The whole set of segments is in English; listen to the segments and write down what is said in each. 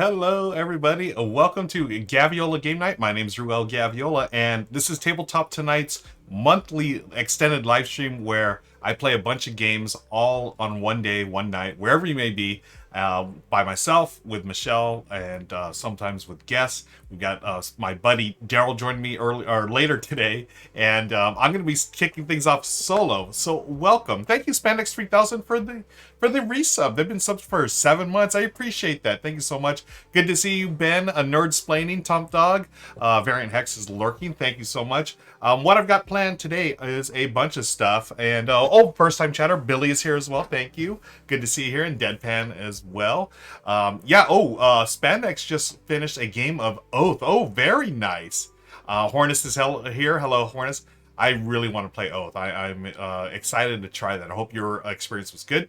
Hello, everybody. Welcome to Gaviola Game Night. My name is Ruel Gaviola, and this is Tabletop Tonight's monthly extended live stream where I play a bunch of games all on one day, one night, wherever you may be, by myself, with Michelle, and sometimes with guests. We got my buddy Daryl joining me early or later today, and I'm going to be kicking things off solo. So welcome. Thank you, Spandex 3000, for the resub. They've been subs for 7 months. I appreciate that. Thank you so much. Good to see you, Ben. A nerd splaining, Tom Dog. Variant Hex is lurking. Thank you so much. What I've got planned today is a bunch of stuff. And, first time chatter, Billy is here as well. Thank you. Good to see you here, and Deadpan as well. Spandex just finished a game of Oath. Oh, very nice. Hornus is here. Hello, Hornus. I really want to play Oath. I'm excited to try that. I hope your experience was good.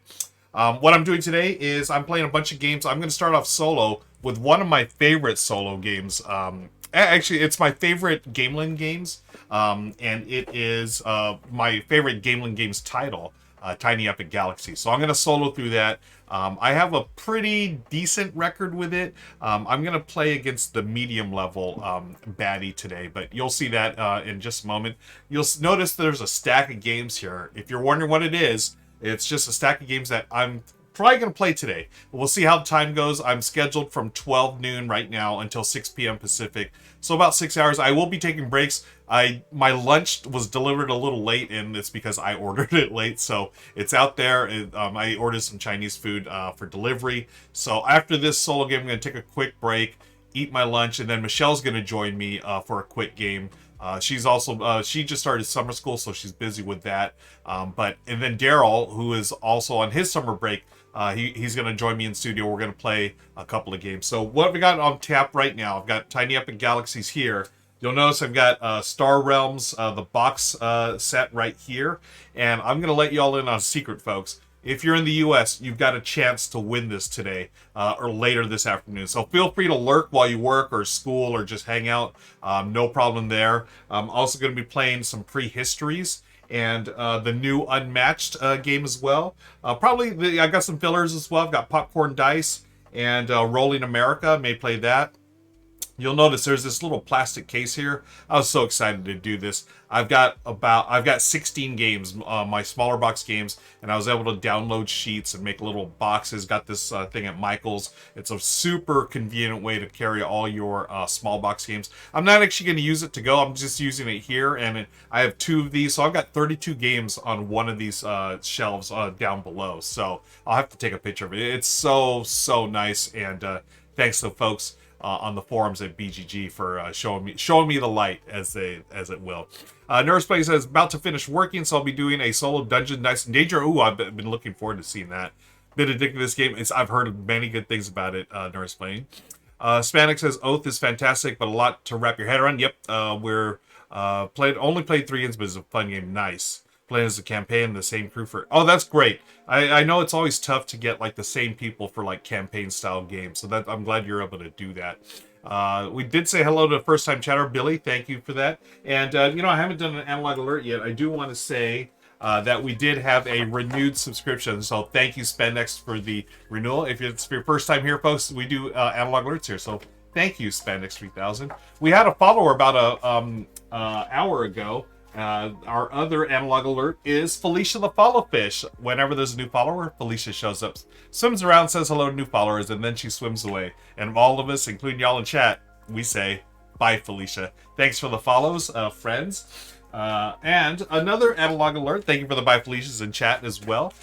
What I'm doing today is I'm playing a bunch of games. I'm going to start off solo with one of my favorite solo games. Actually, it's my favorite Gamelin games, and it is my favorite Gamelin games title, Tiny Epic Galaxies. So I'm going to solo through that. I have a pretty decent record with it. I'm going to play against the medium level baddie today, but you'll see that in just a moment. You'll notice there's a stack of games here. If you're wondering what it is, it's just a stack of games that I'm probably going to play today. We'll see how the time goes. I'm scheduled from 12 noon right now until 6 p.m. Pacific. So about 6 hours. I will be taking breaks. My lunch was delivered a little late, and it's because I ordered it late. So it's out there. I ordered some Chinese food for delivery. So after this solo game, I'm going to take a quick break, eat my lunch, and then Michelle's going to join me for a quick game. She's also she just started summer school, so she's busy with that. And then Daryl, who is also on his summer break, he's going to join me in studio. We're going to play a couple of games. So what we got on tap right now? I've got Tiny Epic Galaxies here. You'll notice I've got Star Realms, the box set right here, and I'm going to let you all in on a secret, folks. If you're in the U.S., you've got a chance to win this today or later this afternoon. So feel free to lurk while you work or school or just hang out. No problem there. I'm also going to be playing some Prehistories and the new Unmatched game as well. I got some fillers as well. I've got Popcorn Dice and Rolling America. May play that. You'll notice there's this little plastic case here. I was so excited to do this. I've got 16 games, my smaller box games, and I was able to download sheets and make little boxes. Got this thing at Michael's. It's a super convenient way to carry all your small box games. I'm not actually going to use it to go. I'm just using it here, and I have 2 of these, so I've got 32 games on one of these shelves down below. So I'll have to take a picture of it. It's so nice, and thanks to folks on the forums at BGG for showing me the light, as it will. Nurse Play says about to finish working, so I'll be doing a solo Dungeon Dice and Danger. Ooh, I've been looking forward to seeing that. Been addicted to this game. I've heard many good things about it. Nurse Playing. Spanik says Oath is fantastic, but a lot to wrap your head around. Yep, we're only played 3 games, but it's a fun game. Nice. Playing as a campaign, the same crew for... Oh, that's great. I know it's always tough to get like the same people for like campaign style games, so that I'm glad you're able to do that. We did say hello to first time chatter Billy. Thank you for that. And I haven't done an analog alert yet. I do want to say that we did have a renewed subscription, so thank you Spandex for the renewal. If it's your first time here, folks, we do analog alerts here, so thank you Spandex 3000. We had a follower about a hour ago. Our other analog alert is Felicia the Follow Fish. Whenever there's a new follower, Felicia shows up, swims around, says hello to new followers, and then she swims away. And all of us, including y'all in chat, we say, bye, Felicia. Thanks for the follows, friends. And another analog alert, thank you for the bye, Felicias in chat as well.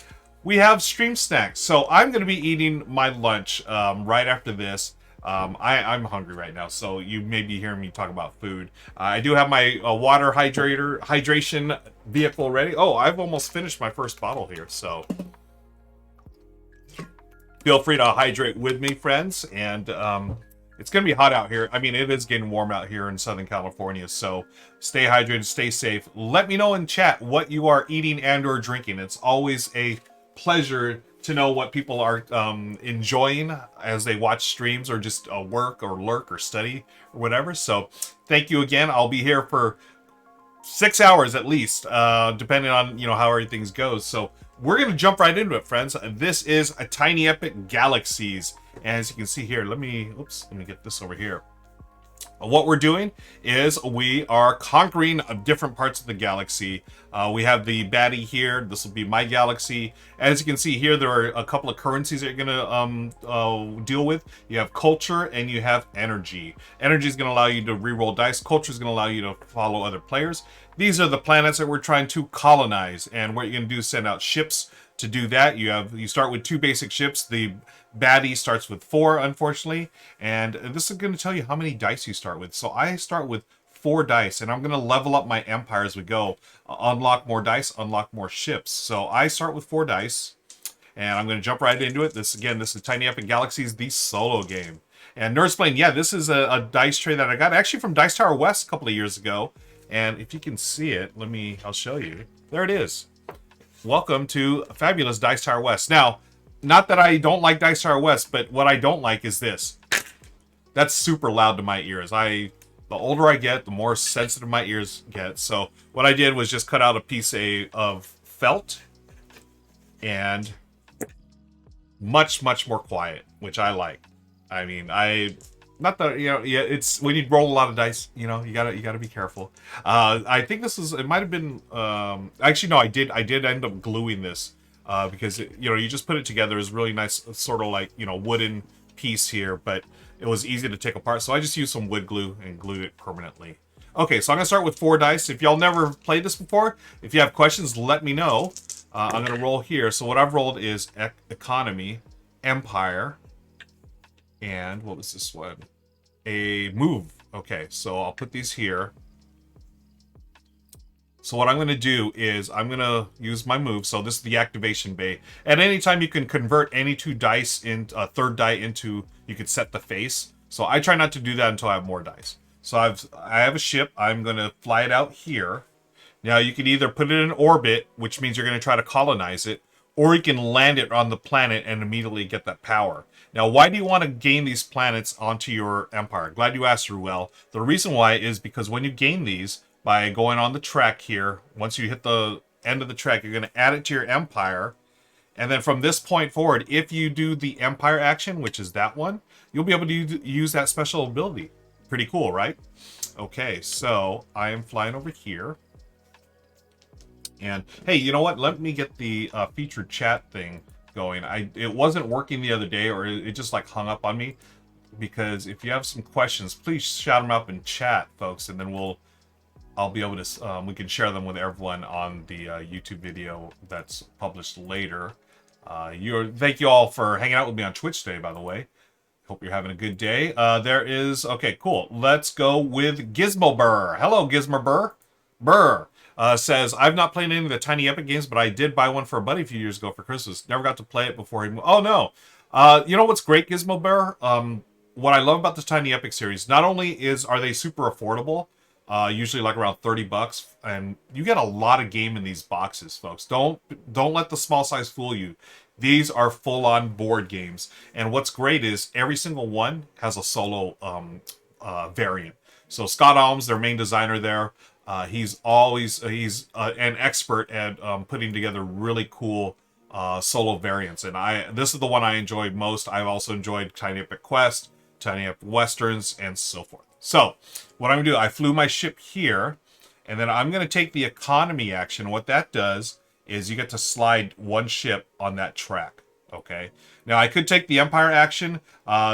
We have stream snacks. So I'm going to be eating my lunch right after this. I'm hungry right now, so you may be hearing me talk about food. I do have my water hydration vehicle ready. Oh, I've almost finished my first bottle here, so feel free to hydrate with me, friends. And it's going to be hot out here. I mean, it is getting warm out here in Southern California, so stay hydrated, stay safe. Let me know in chat what you are eating and or drinking. It's always a pleasure to know what people are enjoying as they watch streams or just work or lurk or study or whatever. So thank you again. I'll be here for 6 hours at least, depending on, you know, how everything goes. So we're going to jump right into it, friends. This is a Tiny Epic Galaxies. And as you can see here, let me get this over here. What we're doing is we are conquering different parts of the galaxy. We have the baddie here. This will be my galaxy. As you can see here, there are a couple of currencies that you're going to deal with. You have culture and you have energy. Energy is going to allow you to reroll dice. Culture is going to allow you to follow other players. These are the planets that we're trying to colonize. And what you're going to do is send out ships to do that. You start with 2 basic ships. The baddie starts with 4, unfortunately, and this is going to tell you how many dice you start with. So I start with 4 dice, and I'm going to level up my empire as we go. Unlock more dice, unlock more ships. So I start with 4 dice, and I'm going to jump right into it. This is Tiny Epic Galaxies, the solo game. And Nerd's playing, yeah, this is a dice tray that I got actually from Dice Tower West a couple of years ago. And if you can see it, I'll show you. There it is. Welcome to fabulous Dice Tower West. Now, not that I don't like Dice Tower West, but what I don't like is this. That's super loud to my ears. The older I get, the more sensitive my ears get. So what I did was just cut out a piece of felt and much more quiet, which I like. I mean, not that, you know, yeah, it's when you roll a lot of dice, you know, you gotta be careful. I think it might have been actually no, I did end up gluing this because you know, you just put it together. It's really nice, sort of like, you know, wooden piece here, but it was easy to take apart, so I just used some wood glue and glued it permanently. Okay, so I'm gonna start with 4 dice. If y'all never played this before, if you have questions, let me know. I'm gonna roll here. So what I've rolled is economy, empire, and what was this one? A move. Okay, so I'll put these here. So what I'm going to do is I'm going to use my move. So this is the activation bay. At any time you can convert any 2 dice in a third die into, you could set the face. So I try not to do that until I have more dice. So I have a ship. I'm going to fly it out here. Now you can either put it in orbit, which means you're going to try to colonize it, or you can land it on the planet and immediately get that power. Now, why do you want to gain these planets onto your empire? Glad you asked, Ruel. The reason why is because when you gain these, by going on the track here, once you hit the end of the track, you're going to add it to your empire. And then from this point forward, if you do the empire action, which is that one, you'll be able to use that special ability. Pretty cool, right? Okay, so I am flying over here. And hey, you know what? Let me get the featured chat thing going. It wasn't working the other day, or it just like hung up on me. Because if you have some questions, please shout them up in chat, folks, and then I'll be able to we can share them with everyone on the YouTube video that's published later. Thank you all for hanging out with me on Twitch today, by the way. Hope you're having a good day. Okay, cool. Let's go with Gizmo Burr. Hello, Gizmo Burr. Burr. Says, I've not played any of the Tiny Epic games, but I did buy one for a buddy a few years ago for Christmas. Never got to play it before he moved. Oh, no. You know what's great, Gizmo Bear? What I love about the Tiny Epic series, not only are they super affordable, usually like around $30, and you get a lot of game in these boxes, folks. Don't let the small size fool you. These are full-on board games. And what's great is every single one has a solo variant. So Scott Alms, their main designer there, he's an expert at putting together really cool solo variants, and this is the one I enjoyed most. I've also enjoyed Tiny Epic Quest, Tiny Epic Westerns, and so forth. So what I'm gonna do, I flew my ship here, and then I'm gonna take the economy action. What that does is you get to slide one ship on that track. Okay. Now I could take the Empire action.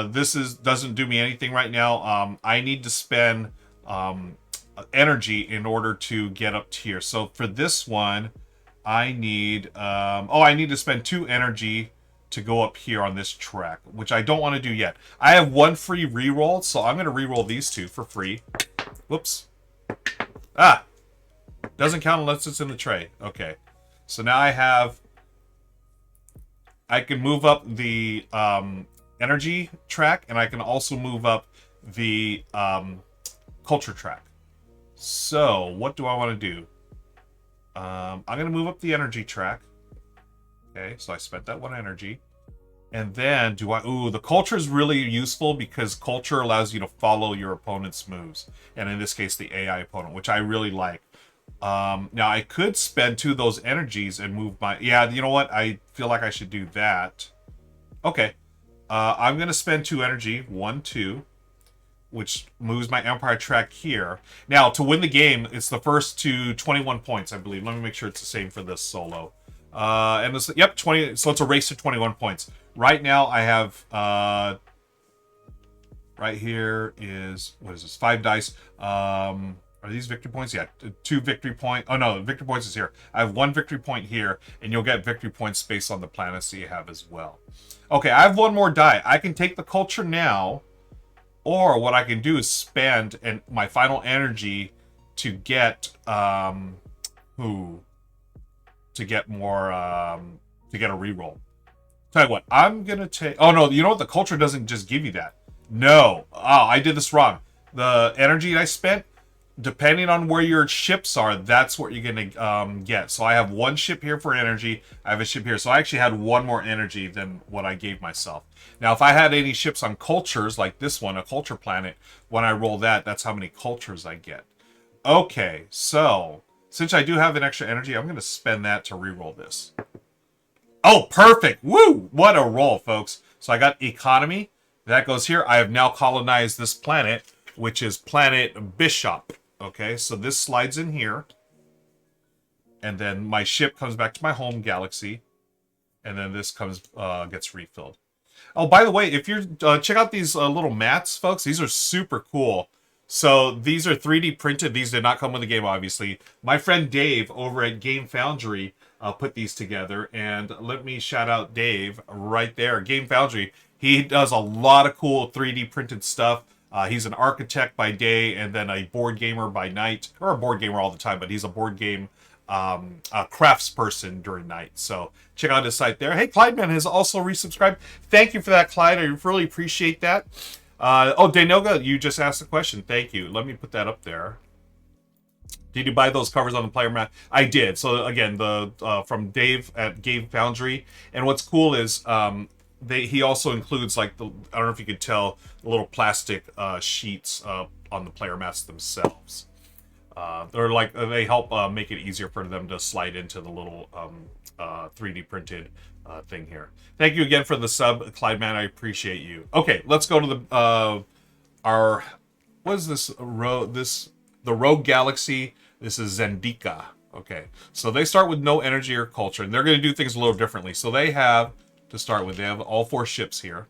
This doesn't do me anything right now. I need to spend energy in order to get up here. So for this one, I need I need to spend 2 energy to go up here on this track, which I don't want to do yet. I have 1 free reroll, so I'm going to reroll these 2 for free. Whoops. Doesn't count unless it's in the tray. Okay. So now I can move up the energy track, and I can also move up the culture track. So what do I want to do? I'm going to move up the energy track. Okay, so I spent that 1 energy. And then the culture is really useful because culture allows you to follow your opponent's moves. And in this case, the AI opponent, which I really like. Now I could spend 2 of those energies and move my... Yeah, you know what? I feel like I should do that. Okay. I'm going to spend 2 energy. 1, 2. Which moves my Empire track here. Now, to win the game, it's the first to 21 points, I believe. Let me make sure it's the same for this solo. And this, yep, 20. So it's a race to 21 points. Right now, I have... right here is... What is this? 5 dice. Are these victory points? Yeah, 2 victory points. Oh, no, victory points is here. I have 1 victory point here, and you'll get victory points based on the planets that you have as well. Okay, I have 1 more die. I can take the culture now, or what I can do is spend my final energy to get, to get more, to get a reroll. Tell you what, I'm going to take... Oh, no, you know what? The culture doesn't just give you that. No. Oh, I did this wrong. The energy I spent... Depending on where your ships are, that's what you're going to get. So I have 1 ship here for energy. I have a ship here. So I actually had 1 more energy than what I gave myself. Now, if I had any ships on cultures, like this one, a culture planet, when I roll that, that's how many cultures I get. Okay, so since I do have an extra energy, I'm going to spend that to reroll this. Oh, perfect. Woo! What a roll, folks. So I got economy. That goes here. I have now colonized this planet, which is planet Bishop. Okay, so this slides in here. And then my ship comes back to my home galaxy. And then this comes gets refilled. Oh, by the way, if you're... check out these little mats, folks. These are super cool. So these are 3D printed. These did not come with the game, obviously. My friend Dave over at Game Foundry put these together. And let me shout out Dave right there. Game Foundry. He does a lot of cool 3D printed stuff. He's an architect by day and then a board gamer by night. Or a board gamer all the time, but he's a board game crafts person during night. So check out his site there. Hey, Clydeman has also resubscribed. Thank you for that, Clyde. I really appreciate that. Oh, Danoga, you just asked a question. Thank you. Let me put that up there. Did you buy those covers on the player mat? I did. So again, the from Dave at Game Foundry. And what's cool is he also includes, like, I don't know if you could tell, little plastic sheets on the player mats themselves. They're like, they help make it easier for them to slide into the little 3D printed thing here. Thank you again for the sub, Clyde Man. I appreciate you. Okay, let's go to the what is this? The Rogue Galaxy. This is Zendika. Okay, so they start with no energy or culture, and they're going to do things a little differently. So they have, to start with, they have all 4 ships here.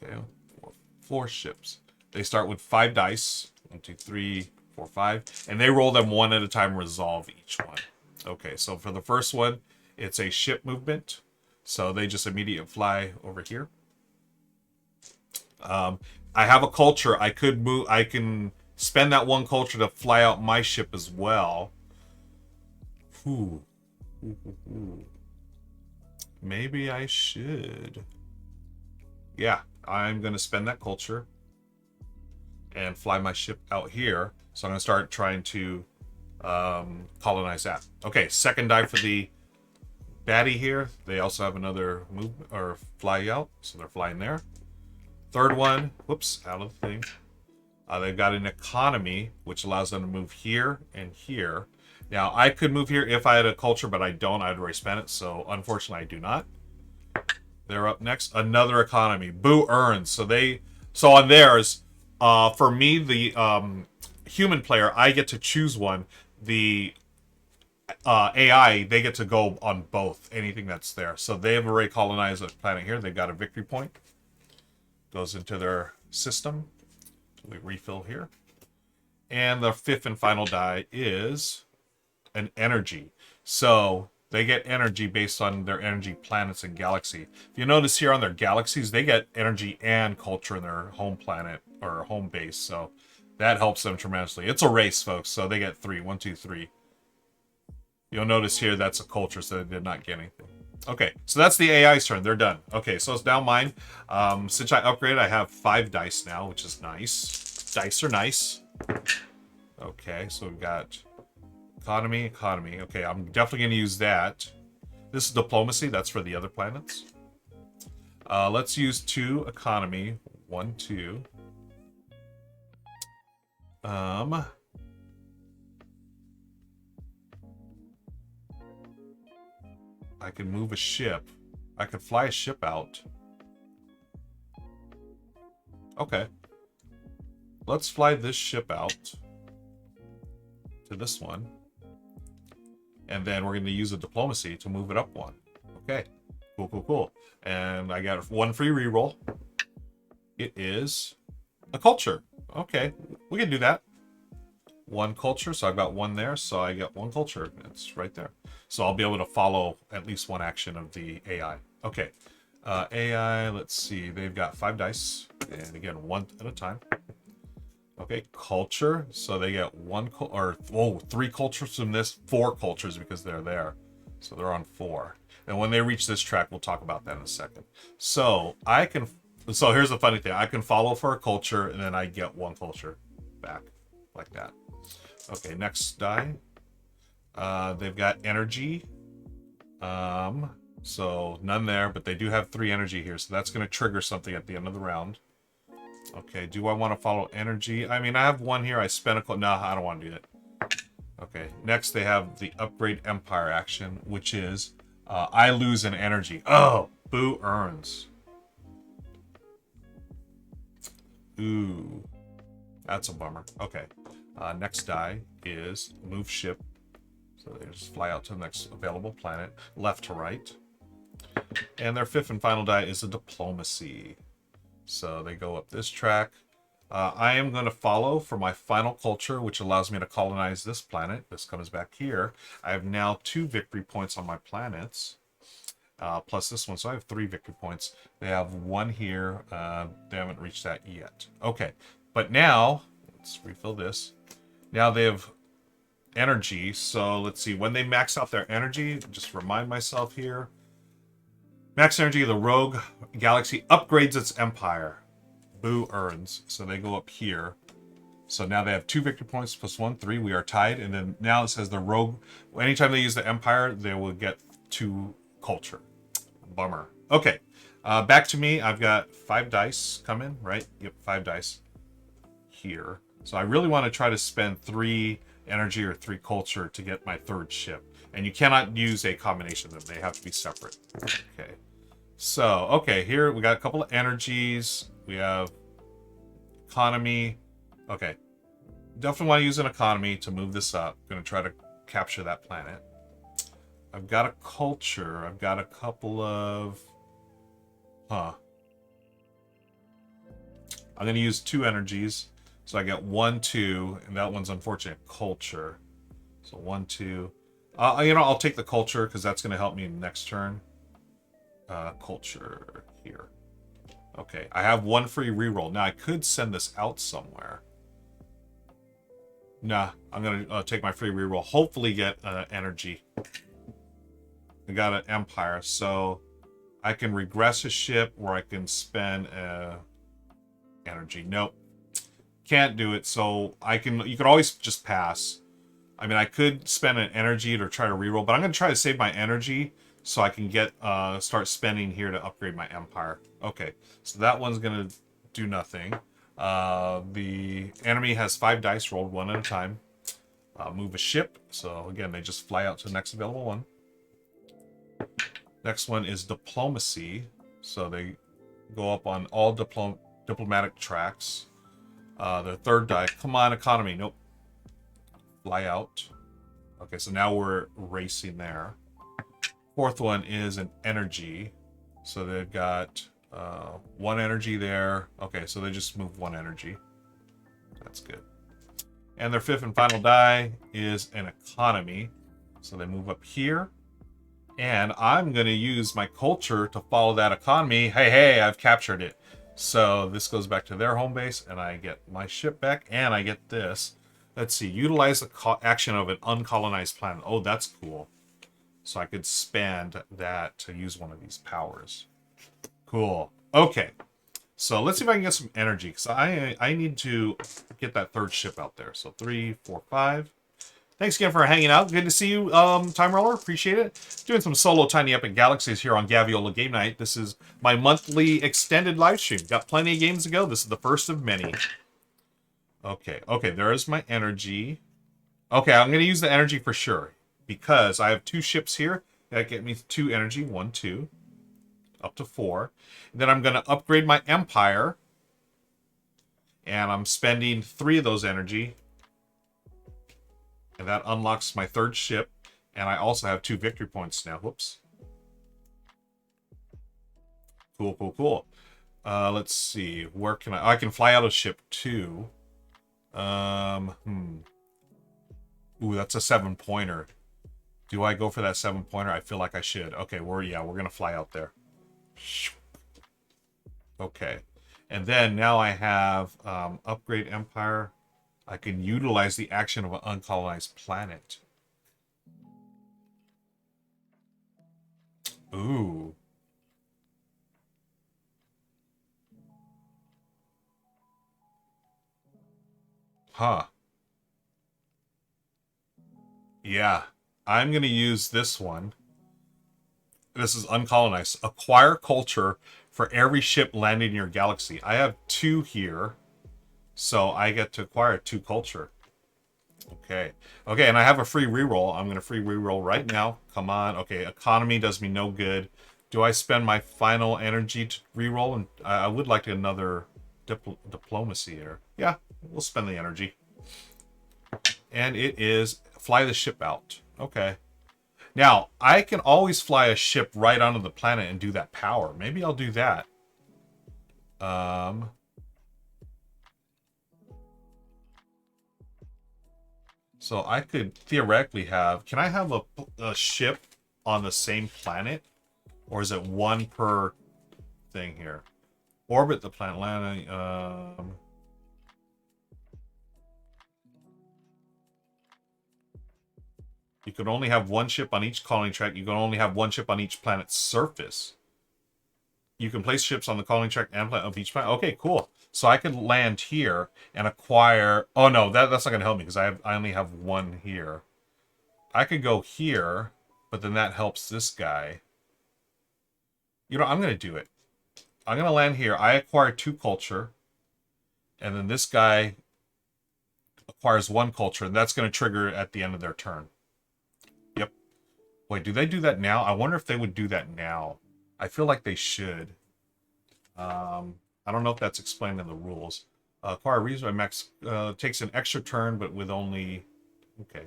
Okay, 4 ships. They start with 5 dice. 1, 2, 3, 4, 5. And they roll them 1 at a time, resolve each one. Okay, so for the first one, it's a ship movement. So they just immediately fly over here. I have a culture. I could move. I can spend that 1 culture to fly out my ship as well. Ooh. Maybe I should. Yeah, I'm going to spend that culture and fly my ship out here. So I'm going to start trying to colonize that. Okay, second die for the baddie here. They also have another move or fly out, so they're flying there. Third one, whoops, out of the thing. They've got an economy, which allows them to move here and here. Now, I could move here if I had a culture, but I don't. I'd already spent it, so unfortunately I do not. They're up next. Another economy. Boo earns. So on theirs, for me, the human player, I get to choose one. The AI, they get to go on both, anything that's there. So they have already colonized a planet here. They've got a victory point. Goes into their system. We refill here. And the 5th and final die is an energy. So they get energy based on their energy planets and galaxy. If you notice here on their galaxies, they get energy and culture in their home planet or home base. So that helps them tremendously. It's a race, folks. So they get 3. 1, 2, 3. You'll notice here that's a culture, so they did not get anything. Okay, so that's the AI's turn. They're done. Okay, so it's now mine. Since I upgraded, I have 5 dice now, which is nice. Dice are nice. Okay, so we've got economy. Okay, I'm definitely going to use that. This is diplomacy. That's for the other planets. Let's use 2 economy. 1, 2. I can move a ship. I could fly a ship out. Okay. Let's fly this ship out to this one. And then we're going to use a diplomacy to move it up one. Okay. Cool, cool, cool. And I got one free reroll. It is a culture. Okay. We can do that. One culture. So I've got one there. So I get one culture. It's right there. So I'll be able to follow at least one action of the AI. Okay. AI, let's see. They've got 5 dice. And again, one at a time. Okay, culture. So they get 3 cultures from this, 4 cultures because they're there. So they're on 4. And when they reach this track, we'll talk about that in a second. So so here's the funny thing. I can follow for a culture and then I get 1 culture back like that. Okay, next die. They've got energy. So none there, but they do have 3 energy here. So that's going to trigger something at the end of the round. Okay, do I want to follow energy? I mean, I have 1 here. I spent a... No, I don't want to do that. Okay, next they have the upgrade empire action, which is I lose an energy. Oh, boo earns. Ooh, that's a bummer. Okay, next die is move ship. So they just fly out to the next available planet, left to right. And their 5th and final die is a diplomacy. So they go up this track. I am going to follow for my final culture, which allows me to colonize this planet. This comes back here. I have now 2 victory points on my planets, plus this one. So I have 3 victory points. They have 1 here. They haven't reached that yet. Okay, but now, let's refill this. Now they have energy. So let's see. When they max out their energy, just remind myself here. Max energy, the rogue galaxy upgrades its empire. Boo earns. So they go up here. So now they have 2 victory points plus 1, 3. We are tied. And then now it says the rogue, anytime they use the empire, they will get 2 culture. Bummer. Okay. Back to me. I've got 5 dice coming, right? Yep, 5 dice here. So I really want to try to spend 3 energy or 3 culture to get my 3rd ship. And you cannot use a combination of them. They have to be separate. Okay. So, okay, here we got a couple of energies. We have economy. Okay. Definitely want to use an economy to move this up. I'm going to try to capture that planet. I've got a culture. I've got a couple of... I'm going to use 2 energies. So I get 1, 2, and that one's unfortunate culture. So 1, 2... I'll take the culture because that's going to help me next turn. Culture here. Okay, I have 1 free reroll. Now I could send this out somewhere. Nah, I'm going to take my free reroll. Hopefully get energy. I got an empire, so I can regress a ship or I can spend energy. Nope, can't do it. So you could always just pass. I mean, I could spend an energy to try to reroll, but I'm going to try to save my energy so I can get start spending here to upgrade my empire. Okay, so that one's going to do nothing. The enemy has 5 dice rolled 1 at a time. Move a ship. So again, they just fly out to the next available one. Next one is diplomacy. So they go up on all diplomatic tracks. Their 3rd die. Come on, economy. Nope. Fly out. Okay, so now we're racing there. 4th one is an energy. So they've got 1 energy there. Okay, so they just move 1 energy. That's good. And their 5th and final die is an economy. So they move up here. And I'm going to use my culture to follow that economy. Hey, I've captured it. So this goes back to their home base, and I get my ship back, and I get this. Let's see, utilize the action of an uncolonized planet. Oh, that's cool. So I could spend that to use one of these powers. Cool. Okay. So let's see if I can get some energy, because I need to get that 3rd ship out there. So 3, 4, 5. Thanks again for hanging out. Good to see you, Time Roller. Appreciate it. Doing some solo Tiny Epic Galaxies here on Gaviola Game Night. This is my monthly extended live stream. Got plenty of games to go. This is the first of many. Okay, there is my energy. Okay, I'm going to use the energy for sure, because I have 2 ships here, That get me 2 energy. 1, 2. Up to 4. Then I'm going to upgrade my empire. And I'm spending 3 of those energy. And that unlocks my 3rd ship. And I also have 2 victory points now. Whoops. Cool, cool, cool. Let's see. Where can I can fly out of ship 2. Ooh, that's a 7-pointer. Do I go for that 7-pointer? I feel like I should. Okay, we're gonna fly out there. Okay. And then now I have upgrade empire. I can utilize the action of an uncolonized planet. Ooh. Huh. Yeah. I'm going to use this one. This is uncolonized. Acquire culture for every ship landing in your galaxy. I have 2 here. So I get to acquire 2 culture. Okay. Okay, and I have a free reroll. I'm going to free reroll right now. Come on. Okay, economy does me no good. Do I spend my final energy to reroll? And I would like another diplomacy here. Yeah, we'll spend the energy. And it is fly the ship out. Okay. Now, I can always fly a ship right onto the planet and do that power. Maybe I'll do that. So I could theoretically have... Can I have a ship on the same planet? Or is it 1 per thing here? Orbit the planet. Landing... You could only have 1 ship on each colony track. You can only have 1 ship on each planet's surface. You can place ships on the colony track and planet of each planet. Okay, cool. So I could land here and acquire... Oh, no, that's not going to help me because I only have 1 here. I could go here, but then that helps this guy. You know, I'm going to do it. I'm going to land here. I acquire 2 culture. And then this guy acquires 1 culture. And that's going to trigger at the end of their turn. Yep. Wait, do they do that now? I wonder if they would do that now. I feel like they should. I don't know if that's explained in the rules. Acquire resource max takes an extra turn, but with only... Okay.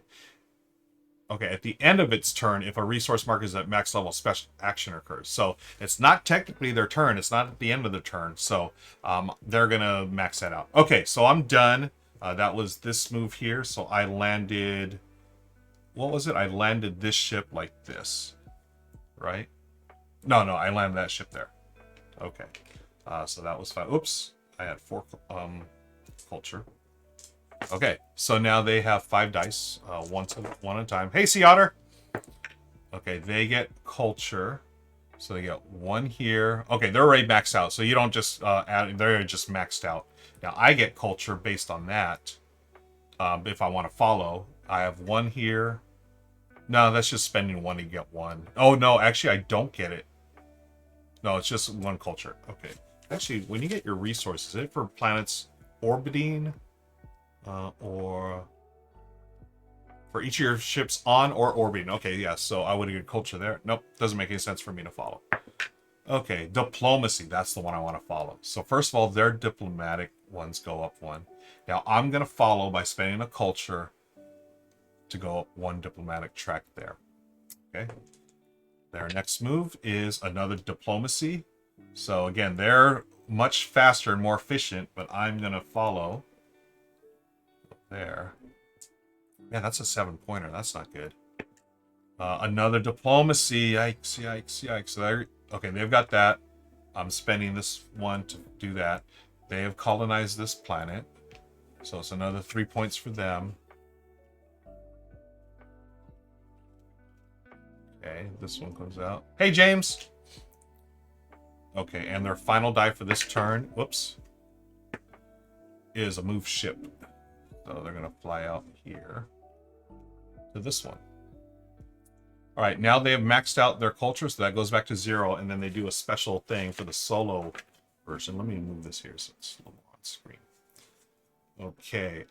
Okay, at the end of its turn, if a resource mark is at max level, special action occurs. So it's not technically their turn. It's not at the end of the turn. So they're going to max that out. Okay, so I'm done. That was this move here. So I landed... What was it? I landed this ship like this. Right? No, I landed that ship there. Okay. So that was fine. Oops. I had 4 culture. Okay, so now they have 5 dice, one at a time. Hey, Sea Otter! Okay, they get culture. So they get 1 here. Okay, they're already maxed out, so you don't just add, they're just maxed out. Now, I get culture based on that. If I want to follow, I have 1 here. No, that's just spending 1 to get 1. Oh, no, actually, I don't get it. No, it's just 1 culture. Okay. Actually, when you get your resources, is it for planets orbiting? Or for each of your ships on or orbiting. Okay, yeah, so I would have get culture there. Nope, doesn't make any sense for me to follow. Okay, diplomacy. That's the one I want to follow. So first of all, their diplomatic ones go up 1. Now I'm going to follow by spending a culture to go up 1 diplomatic track there. Okay. Their next move is another diplomacy. So again, they're much faster and more efficient, but I'm going to follow... There. Yeah, that's a 7-pointer. That's not good. Another diplomacy. Yikes, yikes, yikes. So okay, they've got that. I'm spending this 1 to do that. They have colonized this planet. So it's another 3 points for them. Okay, this one comes out. Hey, James! Okay, and their final die for this turn, whoops, is a move ship. So they're going to fly out here to this one. All right, now they have maxed out their culture, so that goes back to 0, and then they do a special thing for the solo version. Let me move this here so it's a little on screen. Okay,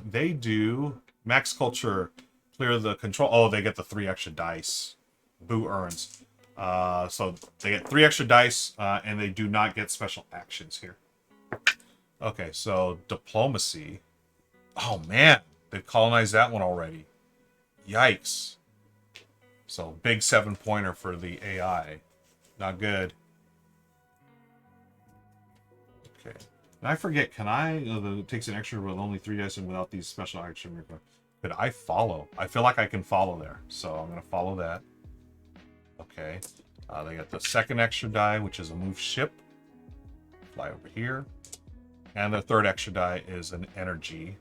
they do max culture, clear the control. Oh, they get the 3 extra dice. Boo earns. So they get 3 extra dice, and they do not get special actions here. Okay, so diplomacy. Oh man, they colonized that one already. Yikes. So big 7-pointer for the AI. Not good. Okay. And I forget, can I? It takes an extra with only 3 dice and without these special action. Could I follow? I feel like I can follow there. So I'm going to follow that. Okay. They got the second extra die, which is a move ship. Fly over here. And the third extra die is an energy.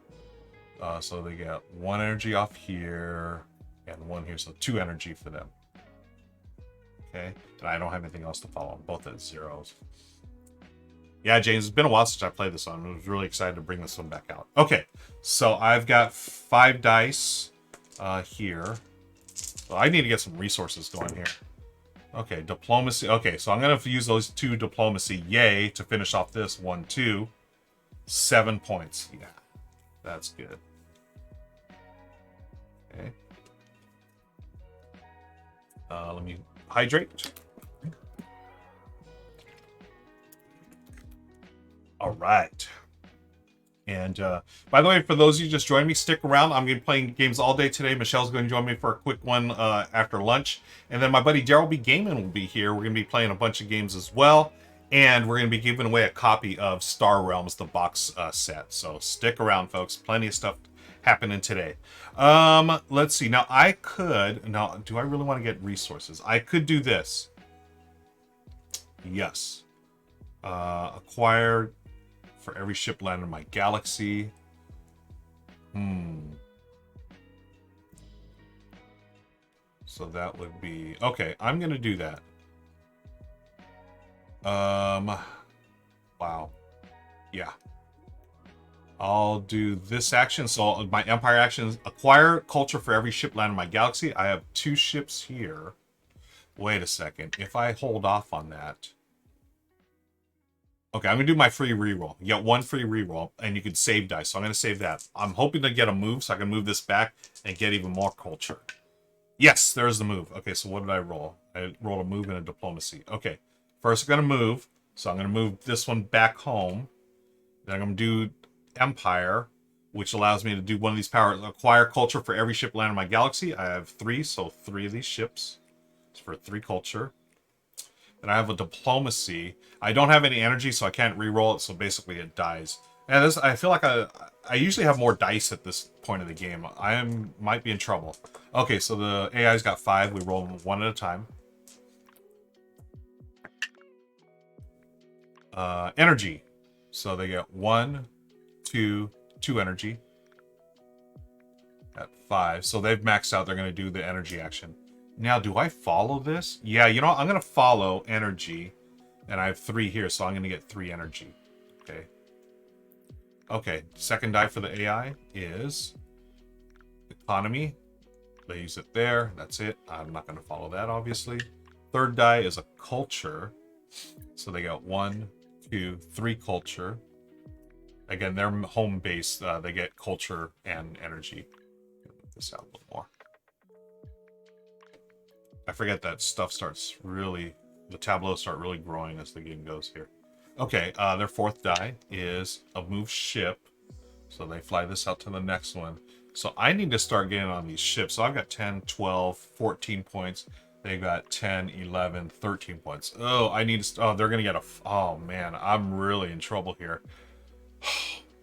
So they get 1 energy off here and 1 here. So 2 energy for them. Okay. And I don't have anything else to follow. I'm both at zeros. Yeah, James, it's been a while since I played this one. I was really excited to bring this one back out. Okay. So I've got 5 dice here. So I need to get some resources going here. Okay, diplomacy. Okay, so I'm going to use those 2 diplomacy. Yay, to finish off this. 1, 2. 7 points. Yeah, that's good. Okay. Let me hydrate. All right. And by the way, for those of you just joined me, stick around. I'm going to be playing games all day today. Michelle's going to join me for a quick one after lunch. And then my buddy Daryl Gamin will be here. We're going to be playing a bunch of games as well. And we're going to be giving away a copy of Star Realms, the box set. So stick around, folks. Plenty of stuff happening today. Let's see. Now, I could... Now, do I really want to get resources? I could do this. Yes. Acquire... for every ship landed in my galaxy. So that would be... Okay, I'm going to do that. Wow. Yeah. I'll do this action. So my Empire action is acquire culture for every ship landed in my galaxy. I have 2 ships here. Wait a second. If I hold off on that... Okay, I'm going to do my free reroll. You get 1 free reroll, and you can save dice. So I'm going to save that. I'm hoping to get a move, so I can move this back and get even more culture. Yes, there's the move. Okay, so what did I roll? I rolled a move and a diplomacy. Okay, first I'm going to move. So I'm going to move this one back home. Then I'm going to do Empire, which allows me to do one of these powers. Acquire culture for every ship landed in my galaxy. I have 3, so 3 of these ships. It's for 3 culture. And I have a diplomacy. I don't have any energy, so I can't re-roll it, so basically it dies. And this, I feel like I usually have more dice at this point of the game. Might be in trouble. Okay, so the AI's got 5. We roll them 1 at a time. Energy. So they get 1, 2, 2 energy. At 5. So they've maxed out. They're going to do the energy action. Now, do I follow this? Yeah, you know what? I'm going to follow energy. And I have 3 here, so I'm going to get 3 energy. Okay. Okay, second die for the AI is economy. They use it there. That's it. I'm not going to follow that, obviously. Third die is a culture. So they got 1, 2, 3 culture. Again, they're home base. They get culture and energy. Get this out a little more. I forget that stuff starts really... The tableaus start really growing as the game goes here. Okay, their 4th die is a move ship. So they fly this out to the next one. So I need to start getting on these ships. So I've got 10, 12, 14 points. They've got 10, 11, 13 points. Oh, I need to... Oh, they're going to get a... Oh, man, I'm really in trouble here.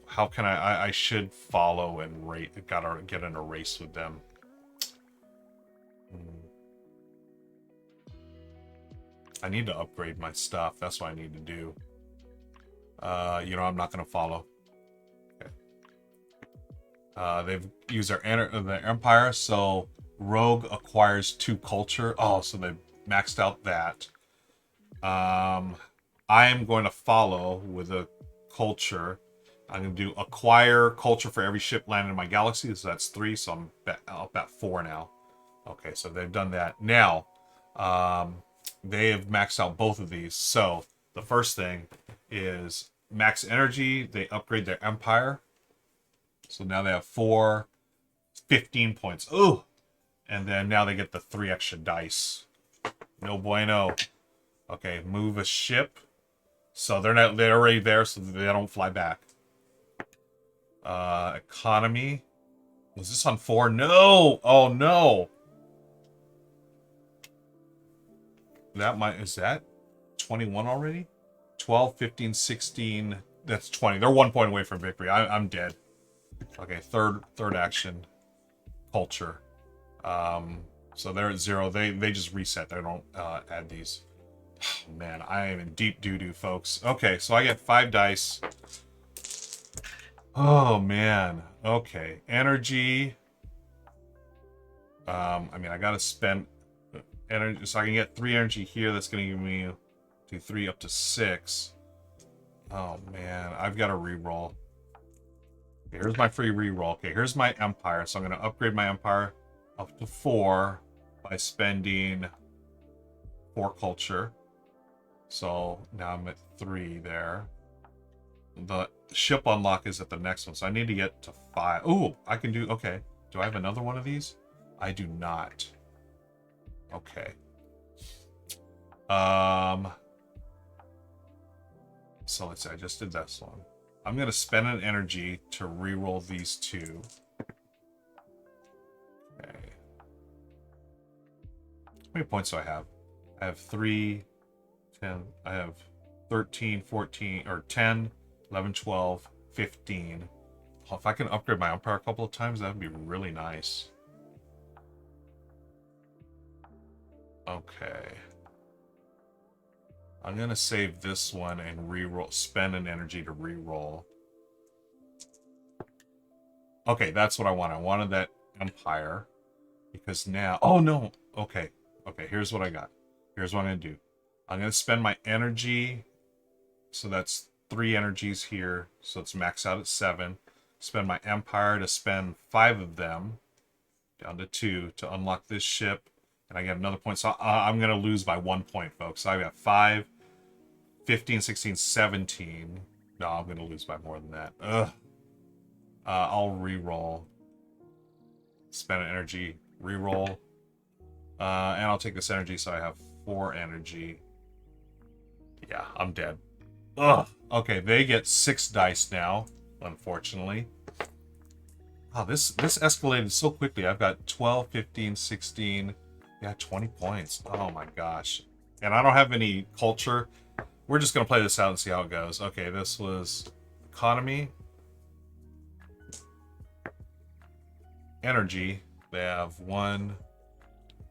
How can I should follow and rate... Gotta get in a race with them. I need to upgrade my stuff. That's what I need to do. You know, I'm not going to follow. Okay. They've used their Empire, so Rogue acquires 2 culture. Oh, so they've maxed out that. I am going to follow with a culture. I'm going to do acquire culture for every ship landed in my galaxy. So that's 3, so I'm up at 4 now. Okay, so they've done that. Now, they have maxed out both of these. So the first thing is max energy. They upgrade their Empire. So now they have 4, 15 points. Oh, And then now they get the 3 extra dice. No bueno. Okay, move a ship. So they're already there, so they don't fly back. Economy. Was this on 4? No! Oh no! Is that 21 already? 12, 15, 16. That's 20. They're 1 point away from victory. I'm dead. Okay, third action. Culture. So they're at 0. They just reset. They don't add these. Oh, man, I am in deep doo-doo, folks. Okay, so I get 5 dice. Oh, man. Okay. Energy. I mean, I gotta spend energy, so I can get 3 energy here. That's gonna give me 2, 3 up to 6. Oh, man. I've got to reroll. Okay, here's my free reroll. Okay, here's my empire. So I'm gonna upgrade my empire up to 4 by spending 4 culture. So now I'm at 3 there. The ship unlock is at the next one, so I need to get to 5. Ooh, I can do... Okay. Do I have another one of these? I do not. Okay. So let's see. I just did this one. I'm going to spend an energy to reroll these 2. Okay. How many points do I have? I have 3, 10. I have 13, 14, or 10, 11, 12, 15. Oh, if I can upgrade my empire a couple of times, that would be really nice. Okay. I'm going to save this one and reroll, spend an energy to reroll. Okay, that's what I want. I wanted that empire. Because now... Oh, no! Okay. Okay, here's what I got. Here's what I'm going to do. I'm going to spend my energy. So that's 3 energies here. So it's maxed out at 7. Spend my empire to spend 5 of them. Down to 2 to unlock this ship. And I get another point. So I'm going to lose by 1 point, folks. So I got 5, 15, 16, 17. No, I'm going to lose by more than that. Ugh. I'll re-roll. Spend an energy. Re-roll. And I'll take this energy so I have 4 energy. Yeah, I'm dead. Ugh. Okay, they get 6 dice now, unfortunately. Oh, this escalated so quickly. I've got 12, 15, 16... Yeah, 20 points. Oh my gosh. And I don't have any culture. We're just going to play this out and see how it goes. Okay, this was economy. Energy. They have 1,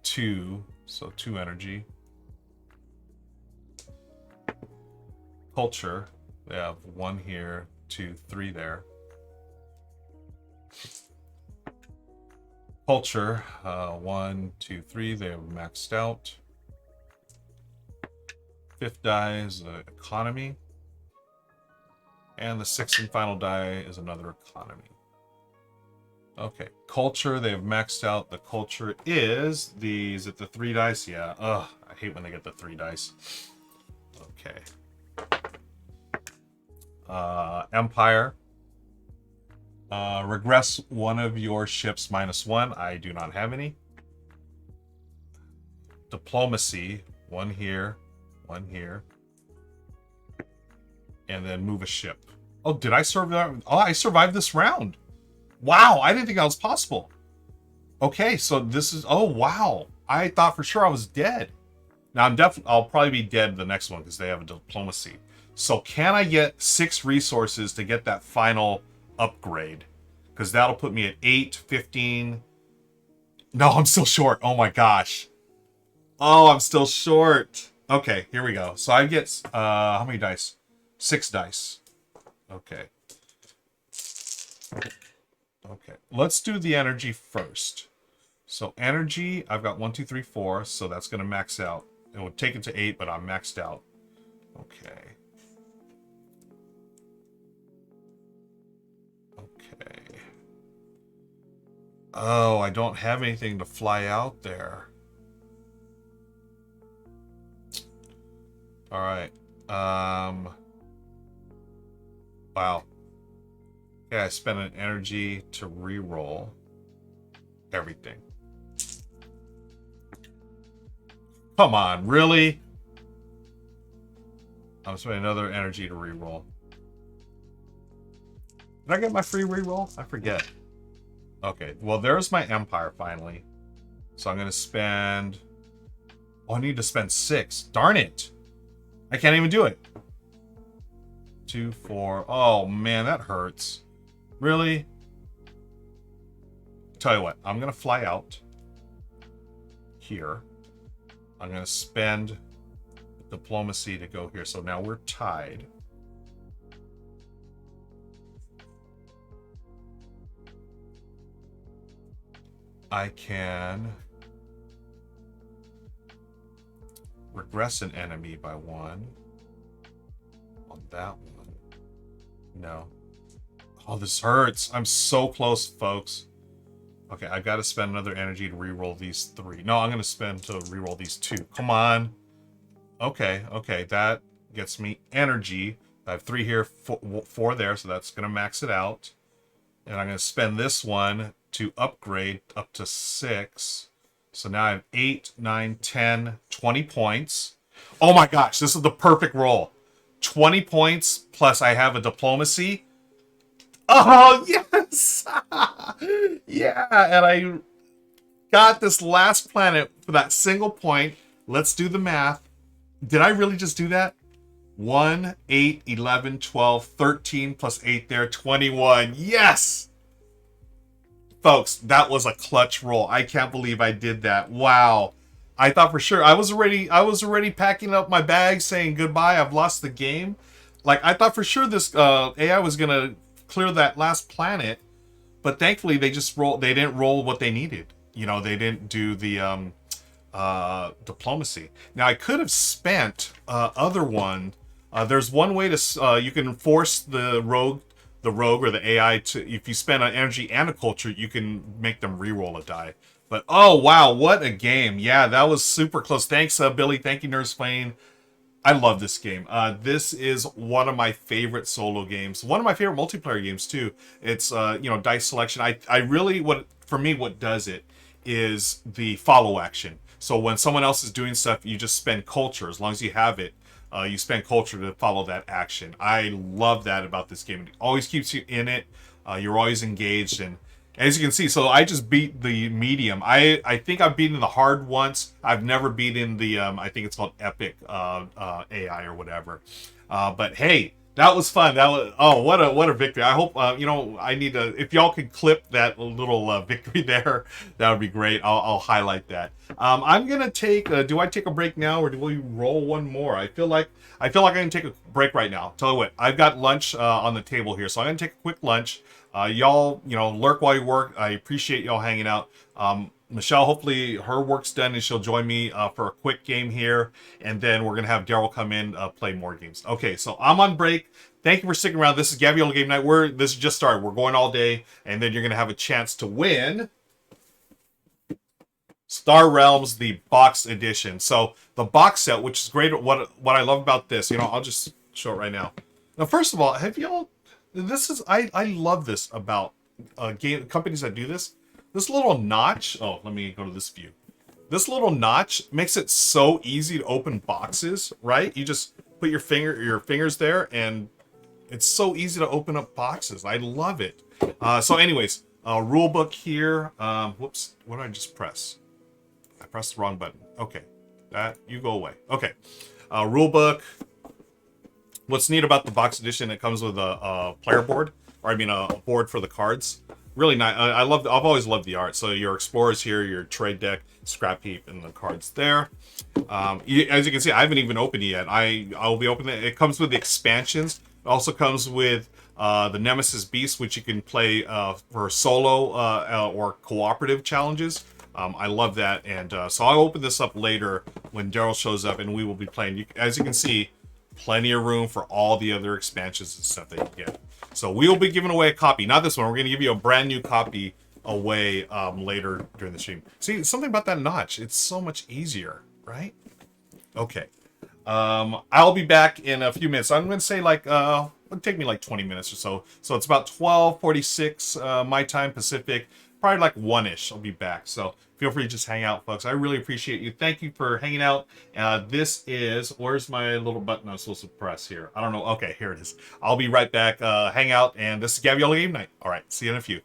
2. So 2 energy. Culture. They have 1 here, 2, 3 there. Culture, 1, 2, 3, they have maxed out. 5th die is economy. And the 6th and final die is another economy. Okay, culture, they have maxed out. The culture is it the 3 dice? Yeah, ugh, I hate when they get the 3 dice. Okay. Empire. Regress 1 of your ships -1. I do not have any. Diplomacy. 1 here. 1 here. And then move a ship. Oh, did I survive? Oh, I survived this round. Wow, I didn't think that was possible. Okay, so this is... Oh, wow. I thought for sure I was dead. Now, I'll probably be dead the next one because they have a diplomacy. So can I get 6 resources to get that final upgrade? Because that'll put me at 8, 15... No, I'm still short. Oh my gosh. Oh, I'm still short. Okay, here we go. So I get... how many dice? 6 dice. Okay. Okay. Let's do the energy first. So energy, I've got 1, 2, 3, 4. So that's going to max out. It would take it to 8, but I'm maxed out. Okay. Okay. Oh, I don't have anything to fly out there. All right. Wow. Okay, I spent an energy to re-roll everything. Come on, really? I'm spending another energy to reroll. Did I get my free reroll? I forget. Okay, well, there's my Empire finally. So I'm going to spend... Oh, I need to spend 6. Darn it. I can't even do it. 2, 4. Oh, man, that hurts. Really? Tell you what, I'm going to fly out here. I'm going to spend diplomacy to go here. So now we're tied. I can regress an enemy by 1 on that one. No. Oh, this hurts. I'm so close, folks. Okay, I got to spend another energy to reroll these 3. No, I'm going to spend to reroll these 2. Come on. Okay, that gets me energy. I have 3 here, 4 there, so that's going to max it out. And I'm going to spend this one to upgrade up to 6. So now I have 8, 9, 10, 20 points. Oh my gosh, this is the perfect roll. 20 points plus I have a diplomacy. Oh, yes! Yeah, and I got this last planet for that single point. Let's do the math. Did I really just do that? 1, 8, 11, 12, 13 plus 8 there, 21. Yes! Folks, that was a clutch roll. I can't believe I did that. Wow. I thought for sure I was already packing up my bag saying goodbye. I've lost the game. Like I thought for sure this AI was going to clear that last planet, but thankfully they didn't roll what they needed. You know, they didn't do the diplomacy. Now I could have spent other one. There's one way to you can force the rogue or the AI to, if you spend an energy and a culture, you can make them reroll a die. But oh wow, what a game! Yeah, that was super close. Thanks, Billy. Thank you, Nurse Flame. I love this game. This is one of my favorite solo games. One of my favorite multiplayer games too. It's dice selection. I really what does it is the follow action. So when someone else is doing stuff, you just spend culture. As long as you have it, you spend culture to follow that action. I love that about this game. It always keeps you in it. You're always engaged, and as you can see, so I just beat the medium. I think I've beaten the hard once. I've never beaten the I think it's called epic AI or whatever. But hey, that was fun. That was what a victory. I hope I need to, if y'all could clip that little victory there, that would be great. I'll highlight that. I'm gonna take. Do I take a break now, or do we roll one more? I feel like I can take a break right now. Tell you what, I've got lunch on the table here, so I'm gonna take a quick lunch. Y'all, lurk while you work. I appreciate y'all hanging out. Michelle, hopefully her work's done and she'll join me for a quick game here. And then we're going to have Daryl come in, play more games. Okay, so I'm on break. Thank you for sticking around. This is Gaviola Game Night. This is just started. We're going all day. And then you're going to have a chance to win Star Realms, the box edition. So the box set, which is great. What I love about this, I'll just show it right now. Now, first of all, have y'all... I love this about game companies that do this. This little notch. Oh, let me go to this view. This little notch makes it so easy to open boxes, right? You just put your fingers there, and it's so easy to open up boxes. I love it. So, anyways, rule book here. Whoops, what did I just press? I pressed the wrong button. Okay, you go away. Okay, rule book. What's neat about the box edition, it comes with a player board, or a board for the cards. Really nice. I've always loved the art. So your explorers here, your trade deck, scrap heap, and the cards there. As you can see, I haven't even opened it yet. I'll be opening it. It comes with the expansions. It also comes with the Nemesis Beast, which you can play for solo or cooperative challenges. I love that, and so I'll open this up later when Daryl shows up, and we will be playing. As you can see, plenty of room for all the other expansions and stuff that you get. So we will be giving away a copy. Not this one. We're going to give you a brand new copy away later during the stream. See, something about that notch. It's so much easier, right? Okay. I'll be back in a few minutes. I'm going to say it'll take me like 20 minutes or so. So it's about 12:46 my time Pacific. probably like 1-ish, I'll be back. So feel free to just hang out, folks. I really appreciate you. Thank you for hanging out. This is, where's my little button I'm supposed to press here? I don't know. Okay, here it is. I'll be right back. Hang out, and this is Gaviola Game Night. All right, see you in a few.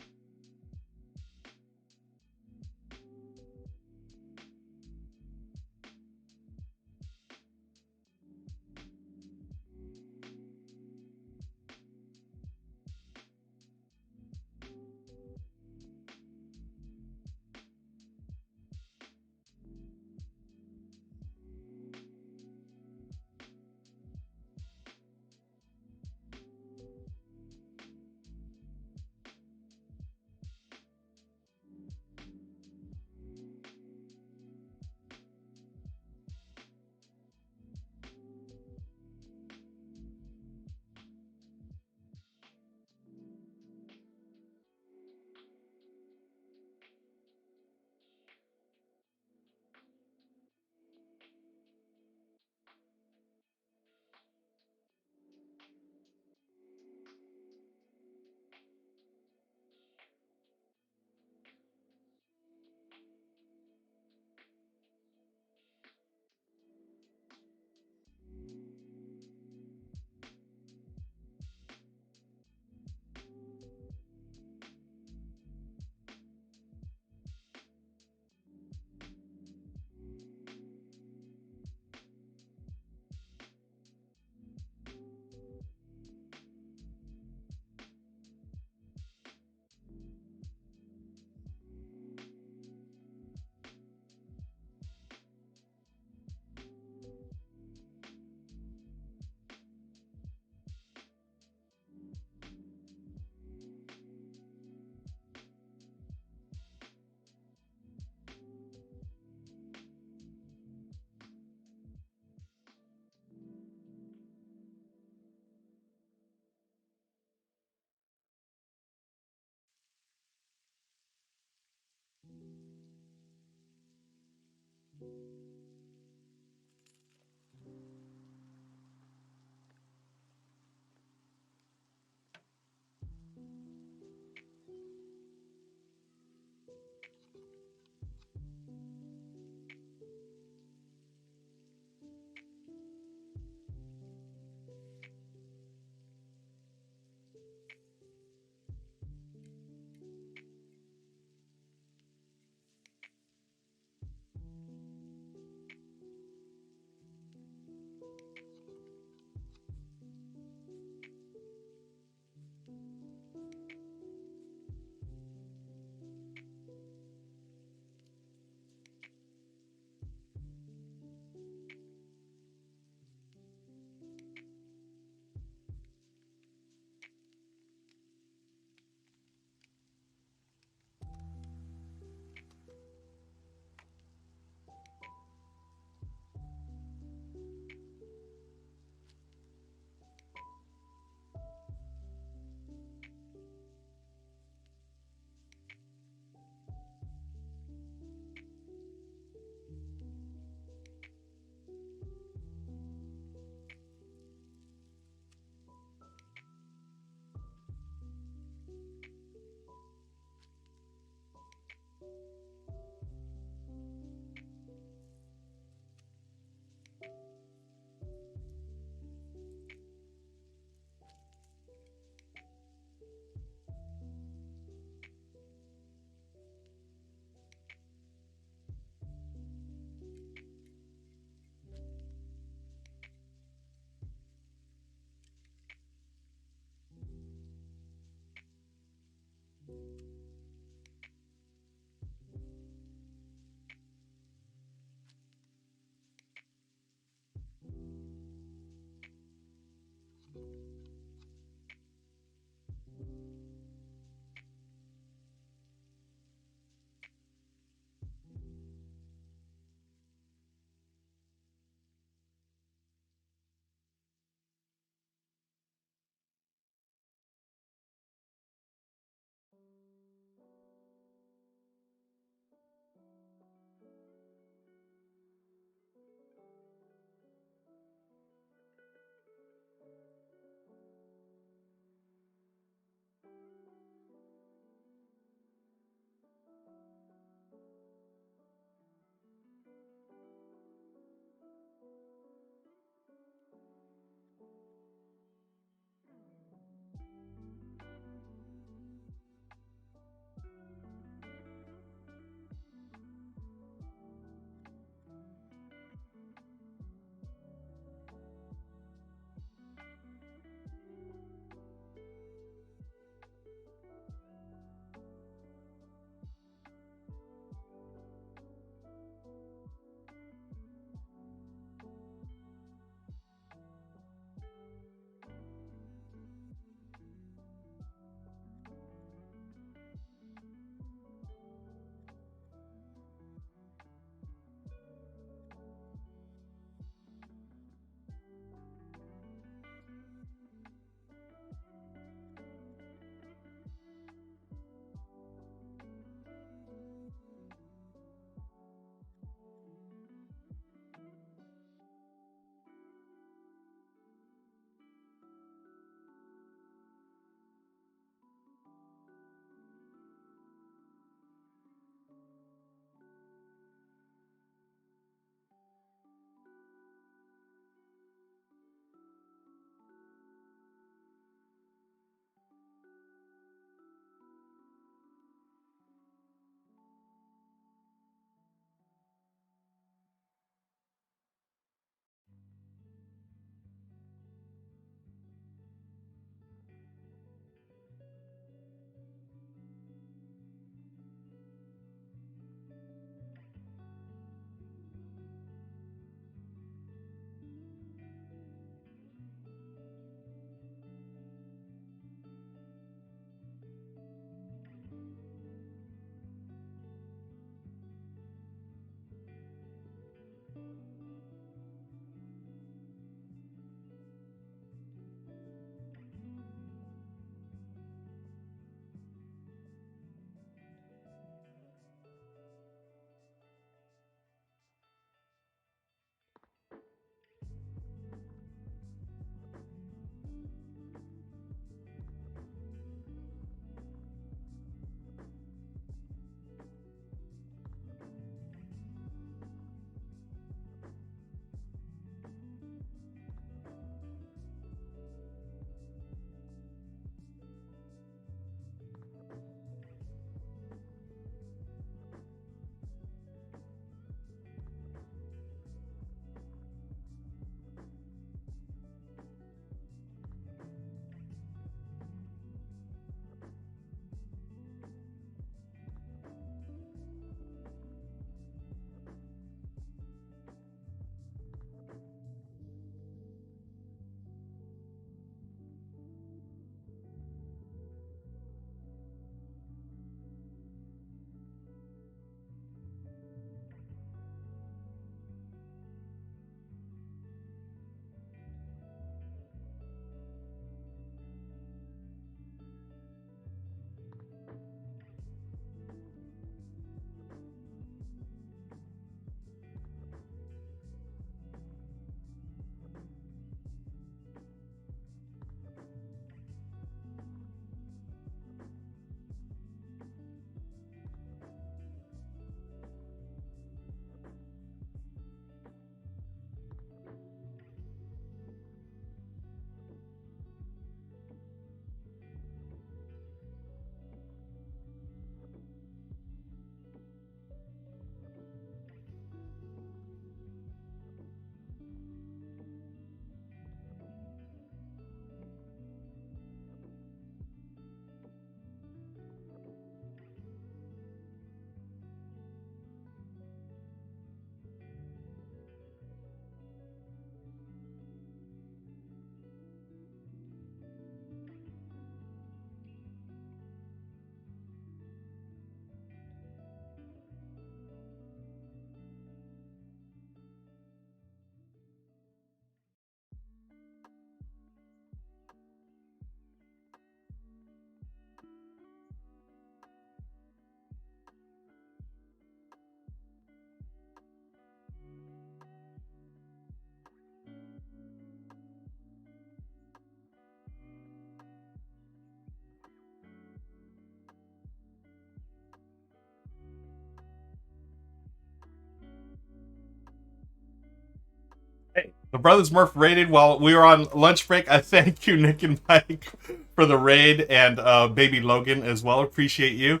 Hey, the Brothers Murph raided while we were on lunch break. I thank you, Nick and Mike, for the raid, and baby Logan as well. Appreciate you.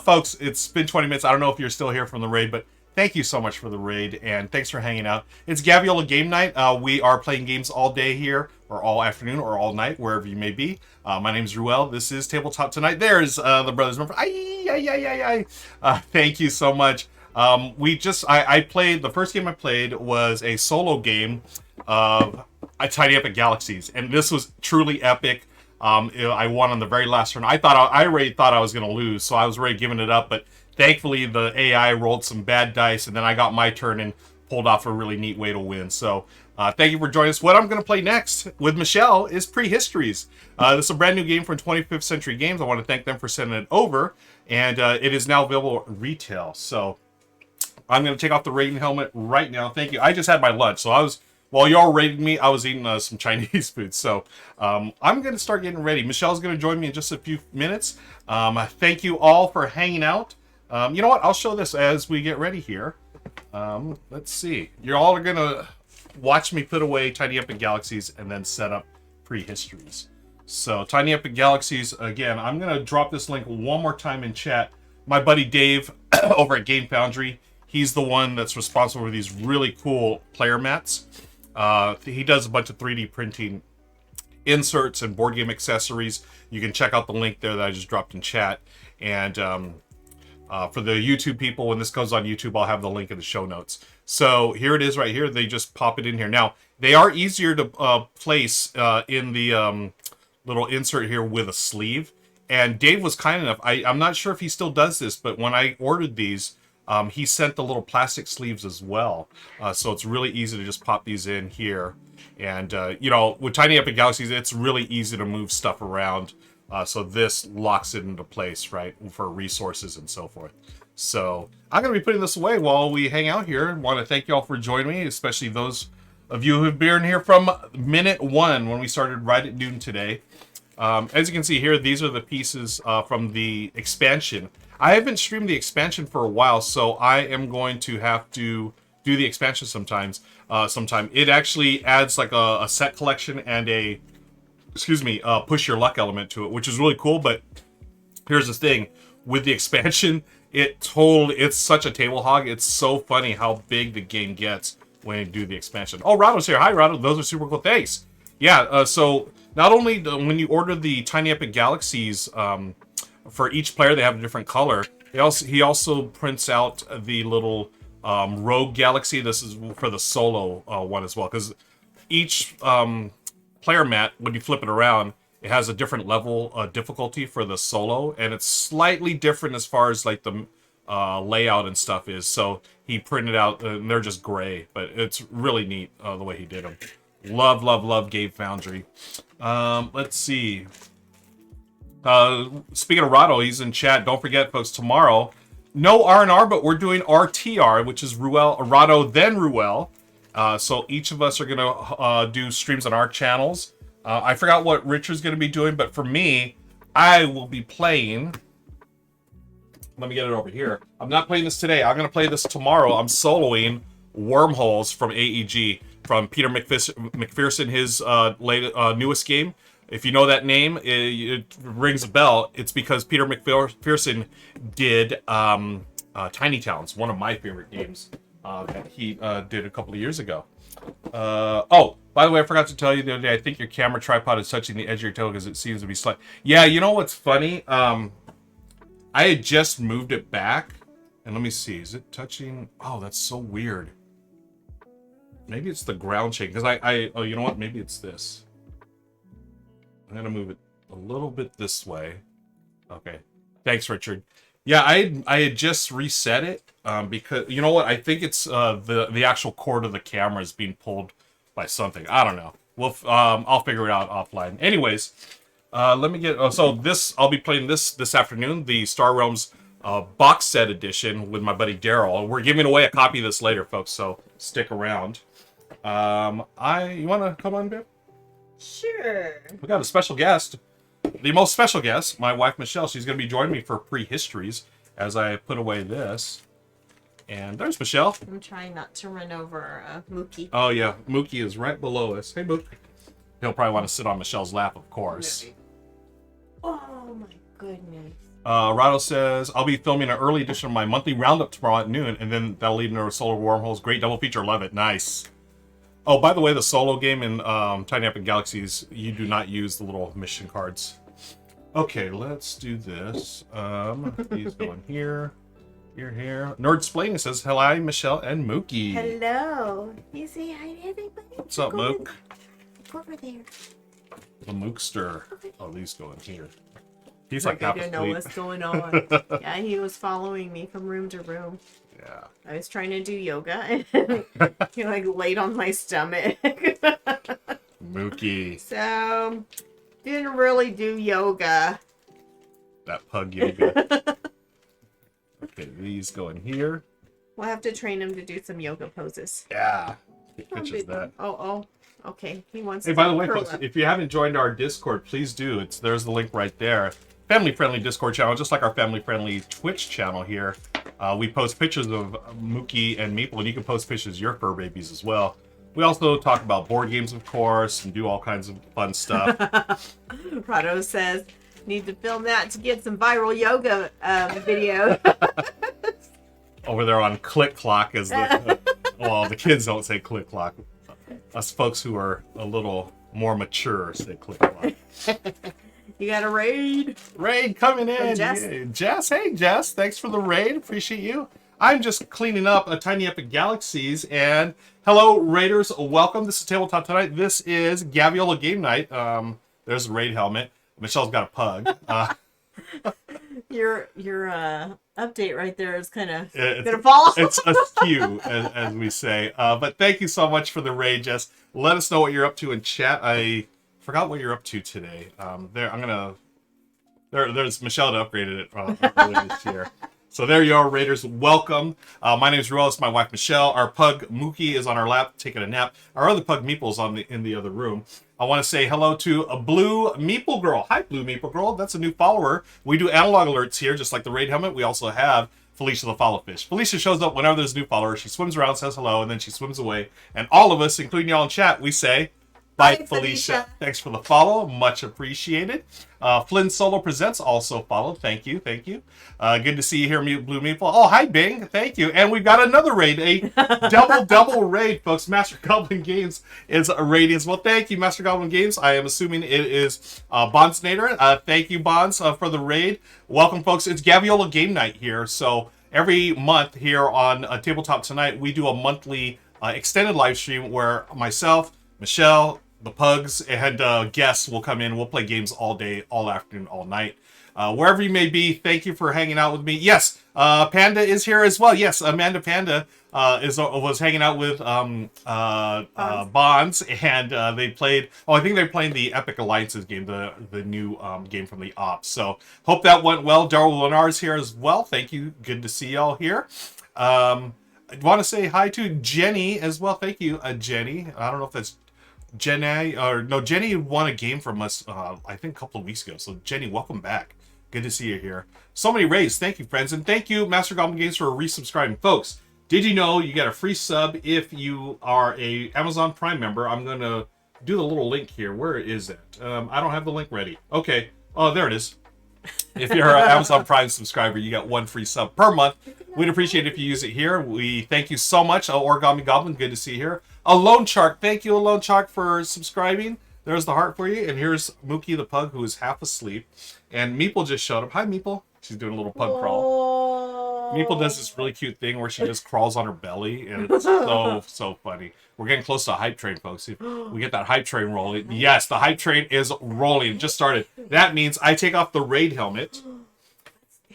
Folks, it's been 20 minutes. I don't know if you're still here from the raid, but thank you so much for the raid, and thanks for hanging out. It's Gaviola Game Night. We are playing games all day here, or all afternoon, or all night, wherever you may be. My name is Ruel. This is Tabletop Tonight. There's the Brothers Murph. Thank you so much. I played, the first game I played was a solo game of Tidy Up at Galaxies, and this was truly epic. I won on the very last turn. I already thought I was going to lose, so I was already giving it up, but thankfully the AI rolled some bad dice, and then I got my turn and pulled off a really neat way to win. So thank you for joining us. What I'm going to play next with Michelle is Prehistories. This is a brand new game from 25th Century Games. I want to thank them for sending it over, and it is now available at retail. So I'm going to take off the rating helmet right now. Thank you. I just had my lunch, so while y'all rated me, I was eating some Chinese food. So I'm going to start getting ready. Michelle's going to join me in just a few minutes. Thank you all for hanging out. You know what? I'll show this as we get ready here. Let's see. You all are going to watch me put away Tidy Up in Galaxies and then set up Prehistories. So Tidy Up in Galaxies, again, I'm going to drop this link one more time in chat. My buddy Dave over at Game Foundry, he's the one that's responsible for these really cool player mats. He does a bunch of 3D printing inserts and board game accessories. You can check out the link there that I just dropped in chat. And for the YouTube people, when this goes on YouTube, I'll have the link in the show notes. So here it is right here. They just pop it in here. Now, they are easier to place in the little insert here with a sleeve. And Dave was kind enough. I'm not sure if he still does this, but when I ordered these, he sent the little plastic sleeves as well. So it's really easy to just pop these in here. And, you know, with Tidy Up in Galaxies, it's really easy to move stuff around. So this locks it into place, right, for resources and so forth. So I'm going to be putting this away while we hang out here. I want to thank you all for joining me, especially those of you who've been here from minute one when we started right at noon today. As you can see here, these are the pieces from the expansion. I haven't streamed the expansion for a while, so I am going to have to do the expansion sometime. It actually adds like a set collection and a, push your luck element to it, which is really cool. But here's the thing, with the expansion, it's such a table hog. It's so funny how big the game gets when you do the expansion. Oh, Rado's here. Hi, Rado. Those are super cool. Thanks. Yeah, so not only when you order the Tiny Epic Galaxies, for each player, they have a different color. He also prints out the little Rogue Galaxy. This is for the solo one as well, because each player mat, when you flip it around, it has a different level difficulty for the solo, and it's slightly different as far as like the layout and stuff is. So he printed out, and they're just gray, but it's really neat the way he did them. Love Game Foundry. Let's see. Speaking of Rado, he's in chat. Don't forget, folks, tomorrow, no R&R, but we're doing RTR, which is Rado, then Ruel. So each of us are going to do streams on our channels. I forgot what Richard's going to be doing, but for me, I will be playing... Let me get it over here. I'm not playing this today. I'm going to play this tomorrow. I'm soloing Wormholes from AEG, from Peter McPherson, his newest game. If you know that name, it rings a bell. It's because Peter McPherson did Tiny Towns, one of my favorite games that he did a couple of years ago. Oh, by the way, I forgot to tell you the other day, I think your camera tripod is touching the edge of your toe because it seems to be slight. Yeah, you know what's funny? I had just moved it back, and let me see. Is it touching? Oh, that's so weird. Maybe it's the ground shake, because oh, you know what? Maybe it's this. I'm going to move it a little bit this way. Okay. Thanks, Richard. Yeah, I had just reset it because, you know what? I think it's the actual cord of the camera is being pulled by something. I don't know. I'll figure it out offline. Anyways, let me get... I'll be playing this afternoon, the Star Realms box set edition with my buddy Daryl. We're giving away a copy of this later, folks, so stick around. You want to come on, babe? Sure. We got a special guest. The most special guest, my wife Michelle. She's going to be joining me for Prehistories as I put away this. And there's Michelle. I'm trying not to run over Mookie. Oh, yeah. Mookie is right below us. Hey, Mookie. He'll probably want to sit on Michelle's lap, of course. Oh, my goodness. Rado says, I'll be filming an early edition of my monthly roundup tomorrow at noon, and then that'll lead into Solar Wormholes. Great double feature. Love it. Nice. Oh, by the way, the solo game in Tiny Epic Galaxies, you do not use the little mission cards. Okay, let's do this. These go in here. Here. Nerdsplaining says, hello, Michelle and Mookie. Hello. You say hi to everybody. What's up, Mook? Go over there. The Mookster. Oh, these go in here. He's like half I didn't asleep. know what's going on. Yeah, he was following me from room to room. Yeah. I was trying to do yoga and he like laid on my stomach. Mookie. So, didn't really do yoga. That pug yoga. Okay, these go in here. We'll have to train him to do some yoga poses. Yeah. He pitches that. Oh. Okay, he wants Hey, to by the way, curl folks, up. if you haven't joined our Discord, please do. There's the link right there. Family-friendly Discord channel, just like our family-friendly Twitch channel here. We post pictures of Mookie and Meeple, and you can post pictures of your fur babies as well. We also talk about board games, of course, and do all kinds of fun stuff. Prado says, need to film that to get some viral yoga video. Over there on Click Clock, as the well, the kids don't say Click Clock. Us folks who are a little more mature say Click Clock. You got a raid? Raid coming in. Jess. Yeah. Jess, hey Jess, thanks for the raid. Appreciate you. I'm just cleaning up a Tiny Epic Galaxies, and hello Raiders, welcome. This is Tabletop Tonight. This is Gaviola Game Night. There's the raid helmet. Michelle's got a pug. Your update right there is kind of gonna fall off. It's askew, as we say. But thank you so much for the raid, Jess. Let us know what you're up to in chat. I forgot what you're up to today. There's Michelle that upgraded it earlier this year. So there you are, Raiders. Welcome. My name is Ruel. It's my wife, Michelle. Our pug, Mookie, is on our lap taking a nap. Our other pug, Meeple, is in the other room. I want to say hello to a Blue Meeple Girl. Hi, Blue Meeple Girl. That's a new follower. We do analog alerts here, just like the raid helmet. We also have Felicia the Follow Fish. Felicia shows up whenever there's a new follower. She swims around, says hello, and then she swims away. And all of us, including y'all in chat, we say, bye, Felicia. Thanks for the follow. Much appreciated. Flynn Solo Presents also followed. Thank you. Good to see you here, Blue Meeple. Oh, hi, Bing. Thank you. And we've got another raid, a double raid, folks. Master Goblin Games is raiding as well. Thank you, Master Goblin Games. I am assuming it is Bondsnader. Thank you, Bonds, for the raid. Welcome, folks. It's Gaviola Game Night here. So every month here on Tabletop Tonight, we do a monthly extended live stream where myself, Michelle, the pugs, and guests will come in. We'll play games all day, all afternoon, all night. Wherever you may be, thank you for hanging out with me. Yes, Panda is here as well. Yes, Amanda Panda was hanging out with Bonds, and they played. Oh, I think they're playing the Epic Alliances game, the new game from the Ops. So hope that went well. Daryl Lenar's here as well. Thank you. Good to see y'all here. I want to say hi to Jenny as well. Thank you, Jenny. I don't know if that's Jenny, or no, Jenny won a game from us, I think a couple of weeks ago. So Jenny, welcome back. Good to see you here. So many raids. Thank you, friends. And thank you, Master Goblin Games, for resubscribing. Folks, did you know you get a free sub if you are a Amazon Prime member? I'm going to do the little link here. Where is it? I don't have the link ready. Okay. Oh, there it is. If you're an Amazon Prime subscriber, you get one free sub per month. We'd appreciate it if you use it here. We thank you so much. Origami Goblin, good to see you here. Alone Shark, thank you, Alone Shark, for subscribing. There's the heart for you. And here's Mookie the pug, who is half asleep. And Meeple just showed up. Hi, Meeple. She's doing a little pug crawl. Meeple does this really cute thing where she just crawls on her belly, and it's so funny. We're getting close to a hype train, folks. If we get that hype train rolling. Yes, the hype train is rolling. It just started. That means I take off the raid helmet,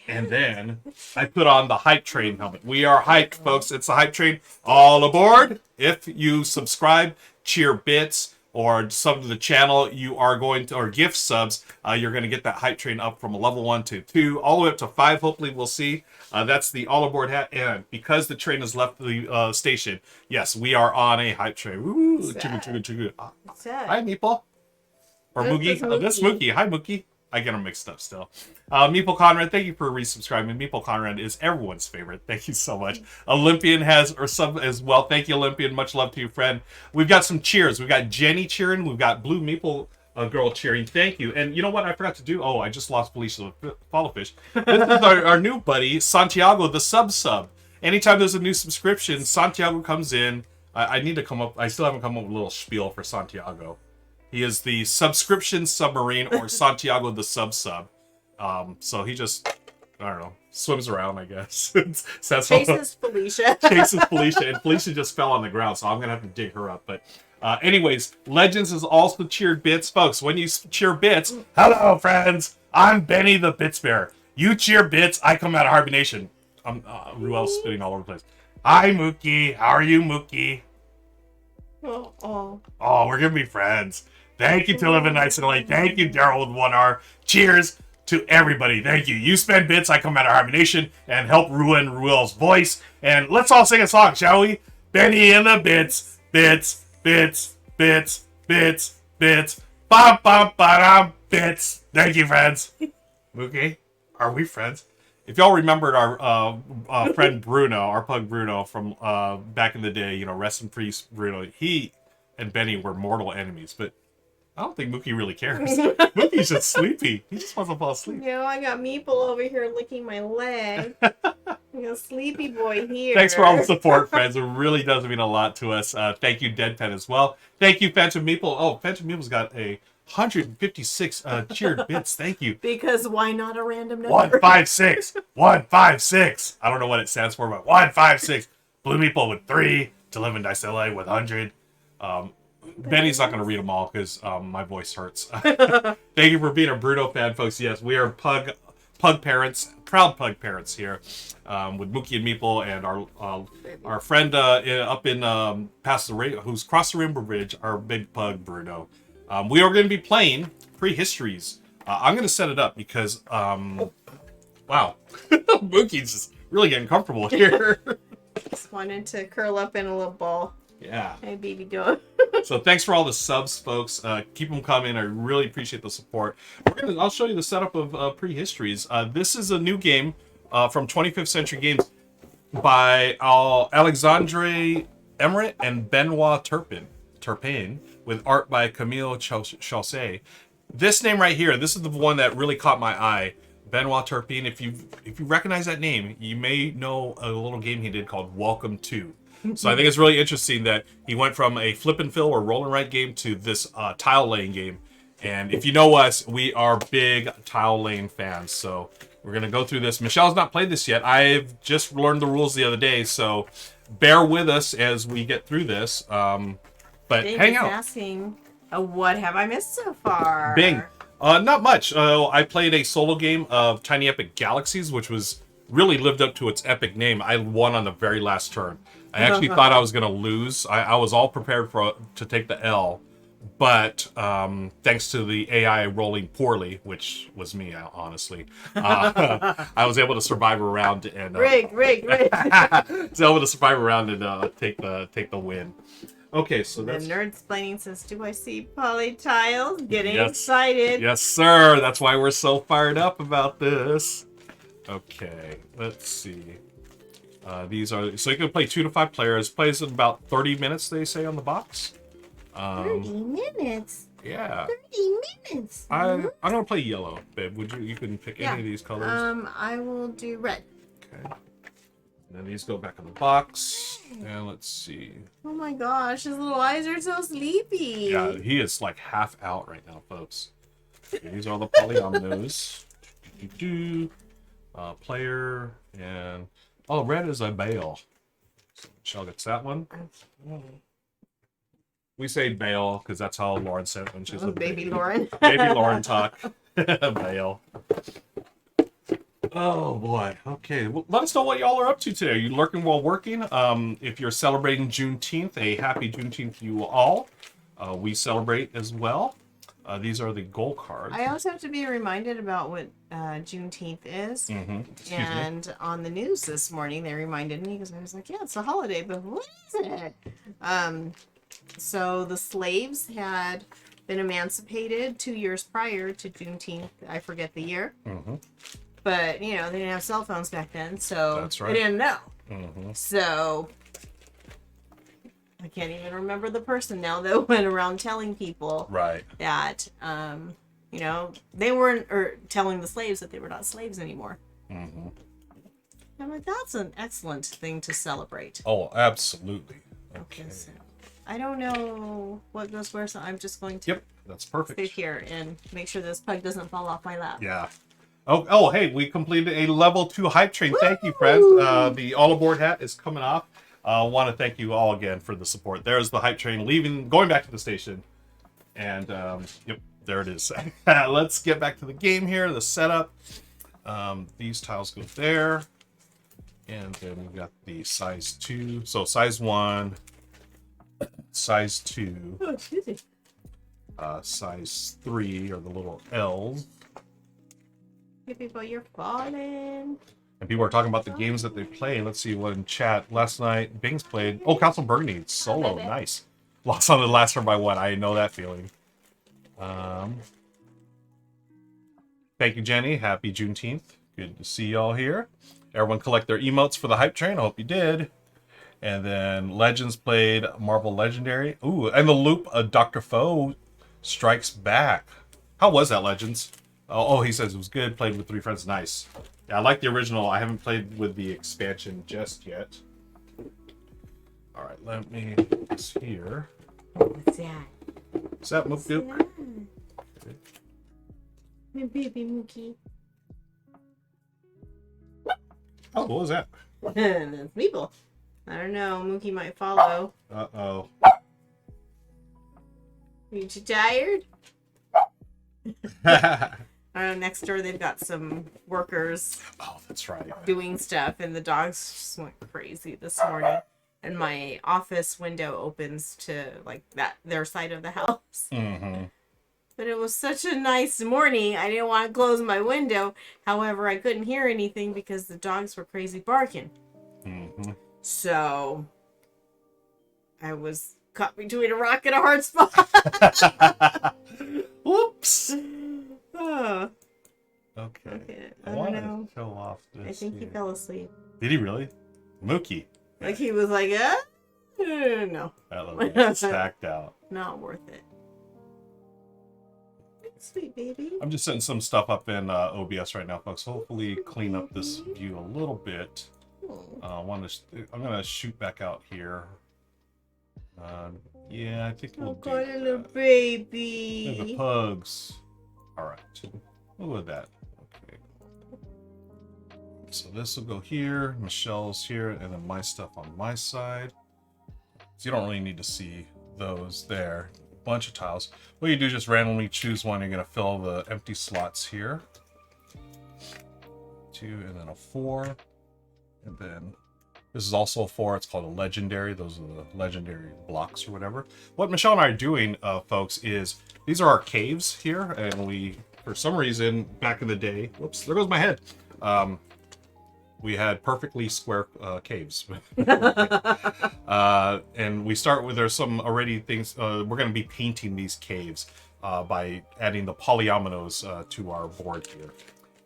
and then I put on the hype train helmet. We are hyped, folks. It's the hype train. All aboard. If you subscribe, cheer bits, or sub to the channel, you are going to, or gift subs, you're going to get that hype train up from a level 1 to 2, all the way up to 5, hopefully we'll see. That's the all aboard hat, and because the train has left the station, yes, we are on a hype train. Woo! Hi, Meeple. Or Mookie. This Mookie. Hi, Mookie. I get them mixed up still. Meeple Conrad, thank you for resubscribing. Meeple Conrad is everyone's favorite. Thank you so much. Olympian has or sub as well. Thank you, Olympian. Much love to you, friend. We've got some cheers. We've got Jenny cheering. We've got Blue Meeple Girl cheering. Thank you. And you know what I forgot to do? Oh, I just lost Felicia the follow fish. This is our new buddy, Santiago the sub. Anytime there's a new subscription, Santiago comes in. I need to come up. I still haven't come up with a little spiel for Santiago. He is the subscription submarine, or Santiago the sub. So he just, I don't know, swims around, I guess. Chases Felicia. Chases Felicia, and Felicia just fell on the ground, so I'm going to have to dig her up. But anyways, Legends has also cheered bits. Folks, when you cheer bits, hello, friends. I'm Benny the Bits Bear. You cheer bits, I come out of hibernation. Ruel's spitting all over the place. Hi, Mookie. How are you, Mookie? Oh, we're going to be friends. Thank you to Live in Nights and LA. Thank you, Daryl with 1R. Cheers to everybody. Thank you. You spend bits, I come out of hibernation and help ruin Ruel's voice. And let's all sing a song, shall we? Benny and the bits, bits, bits, bits, bits, bits, bum, bum, ba-dum, bits. Thank you, friends. Mookie, are we friends? If y'all remembered our friend Bruno, our pug Bruno from back in the day, you know, rest in peace, Bruno, he and Benny were mortal enemies, but I don't think Mookie really cares. Mookie's just sleepy. He just wants to fall asleep. You know, I got Meeple over here licking my leg. You know, sleepy boy here. Thanks for all the support, friends. It really does mean a lot to us. Thank you, Deadpan, as well. Thank you, Phantom Meeple. Oh, Phantom Meeple's got a 156 cheered bits. Thank you. Because why not a random number? 156. 156. I don't know what it stands for, but 156. Blue Meeple with 3. To Live in Dice LA with 100. Benny's not going to read them all because my voice hurts. Thank you for being a Bruno fan, folks. Yes, we are pug parents, proud pug parents here, with Mookie and Meeple and our friend up in past the who's crossed the Rainbow Bridge, our big pug Bruno. We are going to be playing Prehistories. I'm going to set it up because wow, Mookie's just really getting comfortable here. Just wanted to curl up in a little ball. Yeah. Hey, baby doll. So thanks for all the subs, folks. Keep them coming. I really appreciate the support. I'll show you the setup of Prehistories. This is a new game from 25th Century Games by Alexandre Emmerich and Benoit Turpin, with art by Camille Chaussee. This name right here, this is the one that really caught my eye. Benoit Turpin. If you recognize that name, you may know a little game he did called Welcome To. So I think it's really interesting that he went from a flip and fill or roll and write game to this tile laying game. And if you know us, we are big tile laying fans. So we're going to go through this. Michelle's not played this yet. I've just learned the rules the other day. So bear with us as we get through this. But hang out. Asking, what have I missed so far? Bing. Not much. I played a solo game of Tiny Epic Galaxies, which was really lived up to its epic name. I won on the very last turn. I actually thought I was going to lose. I was all prepared to take the L, but thanks to the AI rolling poorly, which was me, honestly, I was able to survive around and rig. was able to survive around and take the win. Okay, so that's... The nerd explaining says, do I see poly tiles? Getting excited. Yes, sir. That's why we're so fired up about this. Okay, let's see. These are... So you can play 2 to 5 players. Plays in about 30 minutes, they say on the box. 30 minutes? Yeah. 30 minutes? I'm going to play yellow, babe. You can pick any of these colors. I will do red. Okay. And then these go back in the box. And let's see. Oh my gosh, his little eyes are so sleepy. Yeah, he is like half out right now, folks. Okay, these are all the polyominoes. Player and... Oh, red is a bale. So Michelle gets that one. We say bale because that's how Lauren said it when she was a baby Lauren. Baby Lauren talk. Bale. Oh boy. Okay. Well, let us know what y'all are up to today. Are you lurking while working? If you're celebrating Juneteenth, a happy Juneteenth to you all. We celebrate as well. These are the goal cards. I also have to be reminded about what Juneteenth is. And on the news this morning, they reminded me because I was like, yeah, it's a holiday, but what is it? So the slaves had been emancipated 2 years prior to Juneteenth. I forget the year. Mm-hmm. But, you know, they didn't have cell phones back then, so That's right. they didn't know. Mm-hmm. So I can't even remember the person now that went around telling people Right. that, you know, they weren't, or telling the slaves that they were not slaves anymore. Mm-hmm. I'm like, that's an excellent thing to celebrate. Oh, absolutely. Okay, so I don't know what goes where, so I'm just going to that's perfect. sit here and make sure this pug doesn't fall off my lap. Yeah. Oh, hey, we completed a level 2 hype train. Thank you, friends. The all aboard hat is coming off. I want to thank you all again for the support. There's the hype train going back to the station. And, yep, there it is. Let's get back to the game here, the setup. These tiles go there. And then we've got the size 2. So size 1, size 2, Oh, excuse me. size 3 are the little L's. Hey, people, you're falling. And people are talking about the games that they play. Let's see what in chat. Last night, Bing's played. Oh, Council Burgundy solo. Nice. Lost on the last turn by 1. I know that feeling. Thank you, Jenny. Happy Juneteenth. Good to see y'all here. Everyone collect their emotes for the hype train. I hope you did. And then Legends played Marvel Legendary. Ooh, and the loop of Dr. Foe strikes back. How was that, Legends? Oh, he says it was good. Played with 3 friends. Nice. Yeah, I like the original. I haven't played with the expansion just yet. All right, let me put this here. What's that? What's that, Mookie? My baby Mookie. Oh, what was that? That's people. I don't know. Mookie might follow. Uh-oh. Are you too tired? I don't know, next door they've got some workers that's right. doing stuff, and the dogs just went crazy this morning. And my office window opens to like their side of the house. Mm-hmm. But it was such a nice morning. I didn't want to close my window. However, I couldn't hear anything because the dogs were crazy barking. Mm-hmm. So I was caught between a rock and a hard spot. Whoops. Oh. Okay. I I don't want know. to show off this. I think he fell asleep. Did he really? Mookie. Like he was like, no. That looked like stacked out. Not worth it. Sweet baby. I'm just setting some stuff up in OBS right now, folks. Hopefully clean up this view a little bit. I'm gonna shoot back out here. Yeah, I think we'll do a little baby. the pugs. All right, we'll go with that. Okay. So this will go here. Michelle's here, and then my stuff on my side. So you don't really need to see those there. Bunch of tiles. What you do, just randomly choose one. You're gonna fill the empty slots here. 2 and then a 4, and then this is also a 4. It's called a legendary. Those are the legendary blocks or whatever. What Michelle and I are doing, folks, is these are our caves here, and we, for some reason, back in the day, whoops, there goes my head. We had perfectly square caves. And we start with, there's some already things, we're going to be painting these caves by adding the polyominoes to our board here.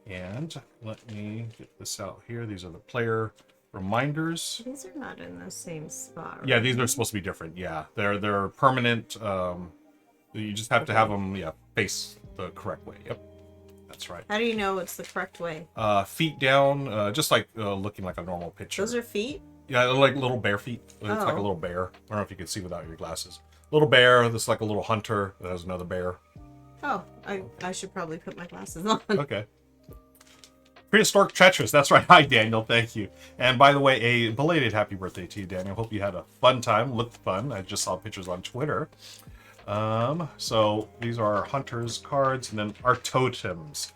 And let me get this out here. These are the player reminders. These are not in the same spot. Right? Yeah, these are supposed to be different. Yeah, they're permanent. You just have to have them, face the correct way. Yep. That's right. How do you know it's the correct way? Feet down, just like looking like a normal picture. Those are feet? Yeah, like little bear feet. It's like a little bear. I don't know if you can see without your glasses. Little bear. This is like a little hunter that has another bear. Oh, I should probably put my glasses on. Okay. Prehistoric Treacherous. That's right. Hi, Daniel. Thank you. And by the way, a belated happy birthday to you, Daniel. Hope you had a fun time. Looked fun. I just saw pictures on Twitter. So these are our hunters cards, and then our totems.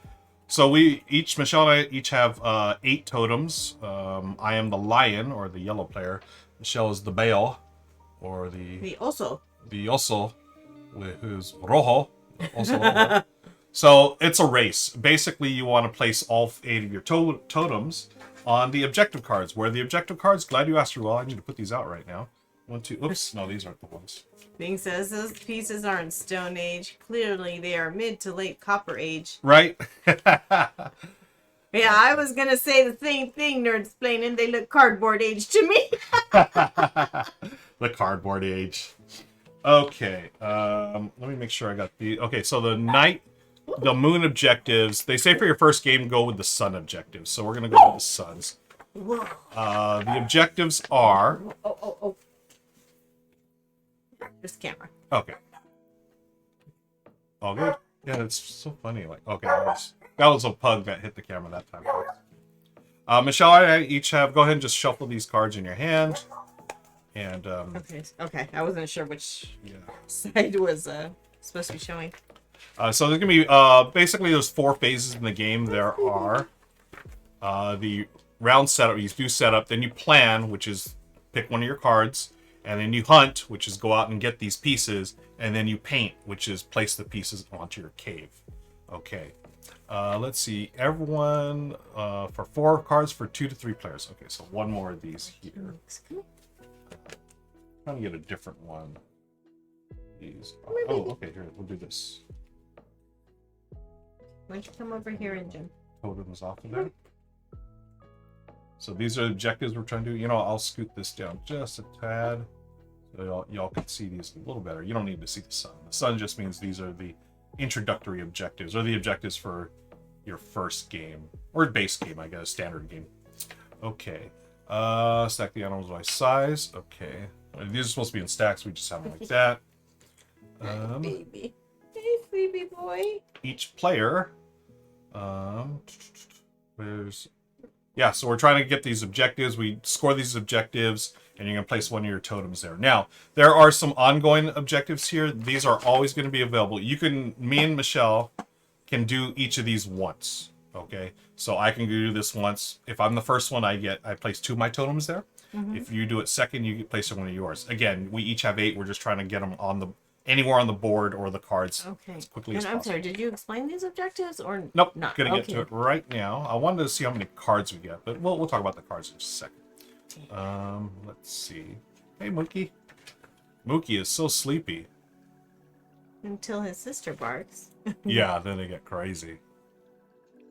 So Michelle and I each have 8 totems. I am the lion, or the yellow player. Michelle is the bear, or the oso. The oso, who's rojo. Also rojo. So it's a race. Basically, you want to place all 8 of your totems on the objective cards. Where are the objective cards? Glad you asked, Ruel. I need to put these out right now. 1, 2. Oops, no, these aren't the ones. Bing says those pieces aren't Stone Age. Clearly, they are mid to late Copper Age. Right? Yeah, I was gonna say the same thing, Nerd's explaining. They look cardboard age to me. The cardboard age. Okay, let me make sure I got the... Okay, so the moon objectives, they say for your first game, go with the sun objectives. So we're going to go with the suns. Whoa. The objectives are... Oh. This camera. Okay. All good? Yeah, it's so funny. Like, okay, that was a pug that hit the camera that time. Michelle, I each have... Go ahead and just shuffle these cards in your hand. And, Okay. I wasn't sure which side was supposed to be showing. So there's going to be... basically, there's 4 phases in the game. There are the round setup. You do setup. Then you plan, which is pick one of your cards. And then you hunt, which is go out and get these pieces. And then you paint, which is place the pieces onto your cave. Okay. Let's see. Everyone for 4 cards for 2 to 3 players. Okay, so one more of these here. Trying to get a different one. These. Oh, okay. Here, we'll do this. Why don't you come over here and jump? Totems off of there. So these are objectives we're trying to do. You know, I'll scoot this down just a tad so y'all can see these a little better. You don't need to see the sun. The sun just means these are the introductory objectives, or the objectives for your first game, or base game, I guess, standard game. Okay. Stack the animals by size. Okay. These are supposed to be in stacks. We just have them like that. Baby. Hey, sleepy boy. Each player. So we're trying to get these objectives. We score these objectives, and you're going to place one of your totems there. Now, there are some ongoing objectives here. These are always going to be available. Me and Michelle can do each of these once. Okay, so I can do this once. If I'm the first one, I place 2 of my totems there. Mm-hmm. If you do it second, you place one of yours. Again, we each have 8. We're just trying to get them on anywhere on the board or the cards as quickly as possible. I'm sorry, did you explain these objectives or nope? Not? Gonna get to it right now. I wanted to see how many cards we get, but we'll talk about the cards in just a second. Let's see. Hey, Mookie. Mookie is so sleepy. Until his sister barks. Yeah, then they get crazy.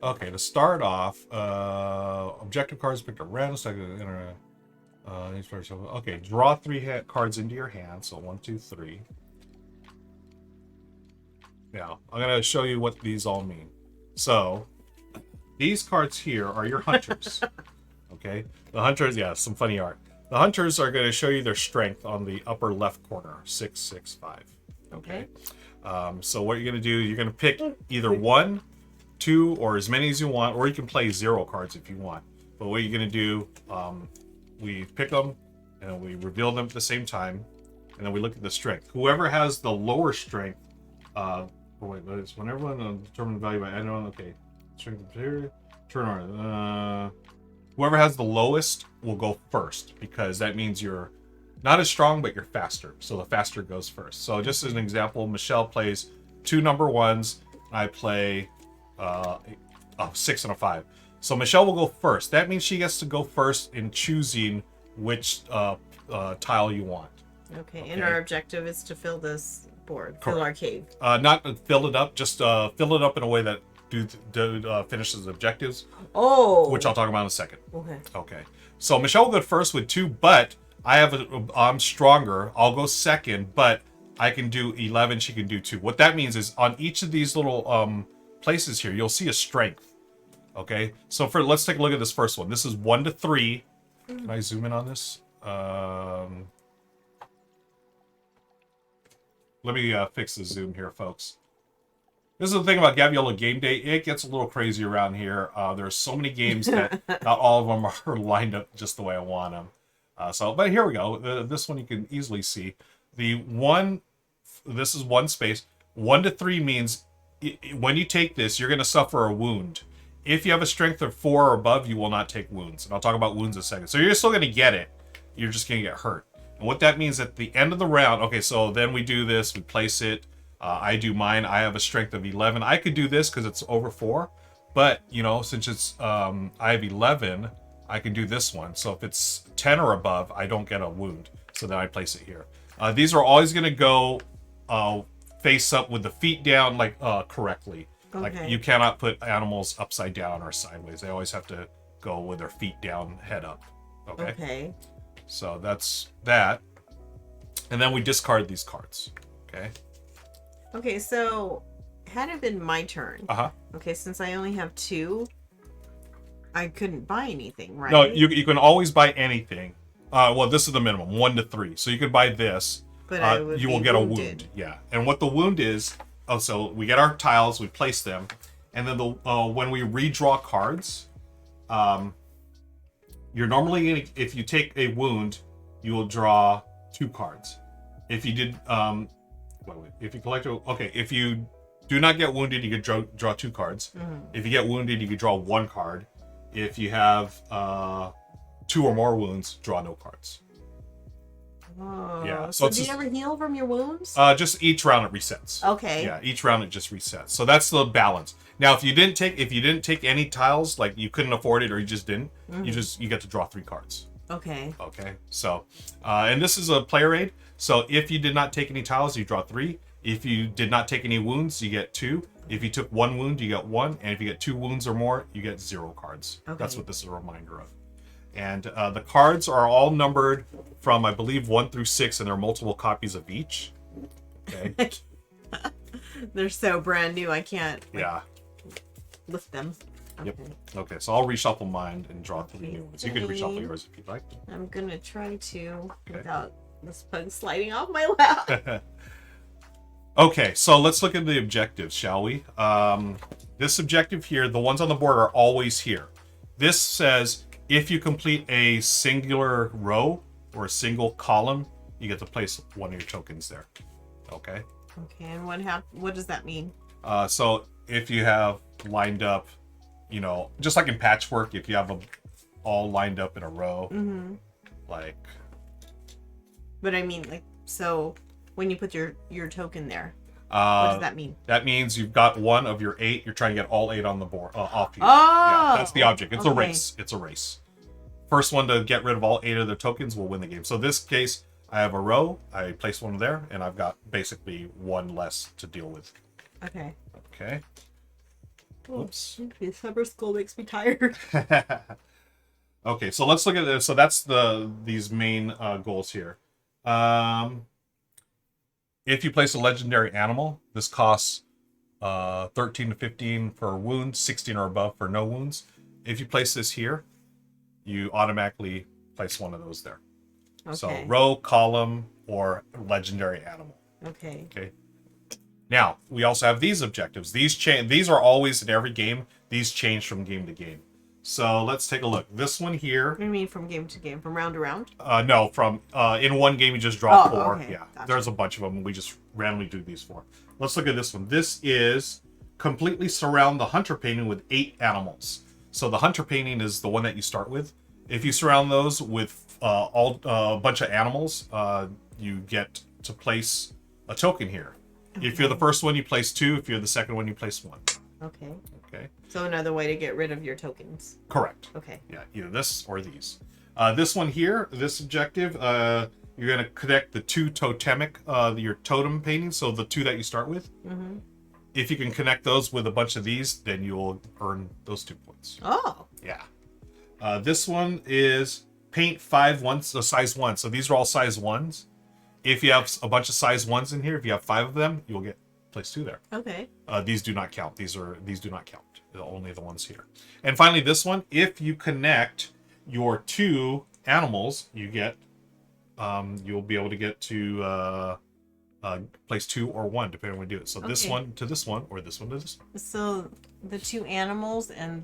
Okay, to start off, objective cards picked at random. Okay, draw 3 cards into your hand. So 1, 2, 3. Now, I'm going to show you what these all mean. So, these cards here are your hunters. Okay? The hunters, some funny art. The hunters are going to show you their strength on the upper left corner, 6, 6, 5. Okay? So what you're going to do, you're going to pick either 1, 2, or as many as you want, or you can play 0 cards if you want. But what you're going to do, we pick them, and we reveal them at the same time, and then we look at the strength. Whoever has the lower strength, when everyone determine the value by adding on, okay, strength material, turn on. Whoever has the lowest will go first, because that means you're not as strong, but you're faster. So the faster goes first. So just as an example, Michelle plays 2 number 1s. I play a 6 and a 5. So Michelle will go first. That means she gets to go first in choosing which tile you want. Okay, and our objective is to fill this board, fill our cave. Not fill it up, just fill it up in a way that finishes the objectives. Oh! Which I'll talk about in a second. Okay. So Michelle will go first with 2, but I'm stronger. I'll go second, but I can do 11. She can do 2. What that means is on each of these little places here, you'll see a strength. Okay, so let's take a look at this first one. This is 1 to 3. Can I zoom in on this? Let me fix the zoom here, folks. This is the thing about Gaviola Game Day. It gets a little crazy around here. There's so many games that not all of them are lined up just the way I want them. But here we go. This one you can easily see. This is 1 space. 1 to 3 means when you take this, you're going to suffer a wound. If you have a strength of 4 or above, you will not take wounds. And I'll talk about wounds in a second. So you're still going to get it. You're just going to get hurt. And what that means at the end of the round, okay, so then we do this, we place it. I do mine. I have a strength of 11. I could do this because it's over 4. But, since it's I have 11, I can do this one. So if it's 10 or above, I don't get a wound. So then I place it here. These are always going to go face up with the feet down, like correctly. Okay. Like you cannot put animals upside down or sideways. They always have to go with their feet down, head up. Okay. Okay. So that's that. And then we discard these cards. Okay. Okay, so had it been my turn. Okay, since I only have 2, I couldn't buy anything, right? No, you can always buy anything. Well, this is the minimum, 1 to 3. So you could buy this. But I would you will be get wounded. a wound. Yeah. And what the wound is, so we get our tiles, we place them, and then when we redraw cards, you're normally gonna, if you take a wound, you will draw 2 cards. If you did, if you collect, if you do not get wounded, you could draw 2 cards. If you get wounded, you could draw 1 card. If you have 2 or more wounds, draw no cards. Oh, Yeah. So do you ever heal from your wounds? Just each round it resets. Okay. Yeah, each round it just resets. So that's the balance. Now, if you didn't take any tiles, like you couldn't afford it or you just didn't, you get to draw 3 cards. Okay. Okay. So, and this is a player aid. So if you did not take any tiles, you draw 3. If you did not take any wounds, you get 2. If you took 1 wound, you get 1. And if you get 2 wounds or more, you get 0 cards. Okay. That's what this is a reminder of. And the cards are all numbered from, I believe, 1 through 6, and there are multiple copies of each. Okay. They're so brand new, I can't lift them. Okay. Yep. Okay, so I'll reshuffle mine and draw 3 new ones. You can reshuffle yours if you'd like. I'm gonna try to without this pug sliding off my lap. Okay, so let's look at the objectives, shall we? This objective here, the ones on the board are always here. This says if you complete a singular row or a single column, you get to place one of your tokens there. Okay. Okay, and what does that mean? So if you have lined up, just like in patchwork, if you have them all lined up in a row, like. But I mean, like, so when you put your token there, what does that mean? That means you've got 1 of your 8. You're trying to get all 8 on the board off you. Oh, yeah, that's the object. It's okay. a race. It's a race. First one to get rid of all 8 of their tokens will win the game. So this case, I have a row. I place 1 there, and I've got basically 1 less to deal with. Okay. Okay. Oops. The summer school makes me tired. Okay, so let's look at this. So that's these main goals here. If you place a legendary animal, this costs 13 to 15 for wounds, 16 or above for no wounds. If you place this here, you automatically place 1 of those there. Okay. So row, column, or legendary animal. Okay. Okay. Now, we also have these objectives. These are always in every game. These change from game to game. So let's take a look. This one here. What do you mean from game to game? From round to round? No, from in one game you just draw 4. Okay. Yeah, Gotcha. There's a bunch of them. We just randomly do these 4. Let's look at this one. This is completely surround the hunter painting with 8 animals. So the hunter painting is the one that you start with. If you surround those with a bunch of animals, you get to place a token here. Okay. If you're the first one, you place 2. If you're the second one, you place 1. Okay. Okay. So another way to get rid of your tokens. Correct. Okay. Yeah, either this or these. This one here, this objective, you're going to connect the 2 totemic, your totem paintings, so the 2 that you start with. Mm-hmm. If you can connect those with a bunch of these, then you'll earn those 2 points. Oh. Yeah. This one is paint 5 once, size 1. So these are all size 1s. If you have a bunch of size 1s in here, if you have 5 of them, you'll get place 2 there. Okay. These do not count. These do not count. They're only the ones here. And finally, this one, if you connect your 2 animals, you get, you'll be able to get to place 2 or 1, depending on when you do it. So this one to this one, or this one to this one. So the 2 animals and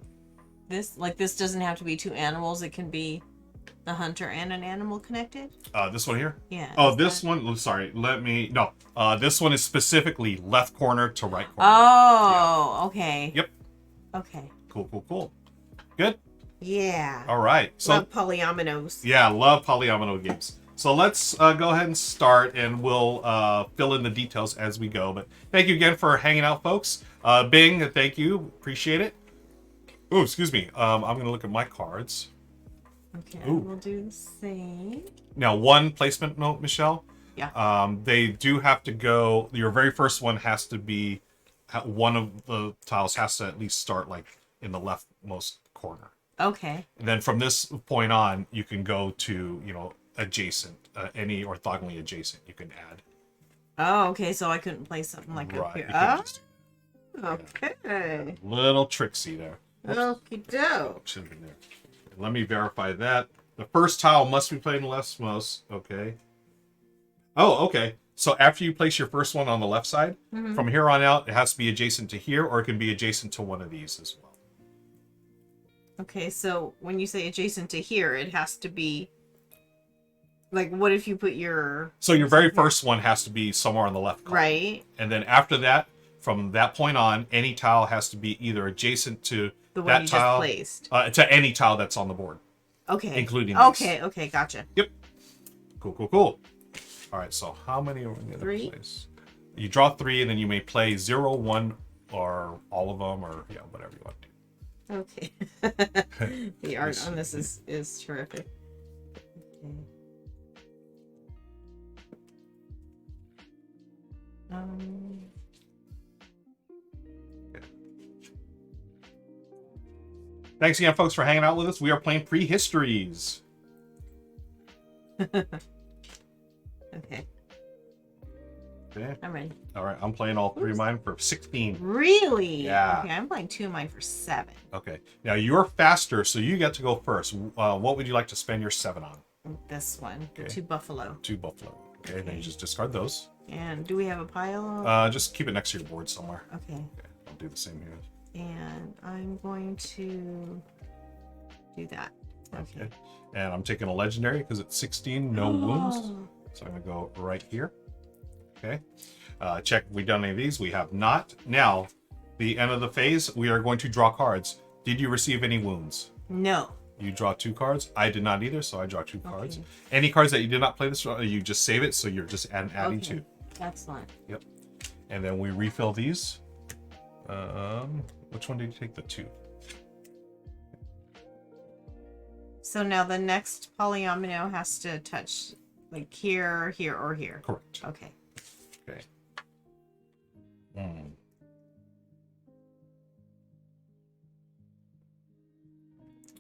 this doesn't have to be 2 animals. It can be the hunter and an animal connected. This one here. Yeah. Oh, this one. Sorry. No. This one is specifically left corner to right corner. Oh. Yeah. Okay. Yep. Okay. Cool. Good. Yeah. All right. So love polyominoes. Yeah, love polyomino games. So let's go ahead and start, and we'll fill in the details as we go. But thank you again for hanging out, folks. Bing, thank you. Appreciate it. Oh, excuse me. I'm going to look at my cards. Okay, Ooh. we'll do the same. Now, one placement note, Michelle. Yeah. They do have to go. Your very first one has to be one of the tiles has to at least start like in the leftmost corner. Okay. And then from this point on, you can go to adjacent, any orthogonally adjacent. You can add. Oh, okay. So I couldn't play something like up Right. here. You can Oh, just okay. little tricksy there. Okie doke. Should have been there. Let me verify that. The first tile must be played in leftmost. Okay. Oh, okay. So after you place your first one on the left side, from here on out, it has to be adjacent to here, or it can be adjacent to one of these as well. Okay, so when you say adjacent to here, it has to be like, what if you put your... So your very first one has to be somewhere on the left column. Right. And then after that, from that point on, any tile has to be either adjacent to The one that you tile, just placed. To any tile that's on the board. Okay. Including Okay, these. okay, gotcha. Yep. Cool. All right, so how many are we going to 3. place? You draw 3, and then you may play 0, 1, or all of them, or whatever you want to do. Okay. The art on this is terrific. Okay. Thanks again, folks, for hanging out with us. We are playing Prehistories. Okay. Okay. I'm ready. All right, I'm playing all 3 of mine for 16. Really? Yeah. Okay, I'm playing 2 of mine for 7. Okay. Now, you're faster, so you get to go first. What would you like to spend your 7 on? This one, the Okay. 2 buffalo. 2 buffalo. Okay, then you just discard those. And do we have a pile? Just keep it next to your board somewhere. Okay. Okay, I'll do the same here. And I'm going to do that. Okay. And I'm taking a legendary because it's 16, no wounds. So I'm going to go right here. Okay. Check if we've done any of these. We have not. Now, the end of the phase, we are going to draw cards. Did you receive any wounds? No. You draw 2 cards. I did not either, so I draw 2 cards. Okay. Any cards that you did not play this, you just save it, so you're just adding 2. Excellent. Yep. And then we refill these. Which one did you take? The 2. So now the next polyomino has to touch like here, here, or here. Correct. Okay. Okay.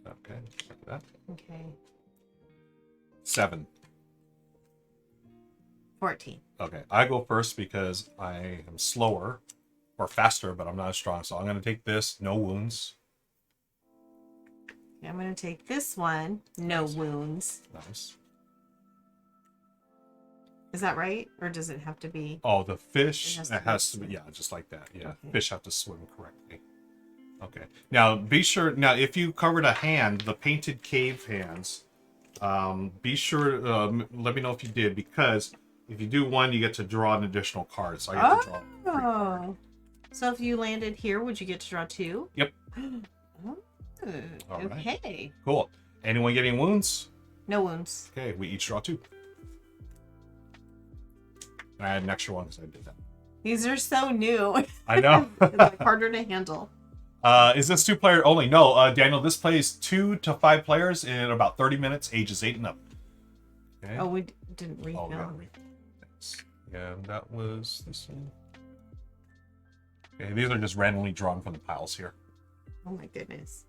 Okay, like that. Okay. 7. 14. Okay, I go first because I am slower or faster, but I'm not as strong. So I'm going to take this. No wounds. Okay, I'm going to take this one. No wounds. Nice. Is that right? Or does it have to be? Oh, the fish. It It has has to to be be, yeah, just like that. Yeah, Okay. fish have to swim correctly. Okay. Now, be sure. Now, if you covered a hand, the painted cave hands, be sure. Let me know if you did, because if you do one, you get to draw an additional card. So I get to draw 3 cards. Oh. So if you landed here, would you get to draw 2? Yep. Oh, All right. okay. Cool. Anyone getting wounds? No wounds. Okay, we each draw 2. And I had an extra one because I did that. These are so new. I know. It's like harder to handle. Is this 2-player only? No, Daniel, this plays 2 to 5 players in about 30 minutes, ages 8 and up. Okay. Oh, we didn't read Oh, we now. gotta read. Thanks. Yeah, that was this one. Okay, these are just randomly drawn from the piles here. Oh my goodness.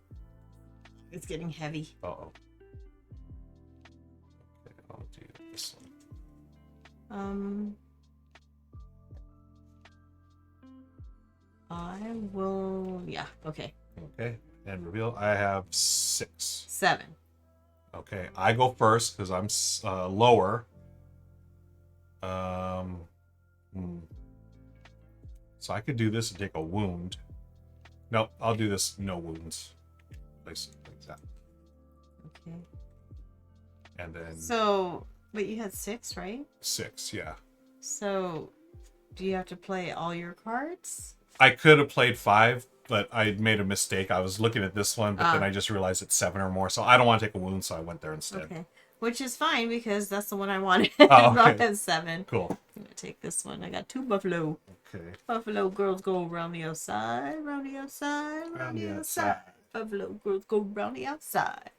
It's getting heavy. Uh-oh. Okay, I'll do this one. I will, yeah, okay. Okay, and reveal. I have 6. 7. Okay, I go first because I'm lower. So I could do this and take a wound. No, I'll do this. No wounds. Place it like that, Okay. and then So, but you had 6, right? 6. Yeah, So, do you have to play all your cards? I could have played 5, but I made a mistake. I was looking at this one, but then I just realized it's 7 or more. So I don't want to take a wound, so I went there instead. Okay. Which is fine because that's the one I wanted. Oh, So I okay. had 7. Cool. I'm gonna take this one. I got 2 buffalo. Okay. Buffalo girls go round the outside, round the outside, round the outside. Buffalo girls go round the outside.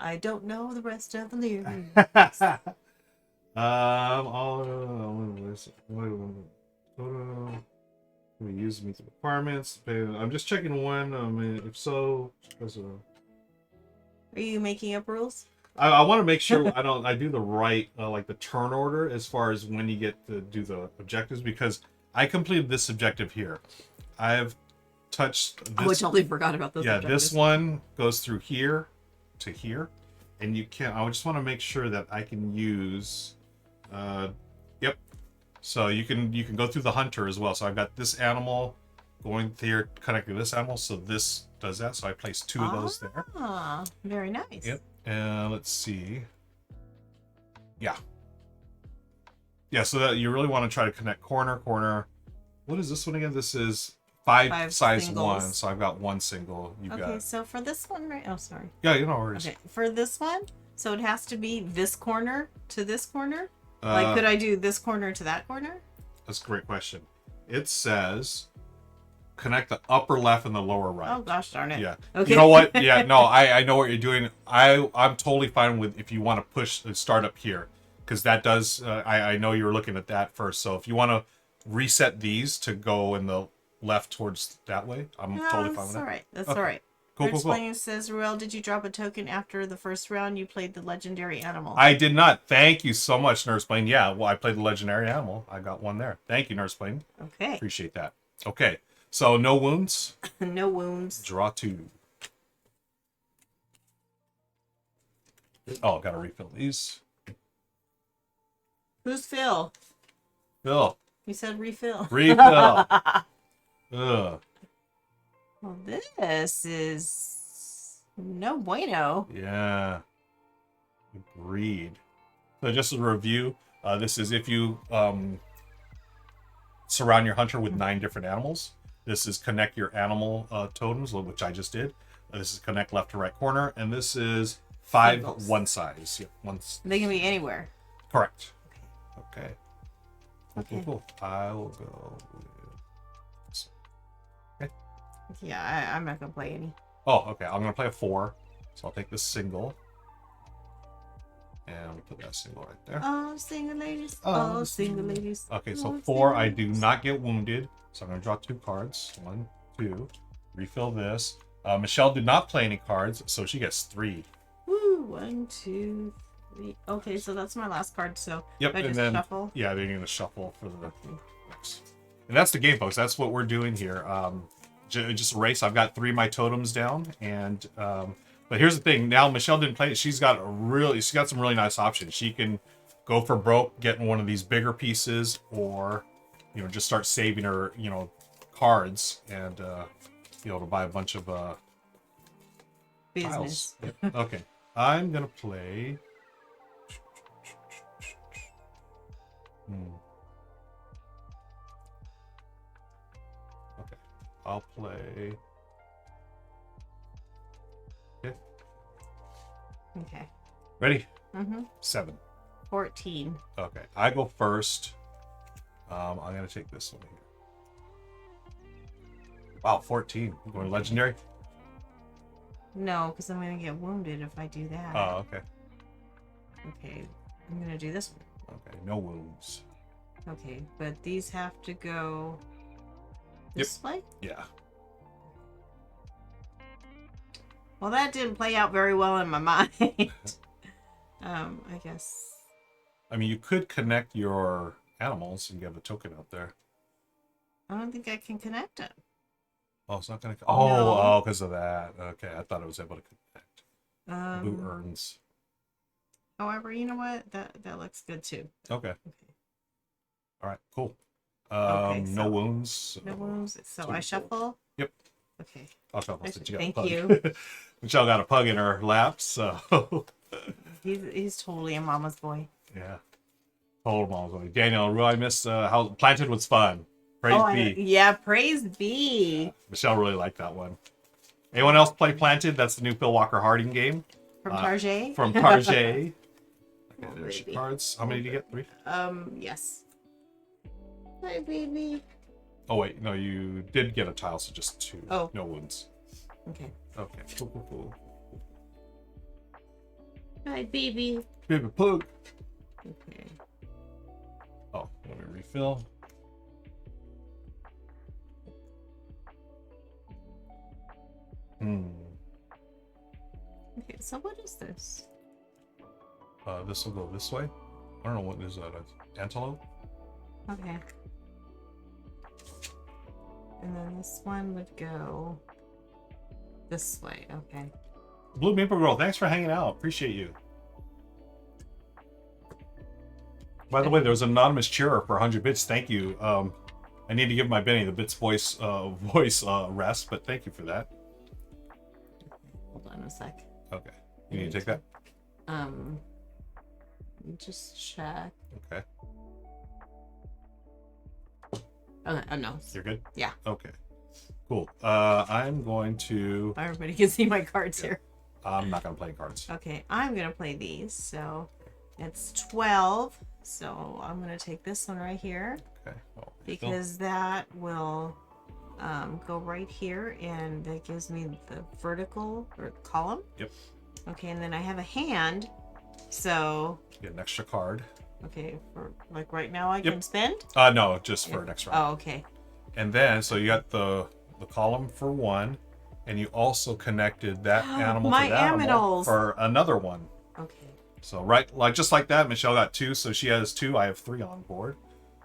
I don't know the rest of the lyrics. We use meet the requirements. I'm just checking one. I mean, if so, Are you making up rules? I want to make sure I do the right like the turn order as far as when you get to do the objectives, because I completed this objective here. I've touched this. Oh, I totally forgot about this. Yeah, objectives. this one goes through here to here, and you can. I just want to make sure that I can use. Yep. So you can go through the hunter as well. So I've got this animal going here, connecting to this animal. So this does that. So I placed 2 of those there. Ah, very nice. Yep. And let's see. Yeah. Yeah. So that you really want to try to connect corner. What is this one again? This is 5 size singles. 1. So I've got 1 single. You've Okay, got. so for this one, right? Oh, sorry. Yeah, you know where it is. Okay, for this one, so it has to be this corner to this corner. Like, could I do this corner to that corner? That's a great question. It says connect the upper left and the lower right. Oh gosh darn it. Yeah. Okay. You know what? Yeah, no, I know what you're doing. I'm totally fine with if you want to push and start up here, because that does. I know you were looking at that first. So if you want to reset these to go in the left towards that way, I'm totally fine with that. All right. That's Okay. all right. Cool. Explaining says, Ruel, did you drop a token after the first round you played the legendary animal? I did not. Thank you so much, Nurse Blaine. Yeah, well, I played the legendary animal. I got 1 there. Thank you, Nurse Blaine. Okay. Appreciate that. Okay, so no wounds. No wounds. Draw 2. Oh, gotta refill these. Who's Phil? Fill. You said refill. Refill. Ugh. Well, this is no bueno. Yeah. Agreed. So just as a review, this is if you surround your hunter with 9 different animals. This is connect your animal totems, which I just did. This is connect left to right corner, and this is 5 Singles. 1 size. Yep, once. They can be anywhere. Correct. Okay. Okay. Cool. I will go with. Yeah, I'm not gonna play any. Oh, okay. I'm gonna play a 4, so I'll take this single, and we'll put that single right there. Oh, single ladies. Oh, Oh, single ladies. Okay, so Oh, 4, single I do ladies. not get wounded, so I'm gonna draw 2 cards. 1, 2. Refill this. Michelle did not play any cards, so she gets 3. Woo! 1, 2, 3. Okay, so that's my last card. So Yep, I and just then shuffle. yeah, they're gonna shuffle for the next. And that's the game, folks. That's what we're doing here. Just a race. I've got 3 of my totems down, and but here's the thing. Now Michelle didn't play it. She's got some really nice options. She can go for broke, getting one of these bigger pieces, or just start saving her cards and be able to buy a bunch of Business. tiles. Yep. Okay, I'm gonna play. Okay, I'll play. Okay, Okay. ready? Mm-hmm. 7. 14. Okay, I go first. I'm gonna take this one here. Wow, 14. I'm going legendary. No, because I'm gonna get wounded if I do that. Oh, okay. Okay. I'm gonna do this one. Okay, no wounds. Okay, but these have to go this way? Yeah. Well, that didn't play out very well in my mind. I guess. I mean, you could connect your animals and get a token out there. I don't think I can connect them. Oh, it's not gonna. No. Oh, because of that. Okay, I thought it was able to connect. Who earns? However, you know what? That looks good too. Okay. Okay. All right. Cool. Okay, No so- wounds. So No wounds. So two I people. shuffle. Yep. Okay. I'll shuffle since you got Thank a pug. you. Michelle got a pug in her lap, so He's totally a mama's boy. yeah. Total mom's boy. Daniel, Ruel, I missed how Planted was fun. Praise be. Yeah, praise be. Michelle really liked that one. Anyone else play Planted? That's the new Phil Walker Harding game From Tarjay. from Tarjay. Okay, Oh, there's your baby. cards. How many did you get? 3? Yes. Hi, baby. Oh wait, no, you did get a tile, so just 2. Oh. No wounds. Okay. Okay. Cool. Hi, baby. Baby pug. Okay. Oh, let me refill. Okay, so what is this? This will go this way. I don't know what is that. Antelope? Okay. And then this one would go this way. Okay. Blue Maple Girl, thanks for hanging out. Appreciate you. By the way, there was an anonymous cheerer for 100 bits. Thank you. I need to give my Benny the bits voice rest, but thank you for that. Hold on a sec. Okay. You need to take that? Let me just check. Okay. Okay. Oh no. You're good? Yeah. Okay. Cool. I'm going to... Everybody can see my cards here. I'm not going to play cards. Okay, I'm going to play these. So it's 12. So I'm going to take this one right here. Okay. Oh, because that will go right here, and that gives me the vertical or column. Yep. Okay, and then I have a hand. So... Get an extra card. Okay, for like right now I can spend? No, just for next round. Oh, okay. And then, so you got the column for one, and you also connected that animal My to that animal aminals. for another one. Okay. So just like that, Michelle got 2, so she has 2. I have 3 on board.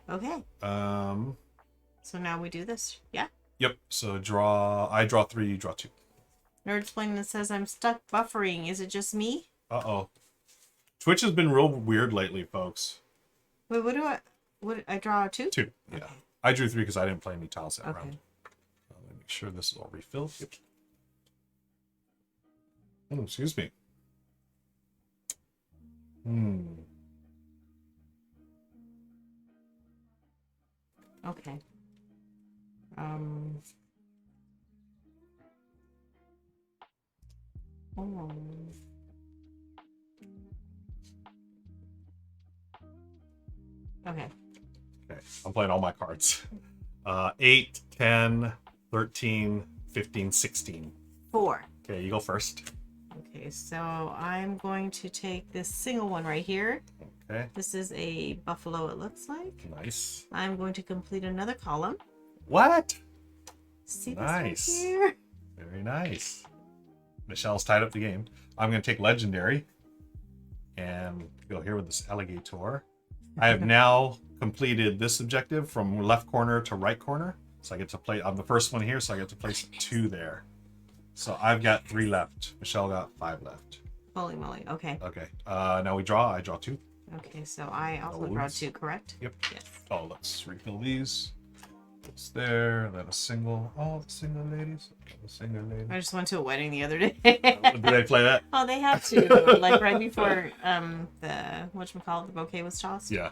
Okay. So now we do this, yeah? Yep. So I draw 3, you draw 2. Nerdsplaying says I'm stuck buffering. Is it just me? Uh-oh. Twitch has been real weird lately, folks. Wait, what I draw 2? 2, yeah. Okay. I drew 3 because I didn't play any tiles that Okay. round. Let me make sure this is all refilled. Yep. Oh, excuse me. Okay. Oh. Okay. Okay, I'm playing all my cards. 8, 10, 13, 15, 16. 4. Okay, you go first. Okay, so I'm going to take this single one right here. Okay. This is a buffalo, it looks like. Nice. I'm going to complete another column. What? See Nice. this right here? Very nice. Michelle's tied up the game. I'm going to take Legendary and go here with this Alligator. I have now completed this objective from left corner to right corner. So I get to play, I'm the first one here, so I get to place 2 there. So I've got 3 left. Michelle got 5 left. Holy moly, okay. Okay, now we draw. I draw 2. Okay, so I also draw 2, correct? Yep. Yes. Oh, let's refill these. It's there, then a single. Oh, the single ladies. The single ladies. I just went to a wedding the other day. Did they play that? Oh, they have to. Like right before the whatchamacallit, the bouquet was tossed. Yeah.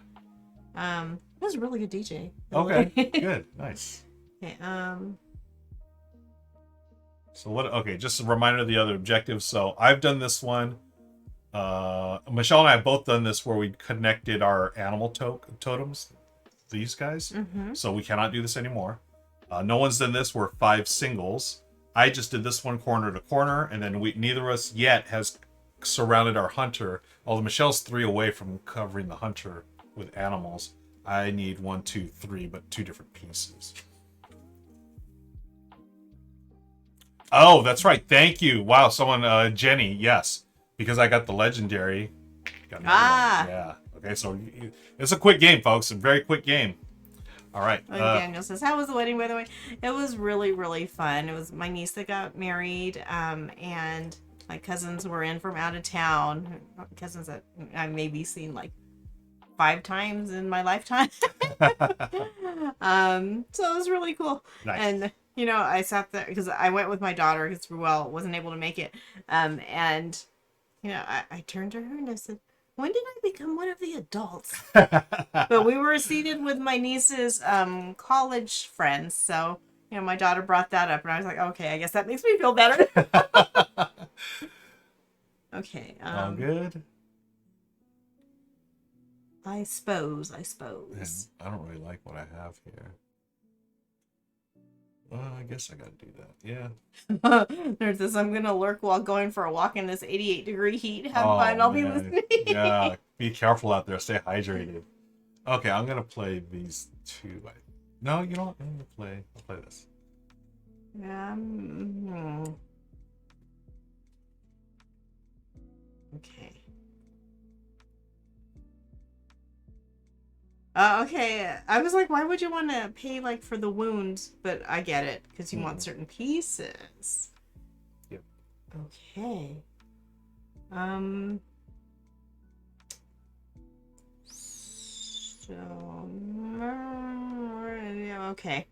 It was a really good DJ. Okay, good, nice. Okay, So what? Okay, just a reminder of the other objectives. So I've done this one. Michelle and I have both done this where we connected our animal totems. These guys. Mm-hmm. So we cannot do this anymore. No one's done this. We're 5 singles. I just did this one corner to corner, and then neither of us yet has surrounded our hunter. Although Michelle's 3 away from covering the hunter with animals. I need 1, 2, 3, but 2 different pieces. Oh, that's right. Thank you. Wow, someone, Jenny, yes. Because I got the legendary. Got yeah. Okay, so it's a quick game, folks. A very quick game. All right. Daniel says, how was the wedding, by the way? It was really, really fun. It was my niece that got married, and my cousins were in from out of town. Cousins that I maybe seen like 5 times in my lifetime. So it was really cool. Nice. And you know, I sat there because I went with my daughter because Ruel wasn't able to make it. And you know, I turned to her and I said, when did I become one of the adults? But we were seated with my niece's college friends, so you know, my daughter brought that up, and I was like, okay, I guess that makes me feel better. Okay. All good. I suppose. Man, I don't really like what I have here. I guess I gotta do that. Yeah. There's this. I'm gonna lurk while going for a walk in this 88-degree heat. Have Oh fun. I'll be man. listening. Yeah. Be careful out there. Stay hydrated. Okay, I'm gonna play these two. No, you know what? I'll play this. Hmm. Okay. Okay. I was like, why would you want to pay like for the wounds? But I get it because you want certain pieces. Yep. Okay. So. Yeah. Okay.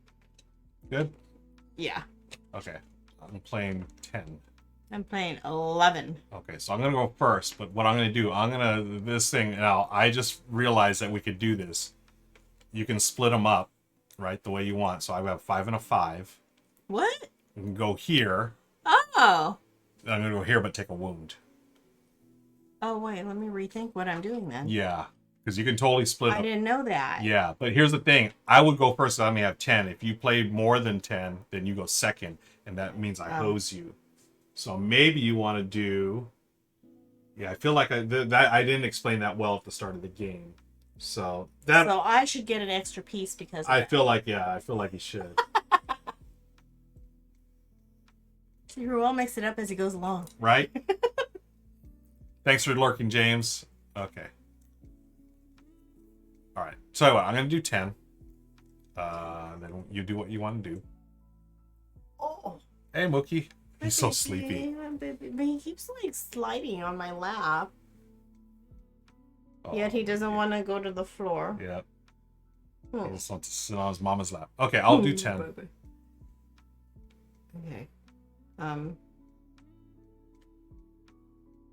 Good. Yeah. Okay. I'm playing 10. I'm playing 11. Okay, so I'm gonna go first, but what I'm gonna do, this thing now. I just realized that we could do this. You can split them up, right, the way you want. So I have 5 and a 5. What? You can go here. Oh. I'm gonna go here, but take a wound. Oh wait, let me rethink what I'm doing then. Yeah, because you can totally split. I didn't know that. Yeah, but here's the thing. I would go first. So I may have 10. If you played more than 10, then you go second, and that means I hose you. So maybe you want to do. Yeah, I feel like I didn't explain that well at the start of the game. So I should get an extra piece because of I that. feel like you should. See, Ruel makes it up as he goes along. Right? Thanks for lurking, James. Okay. All right. So what? I'm gonna do 10. Then you do what you want to do. Oh. Hey, Mookie. He's so sleepy. But he keeps like sliding on my lap. Yet he doesn't want to go to the floor. Yeah. Hmm. He just wants to sit on his mama's lap. Okay, I'll do 10. Okay.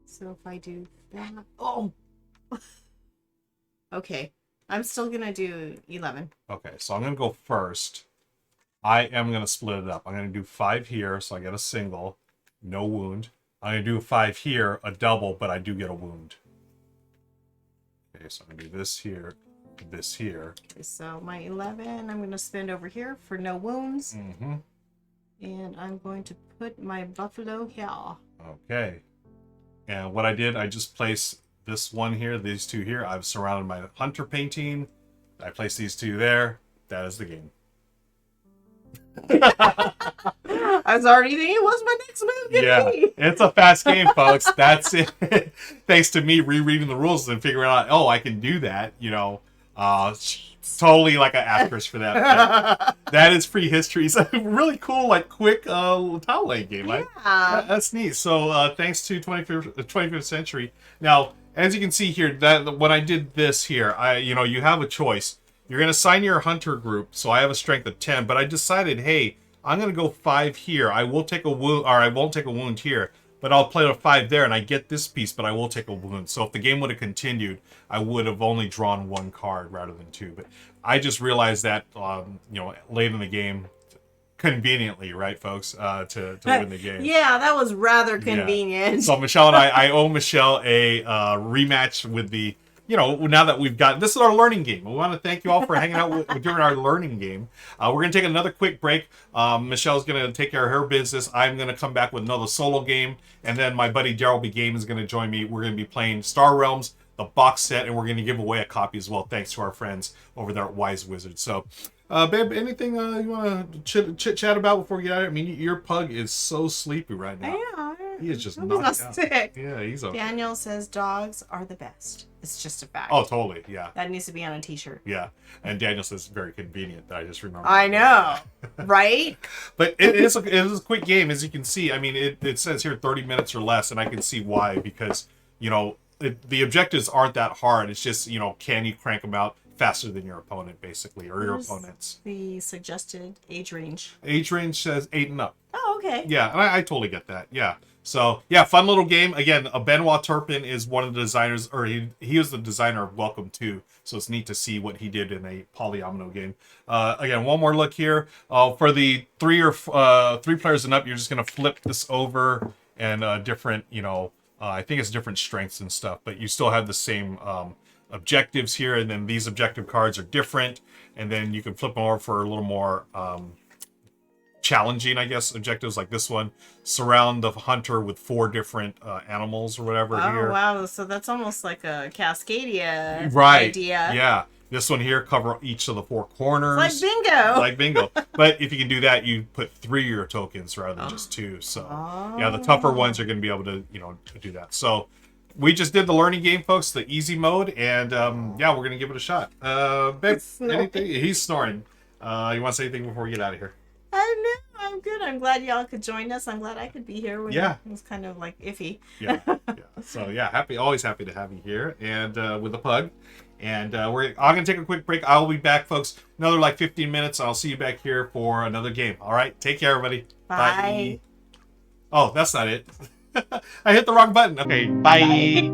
So if I do that. Oh. Okay. I'm still gonna do 11. Okay, so I'm gonna go first. I am gonna split it up. I'm gonna do 5 here, so I get a single, no wound. I'm gonna do 5 here, a double, but I do get a wound. Okay, so I'm gonna do this here, this here. Okay, so my 11, I'm gonna spend over here for no wounds. Mm-hmm. And I'm going to put my buffalo here. Okay. And what I did, I just placed this one here, these two here. I've surrounded my hunter painting. I placed these two there. That is the game. I was already thinking, what's my next move gonna be? It's a fast game, folks. That's it. Thanks to me rereading the rules and figuring out, oh, I can do that. Totally like an asterisk for that. That is Prehistories. Really cool, like quick tile laying game. Yeah. That's neat. So thanks to 25th Century. Now, as you can see here, that when I did this here, you have a choice. You're going to assign your hunter group, so I have a strength of 10, but I decided, hey, I'm going to go 5 here. I will take a wound, or I won't take a wound here, but I'll play a 5 there, and I get this piece, but I will take a wound. So if the game would have continued, I would have only drawn 1 card rather than 2. But I just realized that, late in the game, conveniently, right, folks, to win the game. Yeah, that was rather convenient. Yeah. So Michelle and I owe Michelle a rematch with the. Now that we've got this is our learning game. We want to thank you all for hanging out during our learning game. We're going to take another quick break. Michelle's going to take care of her business. I'm going to come back with another solo game, and then my buddy Daryl B. Game is going to join me. We're going to be playing Star Realms, the box set, and we're going to give away a copy as well, thanks to our friends over there at Wise Wizard. So, babe, anything you want to chit chat about before we get out of here? I mean, your pug is so sleepy right now. Yeah. He is just He's knocked not out. sick. Yeah, he's okay. Daniel says dogs are the best. It's just a fact. Oh, totally. Yeah. That needs to be on a t-shirt. Yeah. And Daniel says very convenient. I just remember. I know. Right? But it is a quick game, as you can see. I mean, it says here 30 minutes or less, and I can see why. Because, the objectives aren't that hard. It's just, can you crank them out faster than your opponent, basically, or your opponents. The suggested age range. Age range says 8 and up. Oh, okay. Yeah, and I totally get that. Yeah. So, yeah, fun little game. Again, Benoit Turpin is one of the designers, or he was the designer of Welcome To, so it's neat to see what he did in a polyomino game. Again, one more look here. For the 3 players and up, you're just going to flip this over and different, I think it's different strengths and stuff, but you still have the same objectives here, and then these objective cards are different, and then you can flip them over for a little more challenging, I guess, objectives like this one. Surround the hunter with 4 different animals or whatever Oh here. wow, so that's almost like a Cascadia Right. idea. Yeah. This one here, cover each of the 4 corners. It's like bingo. Like bingo. But if you can do that, you put 3 of your tokens rather than just 2. So yeah, the tougher ones are going to be able to, do that. So we just did the learning game, folks, the easy mode, and yeah, we're going to give it a shot. Babe, anything? He's snoring. You want to say anything before we get out of here? I know, I'm good. I'm glad y'all could join us. I'm glad I could be here when it was kind of like iffy. Yeah. So yeah, always happy to have you here, and with the pug. And I'm gonna take a quick break. I'll be back, folks. Another like 15 minutes. I'll see you back here for another game. All right, take care, everybody. Bye. Oh, that's not it. I hit the wrong button. Okay, bye.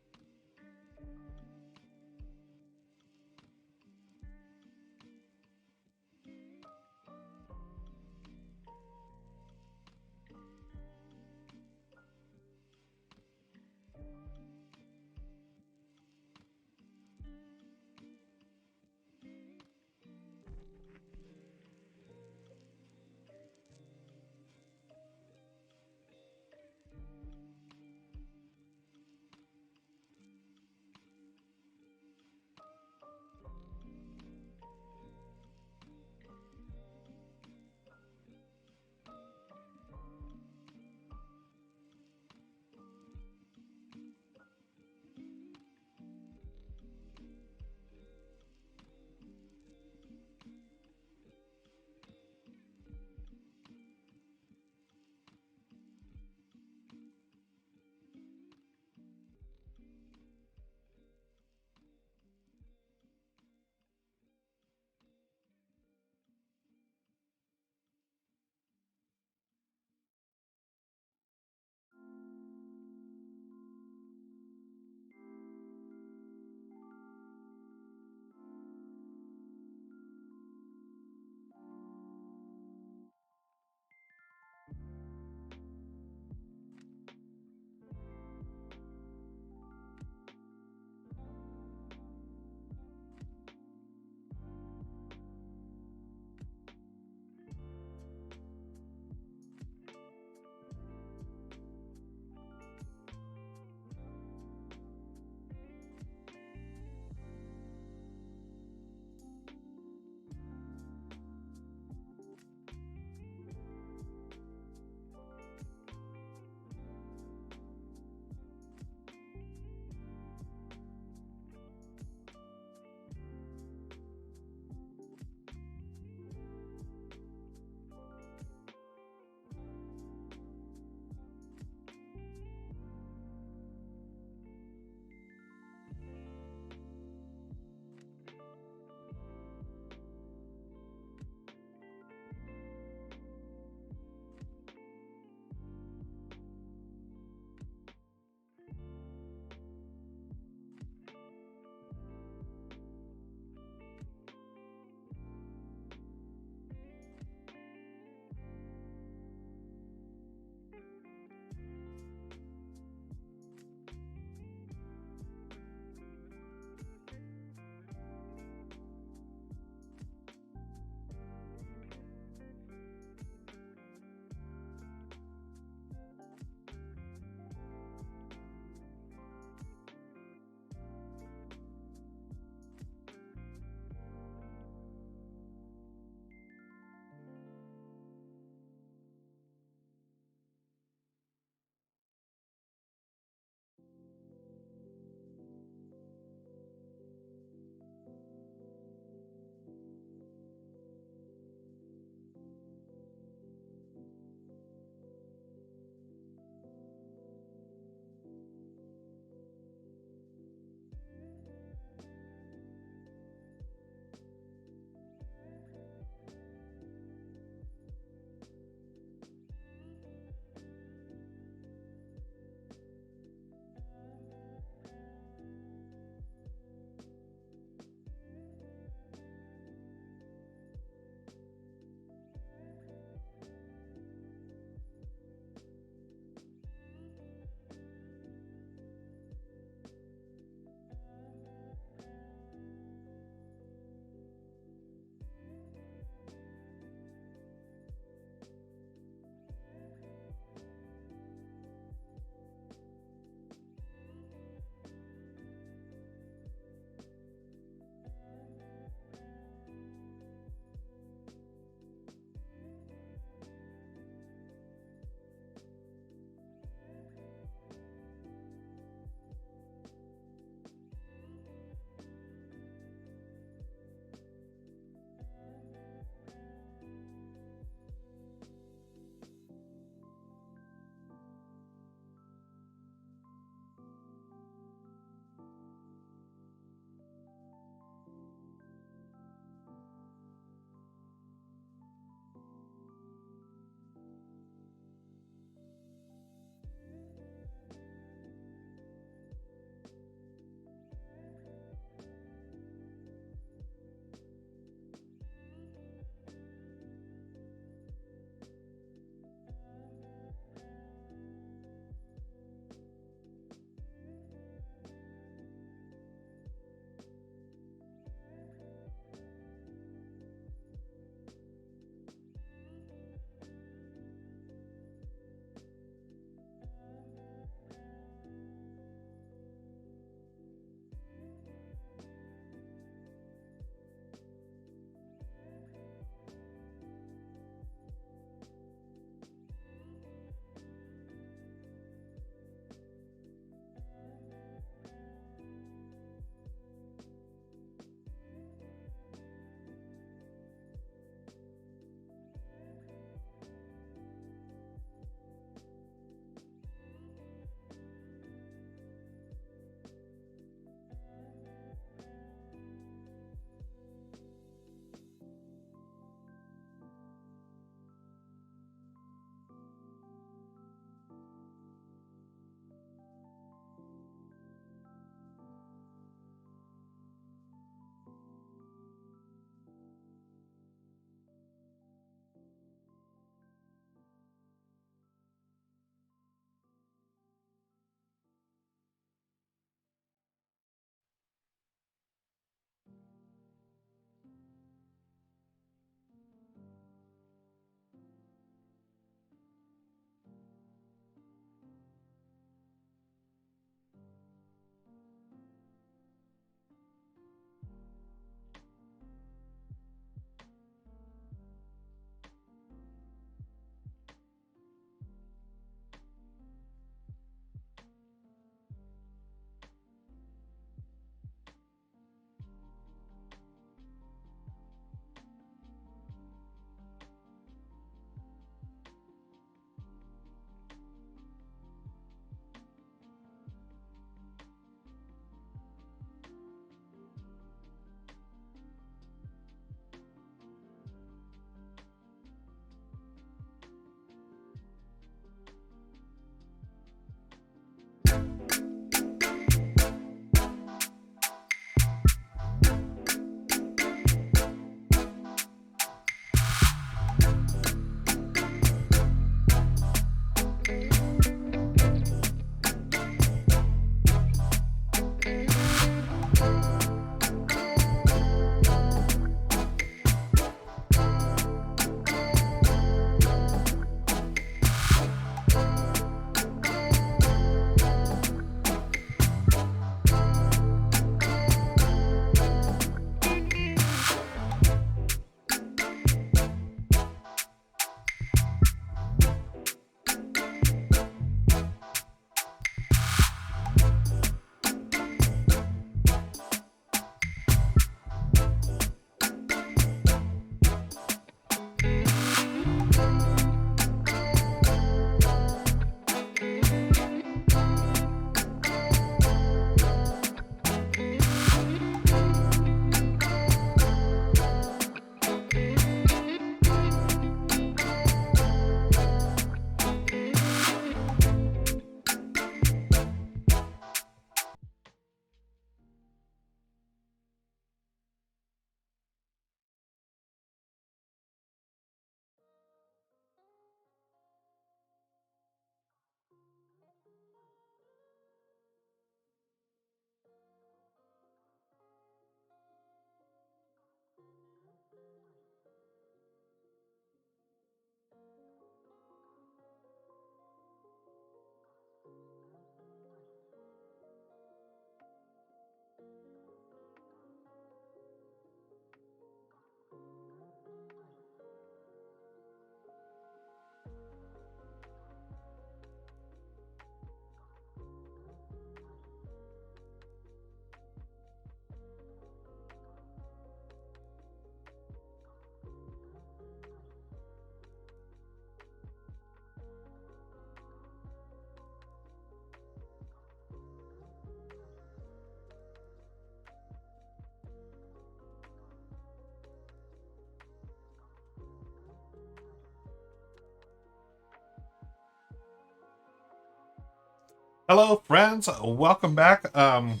Hello, friends. Welcome back. Trying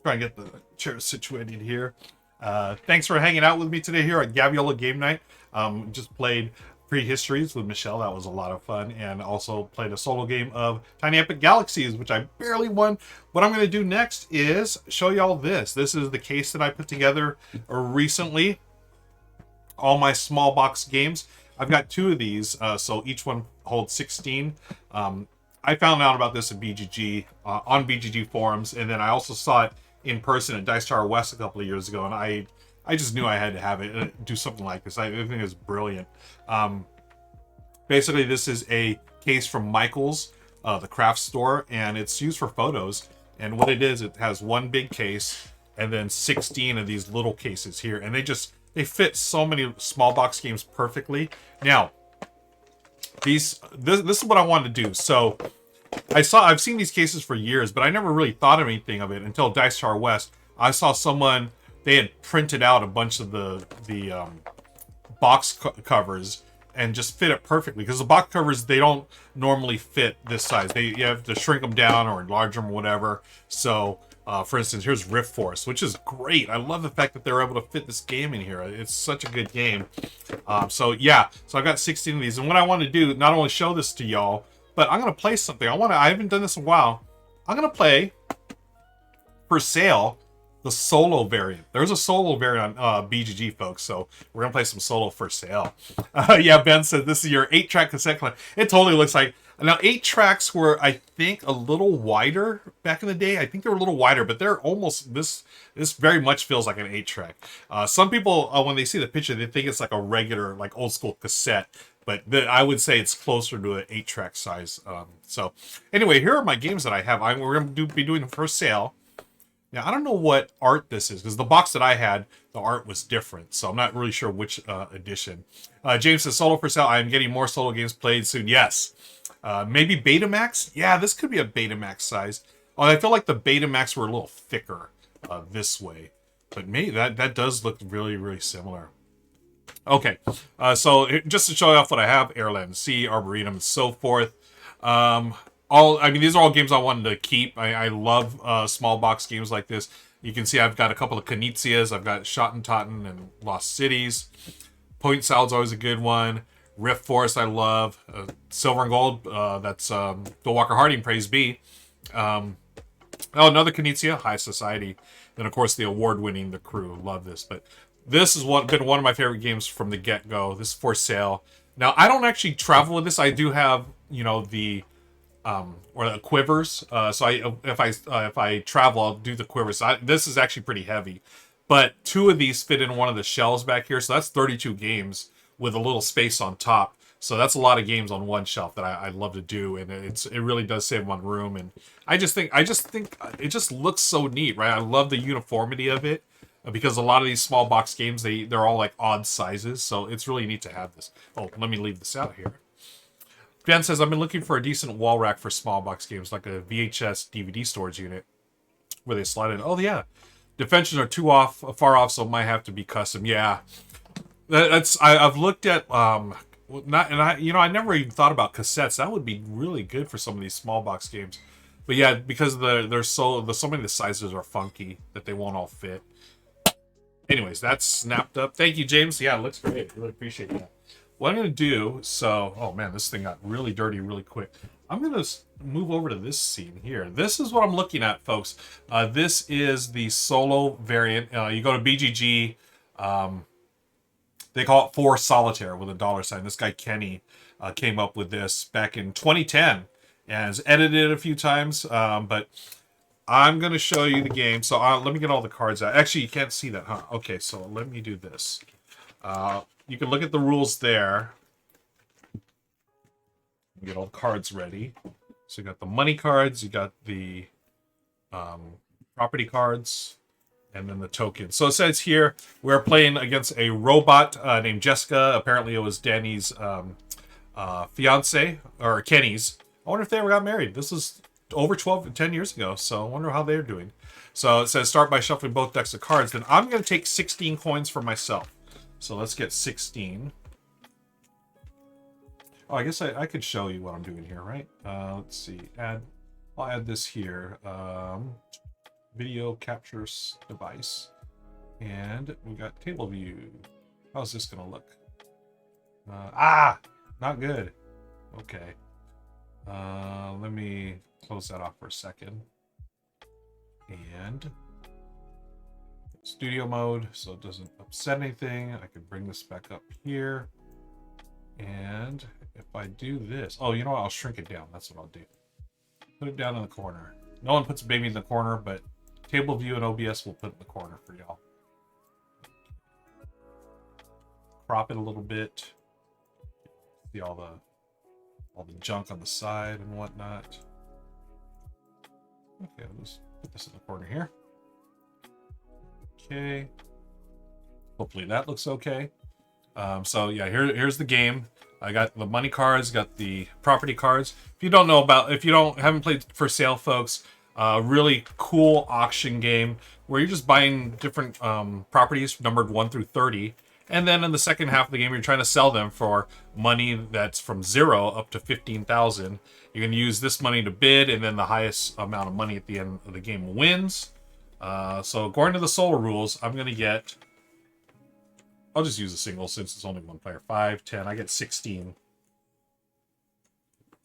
to get the chair situated here. Thanks for hanging out with me today here at Gaviola Game Night. Just played Prehistories with Michelle. That was a lot of fun. And also played a solo game of Tiny Epic Galaxies, which I barely won. What I'm going to do next is show y'all this. This is the case that I put together recently. All my small box games. I've got 2 of these, so each one holds 16. I found out about this at BGG, on BGG forums, and then I also saw it in person at Dice Tower West a couple of years ago, and I just knew I had to have it, do something like this. I think it's brilliant. Basically, this is a case from Michael's, the craft store, and it's used for photos. And what it is, it has one big case, and then 16 of these little cases here, and they fit so many small box games perfectly. Now, this is what I wanted to do. So I've seen these cases for years, but I never really thought of anything of it until Dice Tower West. I saw someone, they had printed out a bunch of the box covers and just fit it perfectly, because the box covers, they don't normally fit this size. You have to shrink them down or enlarge them or whatever. So for instance, here's Rift Force, which is great. I love the fact that they're able to fit this game in here. It's such a good game. So I've got 16 of these, and what I want to do, not only show this to y'all, but I'm gonna play something. I haven't done this in a while. I'm gonna play for sale the solo variant. There's a solo variant on BGG, folks. So we're gonna play some solo for sale. Yeah, Ben said this is your 8-track cassette collection. It totally looks like. Now 8 tracks were, I think, a little wider back in the day. I think they were a little wider, but they're almost this very much feels like an 8-track. Some people, when they see the picture, they think it's like a regular, like old school cassette. But I would say it's closer to an 8-track size. So anyway, here are my games that I have. We're going to be doing them for sale. Now, I don't know what art this is, because the box that I had, the art was different. So I'm not really sure which edition. James says, solo for sale. I am getting more solo games played soon. Yes. Maybe Betamax? Yeah, this could be a Betamax size. Oh, I feel like the Betamax were a little thicker this way. But maybe that does look really, really similar. Okay, so just to show you off what I have, Airland Sea, Arboretum, and so forth. These are all games I wanted to keep. I love small box games like this. You can see I've got a couple of Knizias. I've got Schottentotten and Lost Cities. Point Salad's always a good one. Rift Force I love. Silver and Gold, that's Bill Walker Harding, praise be. Another Knizia, High Society. And of course the award-winning The Crew. Love this. But this has been one of my favorite games from the get-go. This is for sale. Now, I don't actually travel with this. I do have, the quivers. So if I travel, I'll do the quivers. This is actually pretty heavy. But 2 of these fit in one of the shelves back here. So that's 32 games with a little space on top. So that's a lot of games on one shelf that I love to do, and it really does save on room. And I just think it just looks so neat, right? I love the uniformity of it, because a lot of these small box games, they're all like odd sizes, so it's really neat to have this. Oh, let me leave this out here. Ben says, I've been looking for a decent wall rack for small box games, like a VHS DVD storage unit where they slide in. Oh yeah, dimensions are far off, so it might have to be custom. Yeah, I've looked at I never even thought about cassettes. That would be really good for some of these small box games. But yeah, because there's so many of the sizes are funky that they won't all fit. Anyways, that's snapped up. Thank you, James. Yeah, it looks great. Really appreciate that. What I'm going to do, oh man, this thing got really dirty really quick. I'm going to move over to this scene here. This is what I'm looking at, folks. This is the solo variant. You go to BGG. They call it For Solitaire with a $sign. This guy, Kenny, came up with this back in 2010 and has edited it a few times. But I'm going to show you the game. So let me get all the cards out. Actually, you can't see that, huh? Okay, so let me do this. You can look at the rules there. Get all the cards ready. So you got the money cards, you got the property cards, and then the tokens. So it says here, we're playing against a robot named Jessica. Apparently it was Danny's fiance, or Kenny's. I wonder if they ever got married. This is over 10 years ago, so I wonder how they're doing. So it says start by shuffling both decks of cards. Then I'm going to take 16 coins for myself. So let's get 16. Oh, I guess I could show you what I'm doing here, right? Let's see. Add I'll add this here. Video captures device. And we got table view. How's this gonna look? Not good. Okay. Let me close that off for a second. And studio mode, so it doesn't upset anything. I can bring this back up here. And if I do this, oh, you know what? I'll shrink it down. That's what I'll do. Put it down in the corner. No one puts a baby in the corner, but table view and OBS will put it in the corner for y'all. Crop it a little bit. See all the junk on the side and whatnot. Okay, let's put this in the corner here. Okay. Hopefully that looks okay. So yeah, here's the game. I got the money cards, got the property cards. If you haven't played For Sale, folks, really cool auction game where you're just buying different properties numbered 1 through 30. And then in the second half of the game, you're trying to sell them for money that's from 0 up to 15,000. You can use this money to bid, and then the highest amount of money at the end of the game wins. So according to the solo rules, I'm going to get... I'll just use a single since it's only one player. 5, 10. I get 16.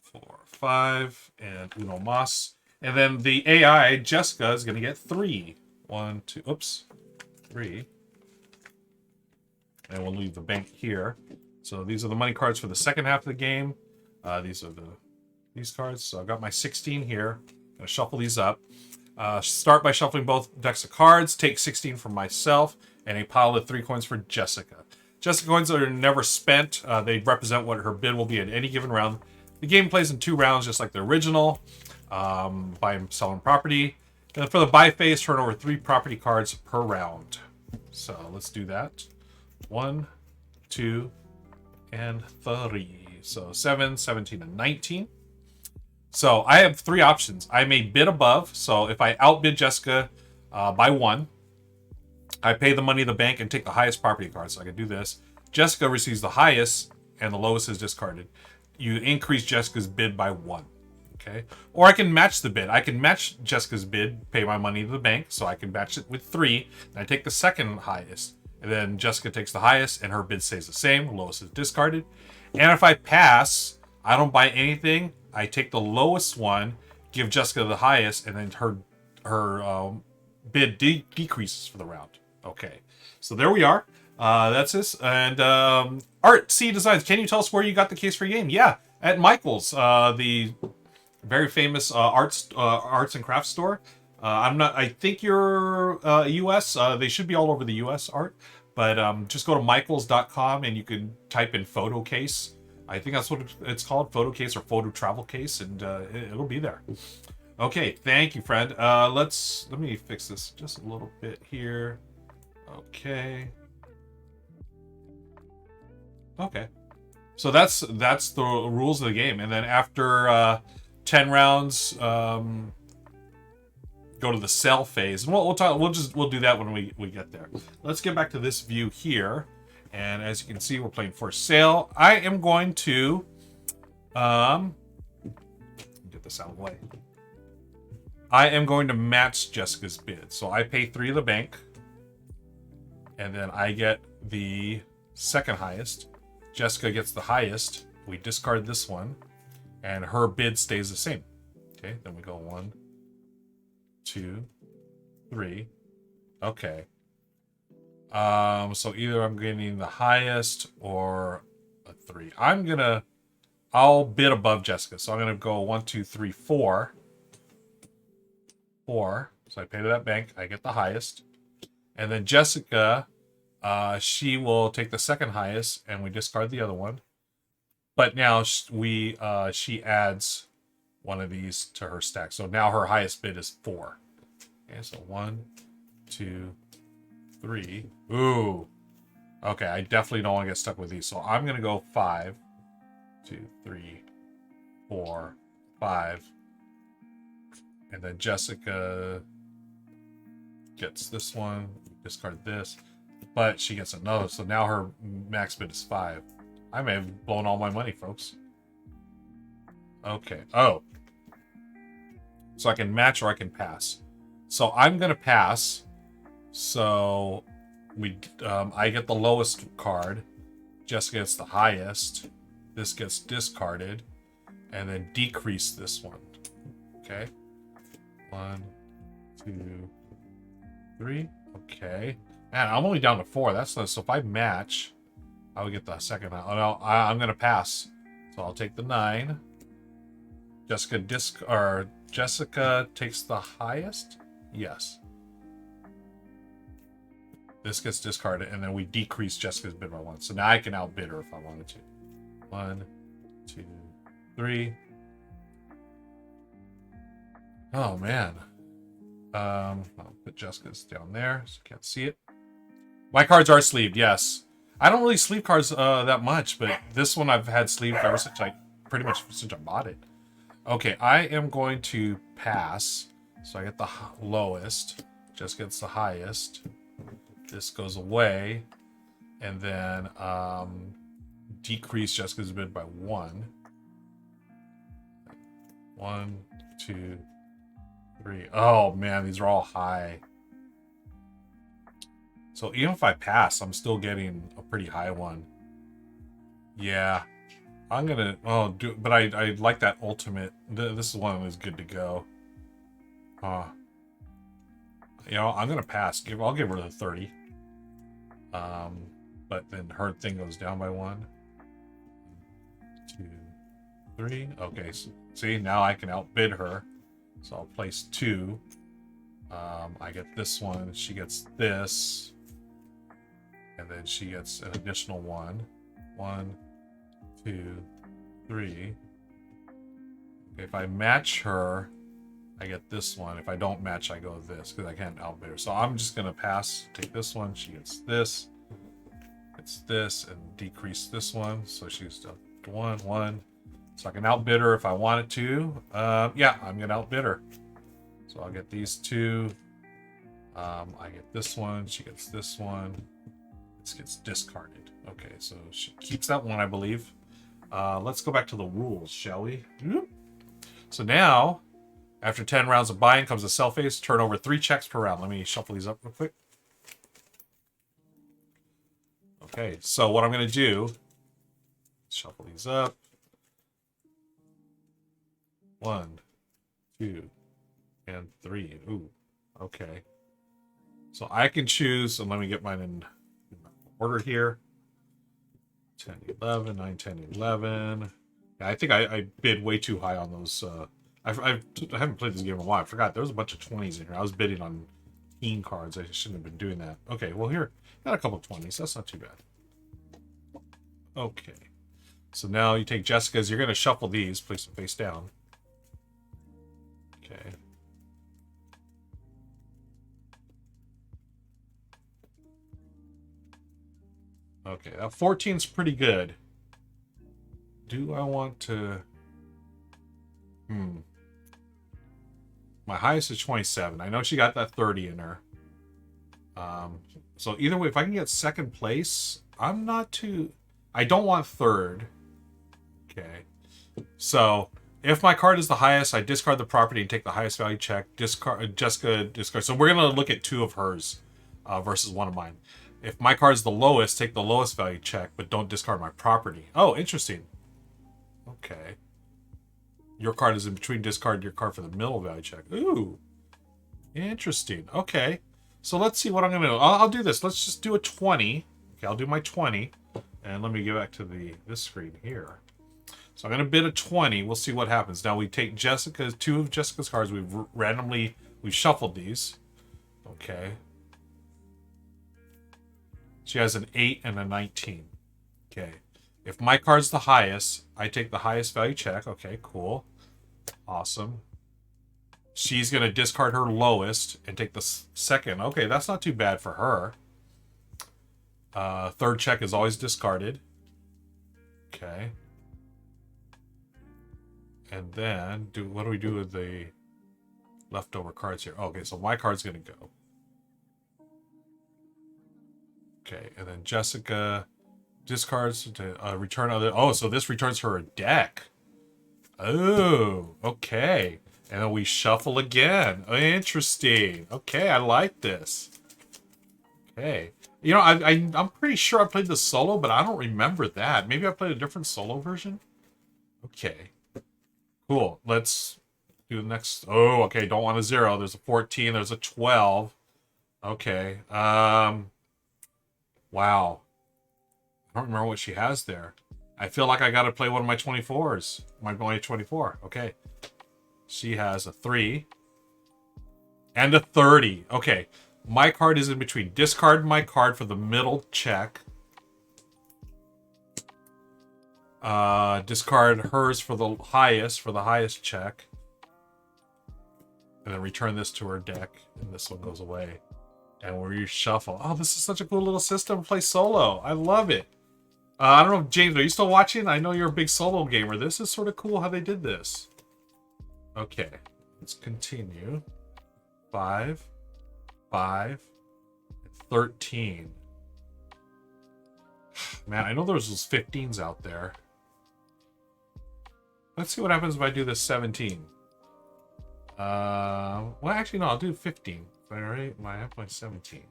4, 5, and Uno Mas. And then the AI, Jessica, is going to get 3. 1, 2, oops. 3. And we'll leave the bank here. So these are the money cards for the second half of the game. These are these cards. So I've got my 16 here. I'm going to shuffle these up. Start by shuffling both decks of cards. Take 16 from myself. And a pile of 3 coins for Jessica. Jessica coins are never spent. They represent what her bid will be at any given round. The game plays in 2 rounds, just like the original. Buy and selling property. And for the buy phase, turn over 3 property cards per round. So let's do that. 1, 2, and 3. So 7, 17, and 19. So I have 3 options. I may bid above. So if I outbid Jessica by 1, I pay the money to the bank and take the highest property card. So I can do this. Jessica receives the highest, and the lowest is discarded. You increase Jessica's bid by 1. Okay. Or I can match the bid. I can match Jessica's bid, pay my money to the bank, so I can match it with 3. And I take the second highest. And then Jessica takes the highest, and her bid stays the same. The lowest is discarded. And if I pass, I don't buy anything. I take the lowest one, give Jessica the highest, and then her bid decreases for the round. Okay, so there we are. That's this. And Art C Designs. Can you tell us where you got the case for your game? Yeah, at Michael's, the very famous arts and crafts store. I think you're U.S. They should be all over the U.S. Art, but just go to michaels.com and you can type in photo case. I think that's what it's called, photo case or photo travel case, and it'll be there. Okay, thank you, friend. Let me fix this just a little bit here. Okay. So that's the rules of the game, and then after 10 rounds, go to the sell phase, and we'll do that when we get there. Let's get back to this view here, and as you can see, we're playing for sale. I am going to get this out of the way. I am going to match Jessica's bid, so I pay 3 to the bank. And then I get the second highest. Jessica gets the highest. We discard this one. And her bid stays the same. Okay, then we go 1, 2, 3. Okay. So either I'm getting the highest or a 3. I'll bid above Jessica. So I'm going to go 1, 2, 3, 4. 4. So I pay to that bank. I get the highest. And then Jessica, she will take the second highest, and we discard the other one. But now she adds one of these to her stack. So now her highest bid is 4. Okay, so 1, 2, 3. Ooh. Okay, I definitely don't want to get stuck with these. So I'm going to go 5, 2, 3, 4, 5. And then Jessica gets this one, discard this, but she gets another. So now her max bid is 5. I may have blown all my money, folks. Okay. Oh. So I can match or I can pass. So I'm gonna pass. So I get the lowest card. Jessica gets the highest. This gets discarded, and then decrease this one. Okay. 1, 2, 3. Okay. Man, I'm only down to 4. That's nice. So if I match, I would get the second. Oh no, I'm gonna pass. So I'll take the 9. Jessica takes the highest. Yes. This gets discarded, and then we decrease Jessica's bid by 1. So now I can outbid her if I wanted to. 1, 2, 3. Oh man. I'll put Jessica's down there so you can't see it. My cards are sleeved, yes. I don't really sleeve cards that much, but this one I've had sleeved ever since pretty much since I bought it. Okay, I am going to pass. So I get the lowest. Jessica gets the highest. This goes away. And then decrease Jessica's bid by 1. 1, 2, 3. Oh man, these are all high. So even if I pass, I'm still getting a pretty high one. Yeah. I'm gonna but I like that ultimate. This is one that's good to go. You know, I'm gonna pass. I'll give her the 30. But then her thing goes down by 1, 2, 3. Okay, so see, now I can outbid her. So I'll place 2. I get this one. She gets this, and then she gets an additional 1. 1, 2, 3. Okay, if I match her, I get this one. If I don't match, I go with this because I can't outbid her. So I'm just gonna pass. Take this one. She gets this. It's this, and decrease this one. So she's done 1, 1. So I can outbid her if I wanted to. Yeah, I'm gonna outbid her. So I'll get these 2. I get this one. She gets this one. This gets discarded. Okay, so she keeps that one, I believe. Let's go back to the rules, shall we? So now, after 10 rounds of buying comes a sell phase. Turn over 3 checks per round. Let me shuffle these up real quick. Okay, so what I'm going to do, shuffle these up. 1, 2, and 3. Ooh, okay. So I can choose, and let me get mine in order here. 10, 11, 9, 10, 11. Yeah, I think I bid way too high on those. I haven't played this game in a while. I forgot there was a bunch of 20s in here. I was bidding on teen cards. I shouldn't have been doing that. Okay, well here, got a couple of 20s. That's not too bad. Okay. So now you take Jessica's. You're going to shuffle these. Place them face down. Okay. Okay, that 14's pretty good. Do I want to... My highest is 27. I know she got that 30 in her. So either way, if I can get second place, I'm not too... I don't want third. Okay. So, if my card is the highest, I discard the property and take the highest value check. Jessica discard. So we're going to look at 2 of hers versus 1 of mine. If my card is the lowest, take the lowest value check, but don't discard my property. Oh, interesting. Okay. Your card is in between. Discard your card for the middle value check. Ooh. Interesting. Okay. So let's see what I'm going to do. I'll do this. Let's just do a 20. Okay, I'll do my 20. And let me go back to this screen here. So I'm going to bid a 20. We'll see what happens. Now we take 2 of Jessica's cards. We've shuffled these. Okay. She has an 8 and a 19. Okay. If my card's the highest, I take the highest value check. Okay, cool. Awesome. She's going to discard her lowest and take the second. Okay, that's not too bad for her. Third check is always discarded. Okay. And then, what do we do with the leftover cards here? Okay, so my card's going to go. Okay, and then Jessica discards to return other... Oh, so this returns her a deck. Oh, okay. And then we shuffle again. Interesting. Okay, I like this. Okay. You know, I'm pretty sure I played the solo, but I don't remember that. Maybe I played a different solo version? Okay. Cool. Let's do the next. Oh, okay. Don't want a 0. There's a 14. There's a 12. Okay. Wow. I don't remember what she has there. I feel like I got to play one of my 24s. My 24. Okay. She has a 3 and a 30. Okay. My card is in between. Discard my card for the middle check. Discard hers for the highest check. And then return this to her deck. And this one goes away. And we reshuffle. Oh, this is such a cool little system to play solo. I love it. I don't know, James, are you still watching? I know you're a big solo gamer. This is sort of cool how they did this. Okay, let's continue. 5, 5, 13. Man, I know there's those 15s out there. Let's see what happens if I do this 17. Well, actually, no, I'll do 15. All right, I have my 17.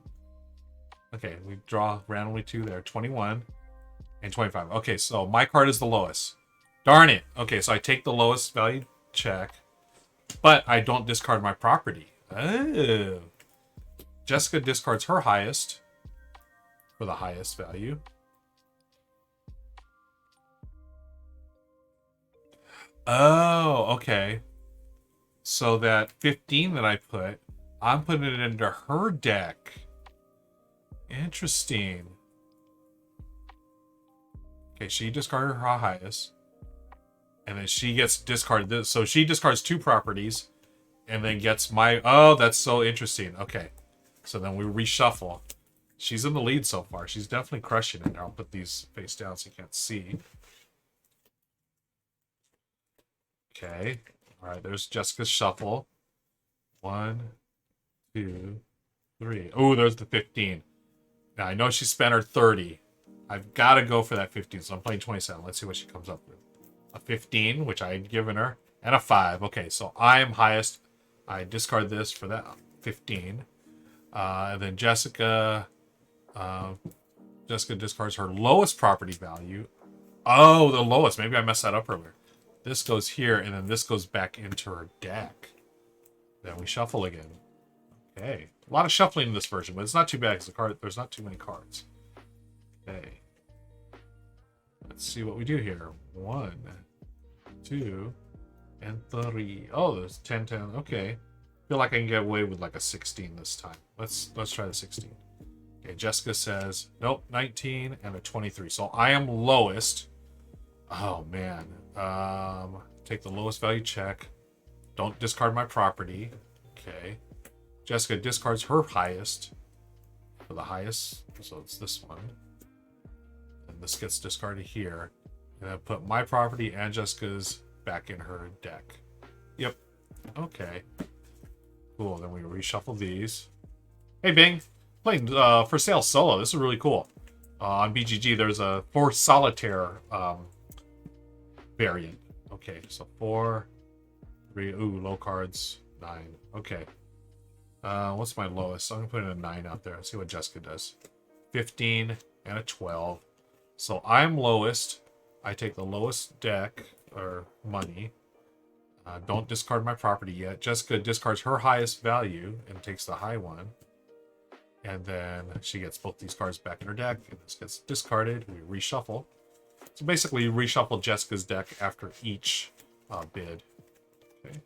Okay, we draw randomly 2 there. 21 and 25. Okay, so my card is the lowest. Darn it. Okay, so I take the lowest value check, but I don't discard my property. Oh. Jessica discards her highest for the highest value. Oh, okay. So that 15 that I put, I'm putting it into her deck. Interesting. Okay, she discarded her highest. And then she gets discarded this. So she discards 2 properties. And then gets my... Oh, that's so interesting. Okay. So then we reshuffle. She's in the lead so far. She's definitely crushing it. I'll put these face down so you can't see. Okay. All right, there's Jessica's shuffle. 1, 2, 3. Oh, there's the 15. Now, I know she spent her 30. I've got to go for that 15, so I'm playing 27. Let's see what she comes up with. A 15, which I had given her, and a 5. Okay, so I am highest. I discard this for that 15. And then Jessica discards her lowest property value. Oh, the lowest. Maybe I messed that up earlier. This goes here, and then this goes back into her deck. Then we shuffle again. Okay. A lot of shuffling in this version, but it's not too bad because there's not too many cards. Okay. Let's see what we do here. 1, 2, and 3. Oh, there's 10, 10. Okay. Feel like I can get away with like a 16 this time. Let's try the 16. Okay, Jessica says, nope, 19 and a 23. So I am lowest. Oh, man. Take the lowest value check. Don't discard my property. Okay. Jessica discards her highest for the highest. So it's this one. And this gets discarded here. And I put my property and Jessica's back in her deck. Yep. Okay. Cool. Then we reshuffle these. Hey, Bing. Playing For Sale Solo. This is really cool. On BGG, there's a 4 solitaire variant. Okay, so 4, 3. Ooh, low cards. 9. Okay. What's my lowest? I'm going to put in a 9 out there. See what Jessica does. 15 and a 12. So I'm lowest. I take the lowest deck, or money. Don't discard my property yet. Jessica discards her highest value and takes the high one. And then she gets both these cards back in her deck. And this gets discarded. We reshuffle. So basically, you reshuffle Jessica's deck after each bid. Okay.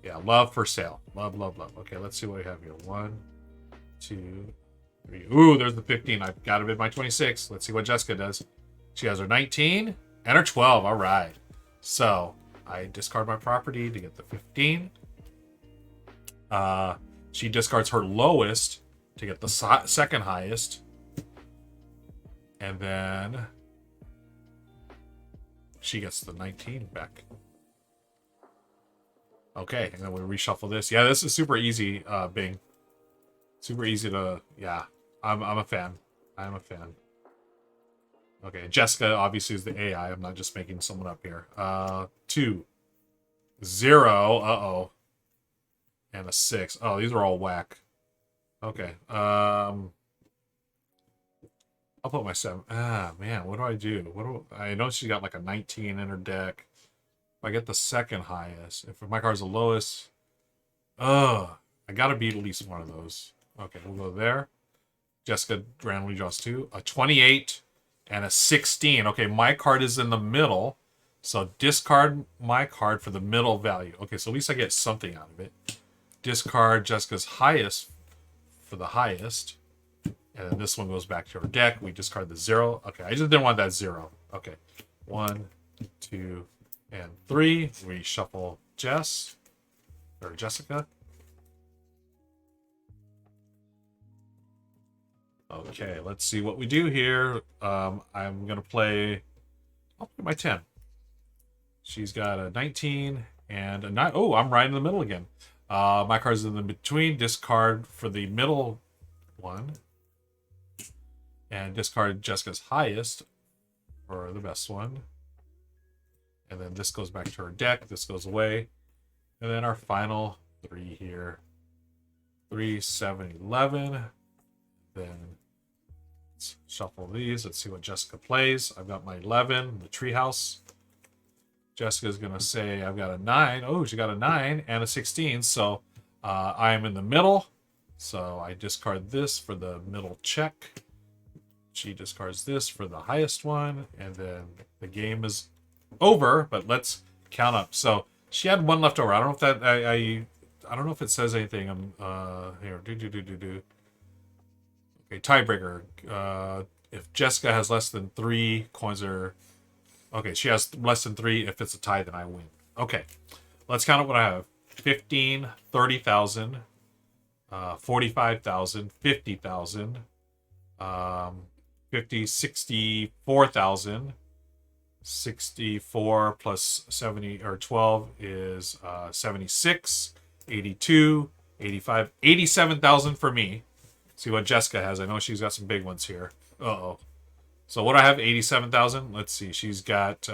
Yeah, love For Sale. Love, love, love. Okay, let's see what we have here. 1, 2, 3. Ooh, there's the 15. I've got to bid my 26. Let's see what Jessica does. She has her 19 and her 12. All right. So I discard my property to get the 15. She discards her lowest to get the second highest. And then she gets the 19 back. Okay, and then we reshuffle this. Yeah, this is super easy, Bing. Super easy to... Yeah, I'm a fan. I'm a fan. Okay, Jessica obviously is the AI. I'm not just making someone up here. 2. 0. Uh-oh. And a 6. Oh, these are all whack. Okay. I'll put my 7. Ah, man, what do I do? I know she got like a 19 in her deck. If I get the second highest, if my card's the lowest, I gotta beat at least one of those. Okay, we'll go there. Jessica randomly draws 2. A 28 and a 16. Okay, my card is in the middle. So discard my card for the middle value. Okay, so at least I get something out of it. Discard Jessica's highest for the highest. And then this one goes back to her deck. We discard the 0. Okay, I just didn't want that 0. Okay. 1, 2, and 3. We shuffle Jess. Or Jessica. Okay, let's see what we do here. I'm going to play... I'll play my 10. She's got a 19 and a 9. Oh, I'm right in the middle again. My card's in the between. Discard for the middle one. And discard Jessica's highest for the best one. And then this goes back to her deck. This goes away. And then our final 3 here. 3, 7, 11. Then let's shuffle these. Let's see what Jessica plays. I've got my 11, the treehouse. Jessica's going to say I've got a 9. Oh, she got a 9 and a 16. So I'm in the middle. So I discard this for the middle check. She discards this for the highest one. And then the game is over. But let's count up. So she had 1 left over. I don't know if that... I don't know if it says anything. Here. Okay, tiebreaker. If Jessica has less than 3 coins or... Okay, she has less than 3. If it's a tie, then I win. Okay, let's count up what I have. 15, 30,000, 45,000, 50,000, 50, 64,000. 64 plus 70 or 12 is 76, 82, 85, 87,000 for me. See what Jessica has. I know she's got some big ones here. Uh-oh. So what do I have? 87,000. Let's see. She's got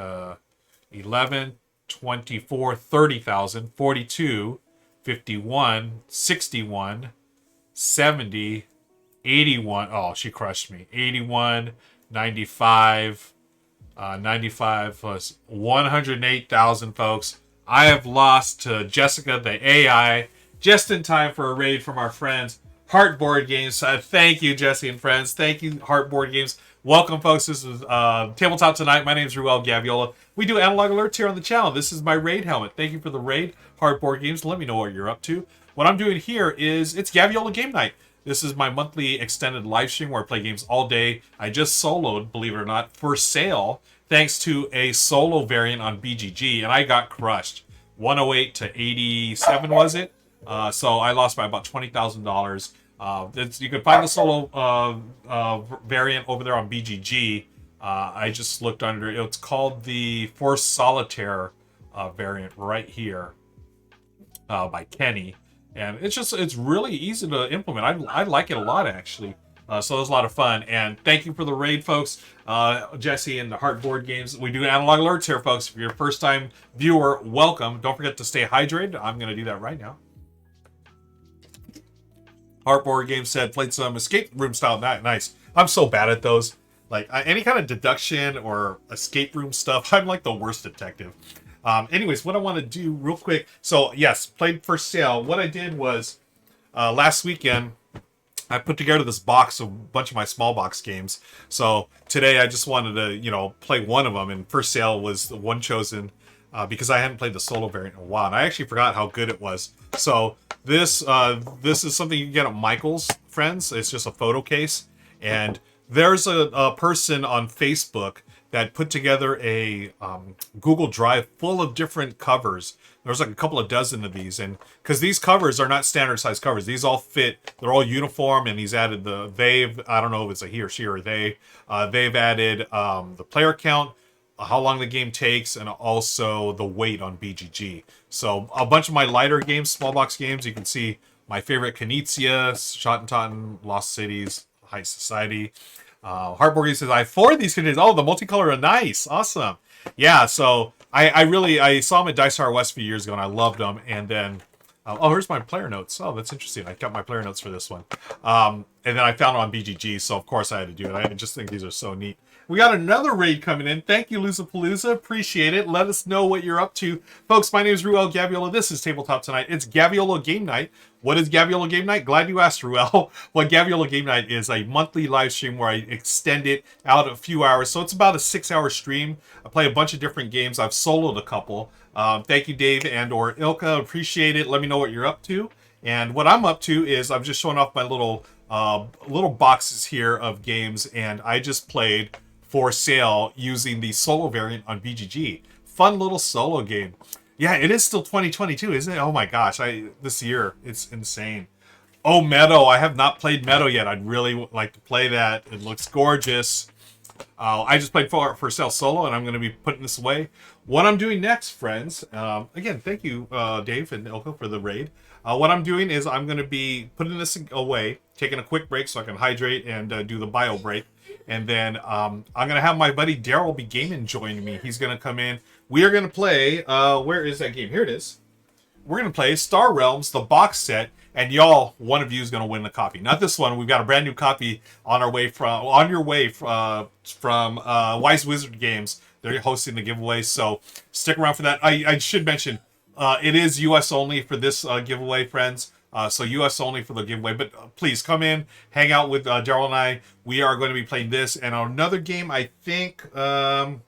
11, 24, 30,000, 42, 51, 61, 70, 81. Oh, she crushed me. 81, 95, 95 plus 108,000, folks. I have lost to Jessica, the AI, just in time for a raid from our friends, Heart Board Games. Thank you, Jesse and friends. Thank you, Heart Board Games. Welcome, folks. This is Tabletop Tonight. My name is Ruel Gaviola. We do analog alerts here on the channel. This is my raid helmet. Thank you for the raid, Heart Board Games. Let me know what you're up to. What I'm doing here is it's Gaviola Game Night. This is my monthly extended live stream where I play games all day. I just soloed, believe it or not, for sale, thanks to a solo variant on BGG, and I got crushed. 108 to 87 was it? So I lost by about $20,000. You can find the solo variant over there on BGG. I just looked under it. It's called the Force Solitaire variant right here by Kenny. And it's really easy to implement. I like it a lot, actually. So it was a lot of fun. And thank you for the raid, folks. Jesse and the Heart Board Games. We do analog alerts here, folks. If you're a first-time viewer, welcome. Don't forget to stay hydrated. I'm going to do that right now. Heart Board Games said, played some escape room style. Nice. I'm so bad at those. Like, any kind of deduction or escape room stuff, I'm like the worst detective. Anyways, what I want to do real quick. So, yes, played for sale. What I did was, last weekend, I put together this box of a bunch of my small box games. So today I just wanted to, play one of them. And first sale was the one chosen because I hadn't played the solo variant in a while. And I actually forgot how good it was. So this is something you can get at Michael's, friends. It's just a photo case. And there's a person on Facebook that put together a Google Drive full of different covers. There's like a couple of dozen of these, and because these covers are not standard size covers, these all fit. They're all uniform, and he's added I don't know if it's a he or she or they. They've added the player count, how long the game takes, and also the weight on BGG. So a bunch of my lighter games, small box games. You can see my favorite Knizia, Schottentotten, Lost Cities, High Society. Heartborg says, I have 4 of these containers. Oh, the multicolor are nice. Awesome. Yeah, so I saw him at Dice Tower West a few years ago, and I loved him. And then, oh, here's my player notes. Oh, that's interesting. I got my player notes for this one. And then I found it on BGG, so of course I had to do it. I just think these are so neat. We got another raid coming in. Thank you, Luzapalooza. Appreciate it. Let us know what you're up to. Folks, my name is Ruel Gaviola. This is Tabletop Tonight. It's Gaviola Game Night. What is Gaviola Game Night? Glad you asked, Ruel. What Gaviola Game Night is a monthly live stream where I extend it out a few hours. So it's about a 6-hour stream. I play a bunch of different games. I've soloed a couple. Thank you, Dave and or Ilka. Appreciate it. Let me know what you're up to. And what I'm up to is I'm just showing off my little boxes here of games, and I just played For Sale using the solo variant on BGG. Fun little solo game. Yeah, it is still 2022, isn't it? Oh my gosh, this year, it's insane. Oh, Meadow. I have not played Meadow yet. I'd really like to play that. It looks gorgeous. I just played For Sale solo, and I'm going to be putting this away. What I'm doing next, friends, again, thank you, Dave and Ilko, for the raid. What I'm doing is I'm going to be putting this away, taking a quick break so I can hydrate and do the bio break. And then I'm going to have my buddy Daryl be gaming joining me. He's going to come in. We are going to play, where is that game? Here it is. We're going to play Star Realms, the box set. And y'all, one of you is going to win the copy. Not this one. We've got a brand new copy on your way from Wise Wizard Games. They're hosting the giveaway, so stick around for that. I should mention, it is U.S. only for this giveaway, friends. So U.S. only for the giveaway. But please come in, hang out with Daryl and I. We are going to be playing this and another game. I think we're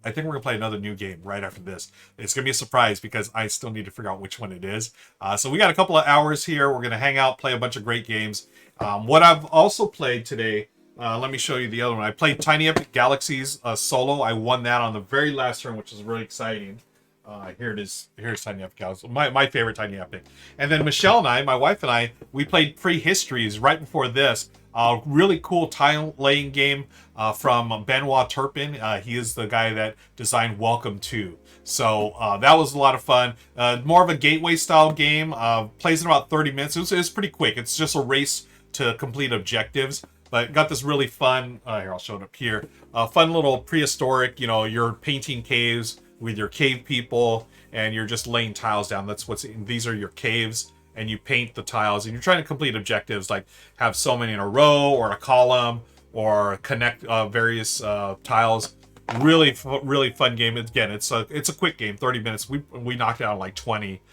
going to play another new game right after this. It's going to be a surprise because I still need to figure out which one it is. So we got a couple of hours here. We're going to hang out, play a bunch of great games. What I've also played today, let me show you the other one. I played Tiny Epic Galaxies solo. I won that on the very last turn, which is really exciting. Here it is. Here's Tiny Epic Galaxies, my favorite Tiny Epic. And then Michelle and I, my wife and I, we played Prehistories right before this. Really cool tile laying game from Benoit Turpin. He is the guy that designed Welcome To. So that was a lot of fun. More of a gateway style game. Plays in about 30 minutes. It was pretty quick. It's just a race to complete objectives. But got this really fun, here, I'll show it up here. Fun little prehistoric, you're painting caves with your cave people and you're just laying tiles down. These are your caves. And you paint the tiles, and you're trying to complete objectives like have so many in a row or a column or connect various tiles. Really fun game. Again, it's a quick game, 30 minutes. We knocked it out in like 20,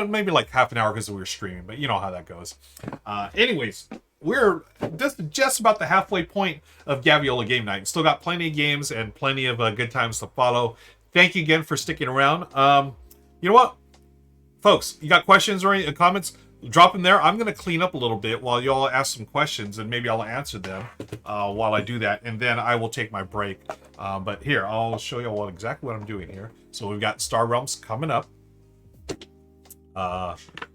maybe like half an hour because we were streaming, but you know how that goes. Anyways, we're just about the halfway point of Gaviola Game Night. Still got plenty of games and plenty of good times to follow. Thank you again for sticking around. You know what? Folks, you got questions or any comments? Drop them there. I'm going to clean up a little bit while y'all ask some questions, and maybe I'll answer them while I do that, and then I will take my break. But here, I'll show you exactly what I'm doing here. So we've got Star Realms coming up.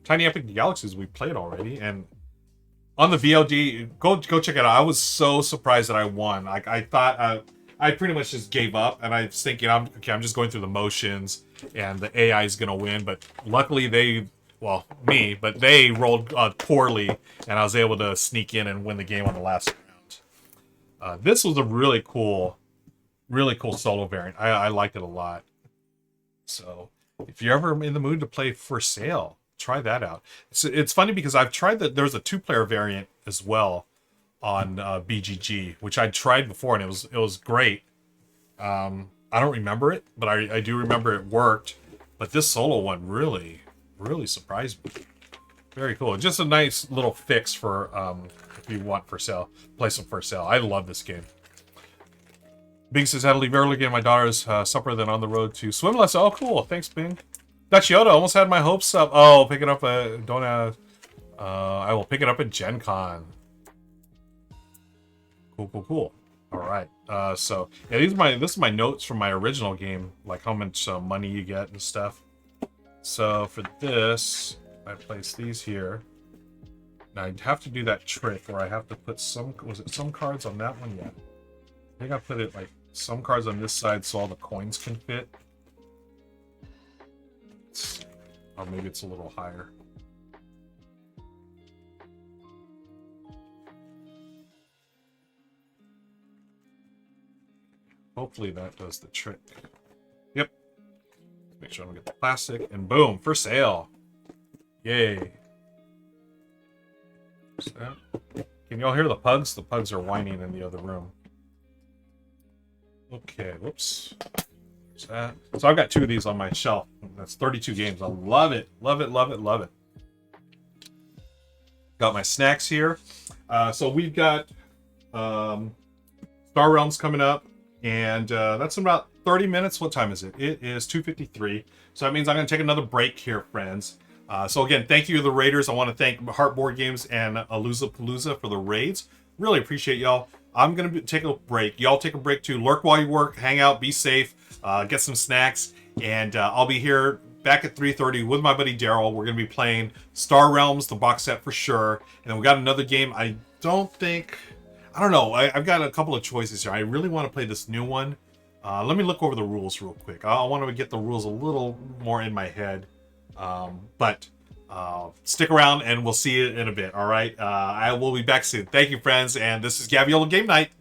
Tiny Epic Galaxies we played already, and on the VOD, go check it out. I was so surprised that I won. I thought I pretty much just gave up, and I was thinking, I'm just going through the motions, and the AI is going to win. But luckily they rolled poorly, and I was able to sneak in and win the game on the last round. This was a really cool solo variant. I liked it a lot. So if you're ever in the mood to play For Sale, try that out. It's funny because I've tried that. There's a 2-player variant as well on BGG, which I tried before, and it was great. I don't remember it, but I do remember it worked. But this solo one really surprised me. Very cool. Just a nice little fix for if you want For Sale. Play some For Sale. I love this game. Bing says, I had to leave early getting my daughter's supper, then on the road to swim lesson. Oh, cool. Thanks, Bing. Dutch Yoda, almost had my hopes up. Oh, pick it up at I will pick it up at Gen Con. Cool. All right. So yeah, this is my notes from my original game, like how much money you get and stuff. So for this, I place these here. Now I'd have to do that trick where I have to put some cards on that one? Yeah. I think I put it like some cards on this side so all the coins can fit. Or maybe it's a little higher. Hopefully that does the trick. Yep. Make sure I don't get the plastic. And boom, for sale. Yay. Can y'all hear the pugs? The pugs are whining in the other room. Okay, whoops. There's that. So I've got 2 of these on my shelf. That's 32 games. I love it. Love it, love it, love it. Got my snacks here. So we've got Star Realms coming up, and that's in about 30 minutes. What time is it? It is 2:53. So that means I'm going to take another break here, friends. So again, thank you to the raiders. I want to thank Heart Board Games and Aluza Palooza for the raids. Really appreciate y'all. I'm going to take a break. Y'all take a break too. Lurk while you work. Hang out. Be safe. Get some snacks. And I'll be here back at 3:30 with my buddy Daryl. We're going to be playing Star Realms, the box set for sure. And then we got another game. I don't know. I've got a couple of choices here. I really want to play this new one. Let me look over the rules real quick. I want to get the rules a little more in my head. But stick around and we'll see you in a bit. All right. I will be back soon. Thank you, friends. And this is Gaviola Game Night.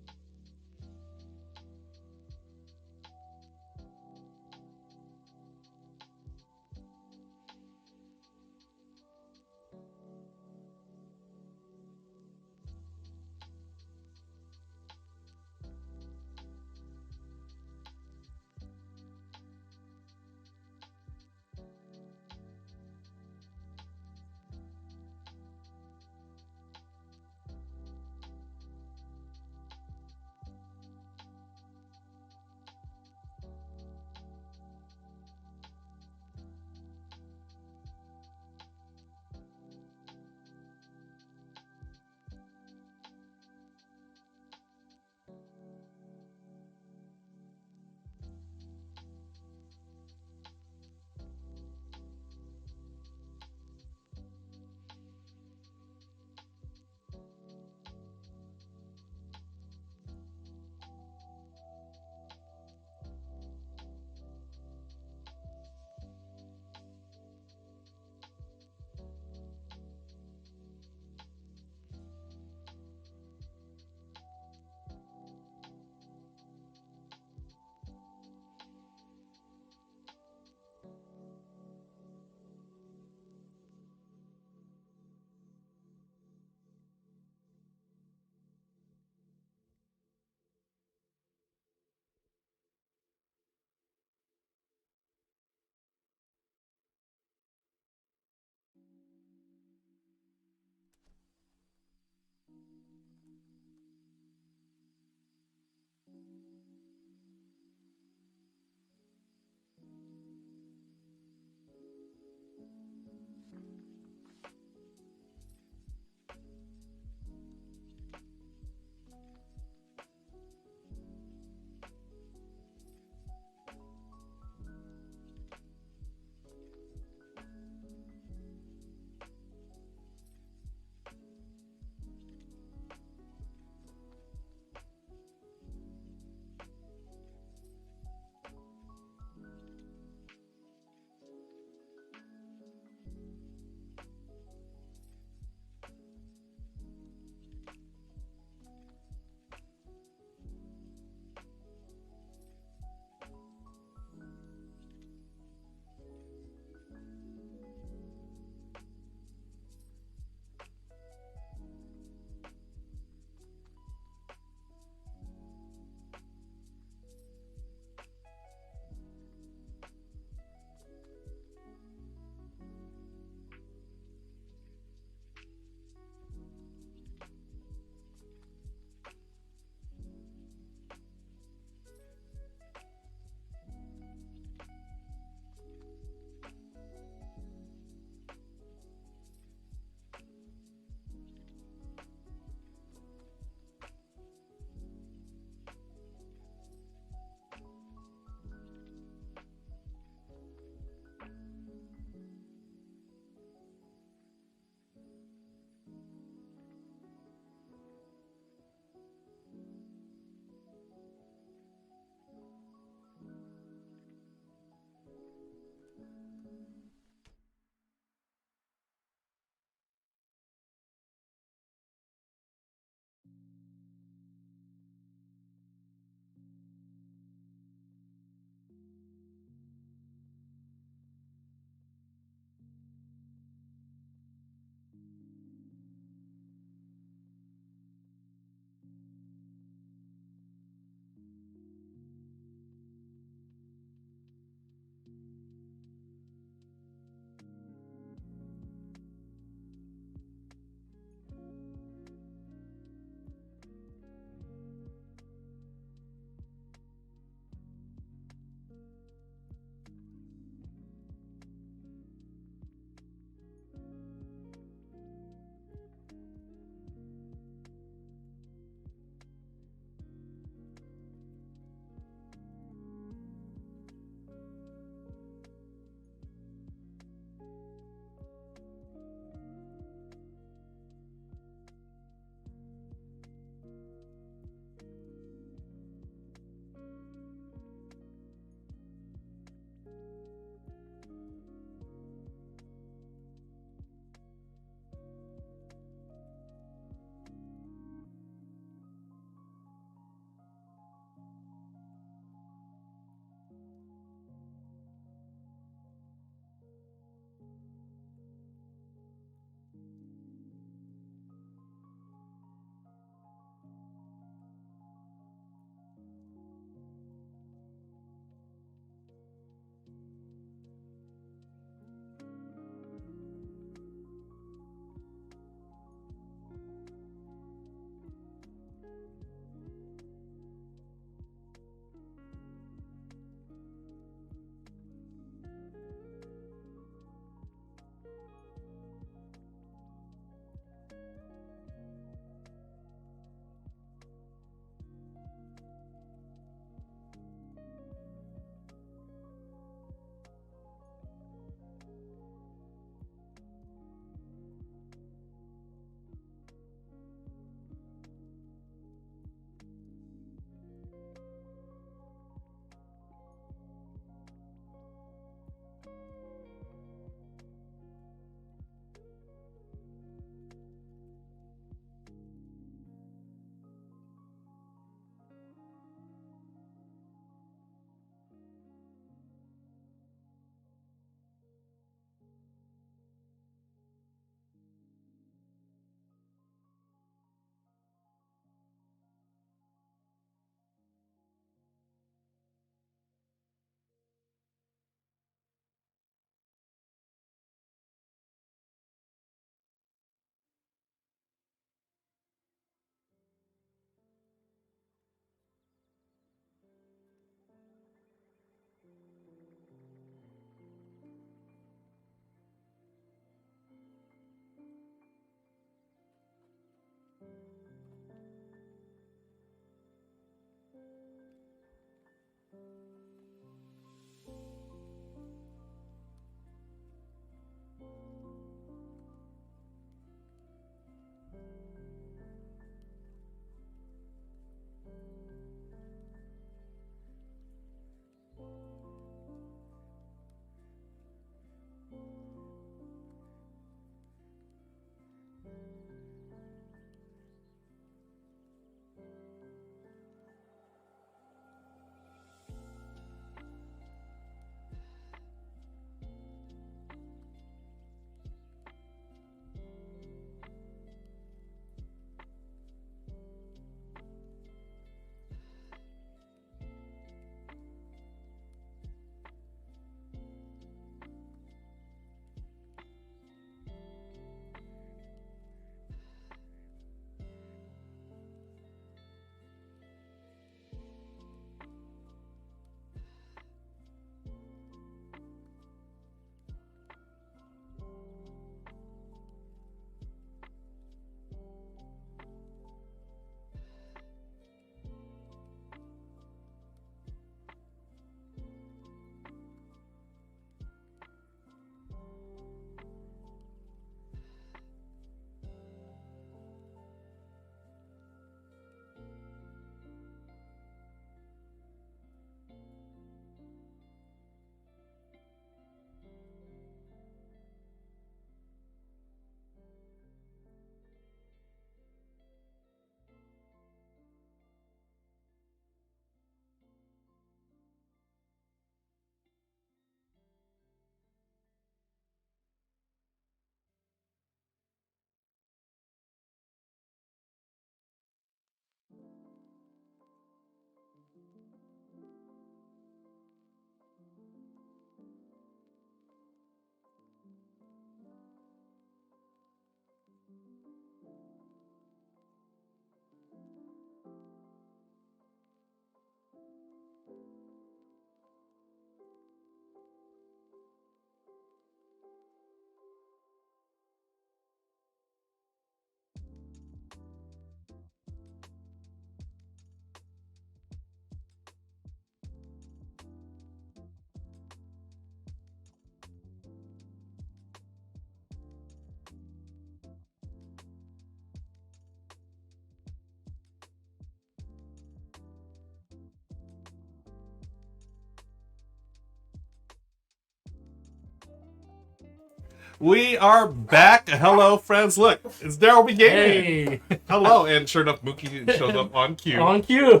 We are back. Hello, friends. Look, it's Daryl Game Hey, Hello, and sure enough, Mookie shows up on cue. on cue.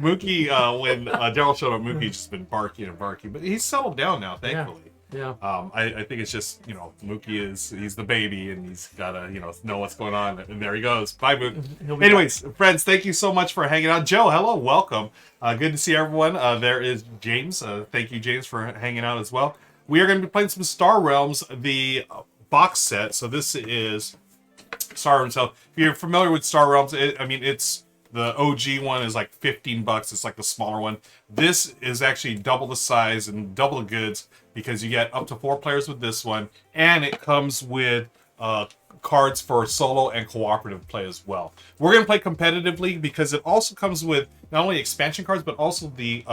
Mookie, when Daryl showed up, Mookie's just been barking and barking, but he's settled down now, thankfully. Yeah. I think it's just, Mookie he's the baby and he's gotta, know what's going on. And there he goes. Bye, Mookie. Anyways, friends, thank you so much for hanging out. Joe, hello, welcome. Good to see everyone. There is James. Thank you, James, for hanging out as well. We are going to be playing some Star Realms, the box set. So this is Star Realms. So if you're familiar with Star Realms, it's the OG one is like $15. It's like the smaller one. This is actually double the size and double the goods because you get up to 4 players with this one, and it comes with cards for solo and cooperative play as well. We're going to play competitively because it also comes with not only expansion cards but also the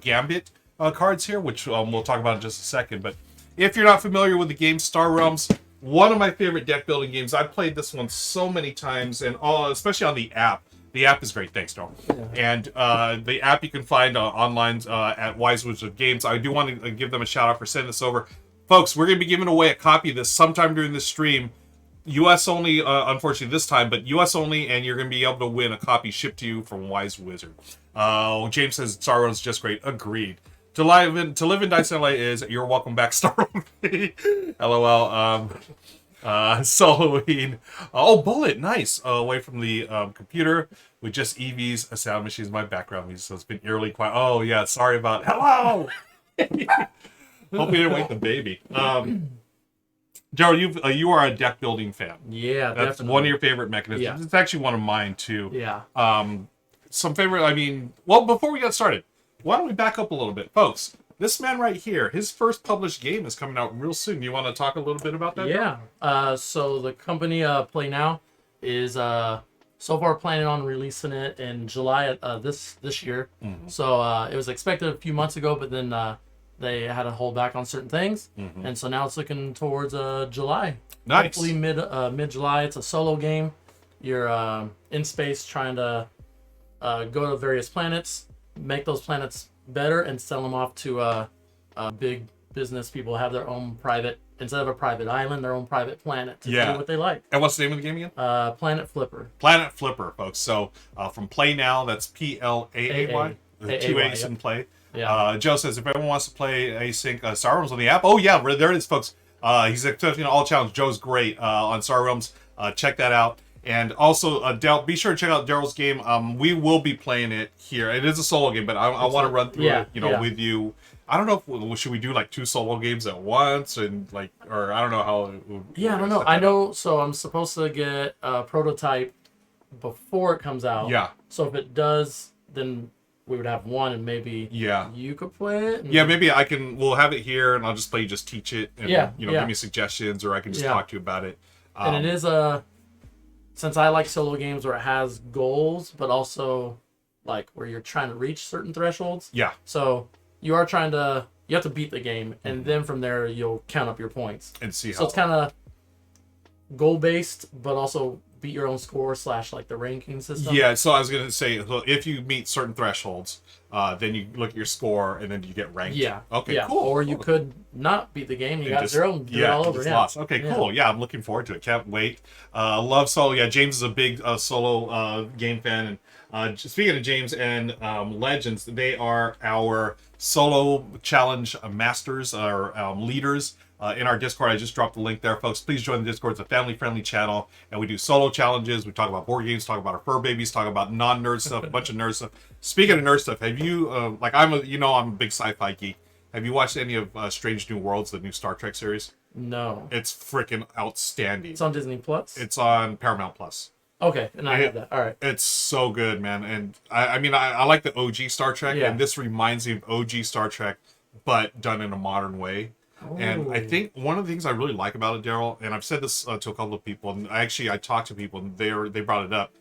Gambit cards here, which we'll talk about in just a second. But if you're not familiar with the game Star Realms, one of my favorite deck building games. I've played this one so many times, and especially on the app. The app is great, thanks, Daryl. Yeah. And the app you can find online at Wise Wizard Games. I do want to give them a shout out for sending this over. Folks, we're going to be giving away a copy of this sometime during this stream. US only, unfortunately this time, but US only, and you're going to be able to win a copy shipped to you from Wise Wizard. James says Star Wars is just great. Agreed. To live in Dice LA is you're welcome back, Star Wars. LOL. Soloing. Bullet, nice. Away from the computer with just EVs, a sound machine is my background music, so it's been eerily quiet. Oh yeah, sorry about. Hello. Hope we didn't wake the baby. Daryl, you are a deck building fan. Yeah, that's definitely one of your favorite mechanisms. Yeah. It's actually one of mine too. Yeah. Some favorite. Well, before we get started, why don't we back up a little bit, folks? This man right here, his first published game is coming out real soon. You want to talk a little bit about that? Yeah. So the company Play Now is so far planning on releasing it in July this year. Mm-hmm. So it was expected a few months ago, but then they had to hold back on certain things, and so now it's looking towards July. Nice. Hopefully mid July. It's a solo game. You're in space trying to go to various planets, make those planets better, and sell them off to big business people. Have their own private, instead of a private island, their own private planet to do what they like. And what's the name of the game again? Planet Flipper. Planet Flipper, folks. So from Play Now, that's PLAAY. The 2 A's in Play. Yeah. Joe says if everyone wants to play async Star Realms on the app, oh yeah, there it is, folks. He's accepting all challenges. Joe's great on Star Realms. Check that out. And also, Daryl, be sure to check out Daryl's game. We will be playing it here. It is a solo game, but I want to run through it, with you. I don't know should we do like 2 solo games at once, and or I don't know how. I don't know. I know. So I'm supposed to get a prototype before it comes out. Yeah. So if it does, then we would have one, and maybe you could play it. Yeah, maybe we'll have it here, and I'll just teach it, and give me suggestions, or I can just talk to you about it. And it is since I like solo games where it has goals, but also where you're trying to reach certain thresholds. Yeah. So you are you have to beat the game, and then from there you'll count up your points and see how. So it's kind of goal based, but also beat your own score / the ranking system. Yeah. So I was gonna say, if you meet certain thresholds, then you look at your score, and then you get ranked. Yeah. Okay. Yeah. Cool. Or you could not beat the game. You got 0 and do it all over. Just lost. Okay. Cool. Yeah, I'm looking forward to it. Can't wait. Love solo. Yeah, James is a big solo game fan, and speaking of James and Legends, they are our solo challenge masters, or leaders. In our Discord, I just dropped the link there, folks. Please join the Discord. It's a family-friendly channel, and we do solo challenges. We talk about board games, talk about our fur babies, talk about non-nerd stuff, a bunch of nerd stuff. Speaking of nerd stuff, have you I'm a big sci-fi geek. Have you watched any of Strange New Worlds, the new Star Trek series? No. It's freaking outstanding. It's on Disney Plus. It's on Paramount Plus. Okay, and I have that. All right. It's so good, man. And I like the OG Star Trek, and this reminds me of OG Star Trek, but done in a modern way. Ooh. And I think one of the things I really like about it, Daryl, and I've said this to a couple of people, and I talked to people, and they brought it up.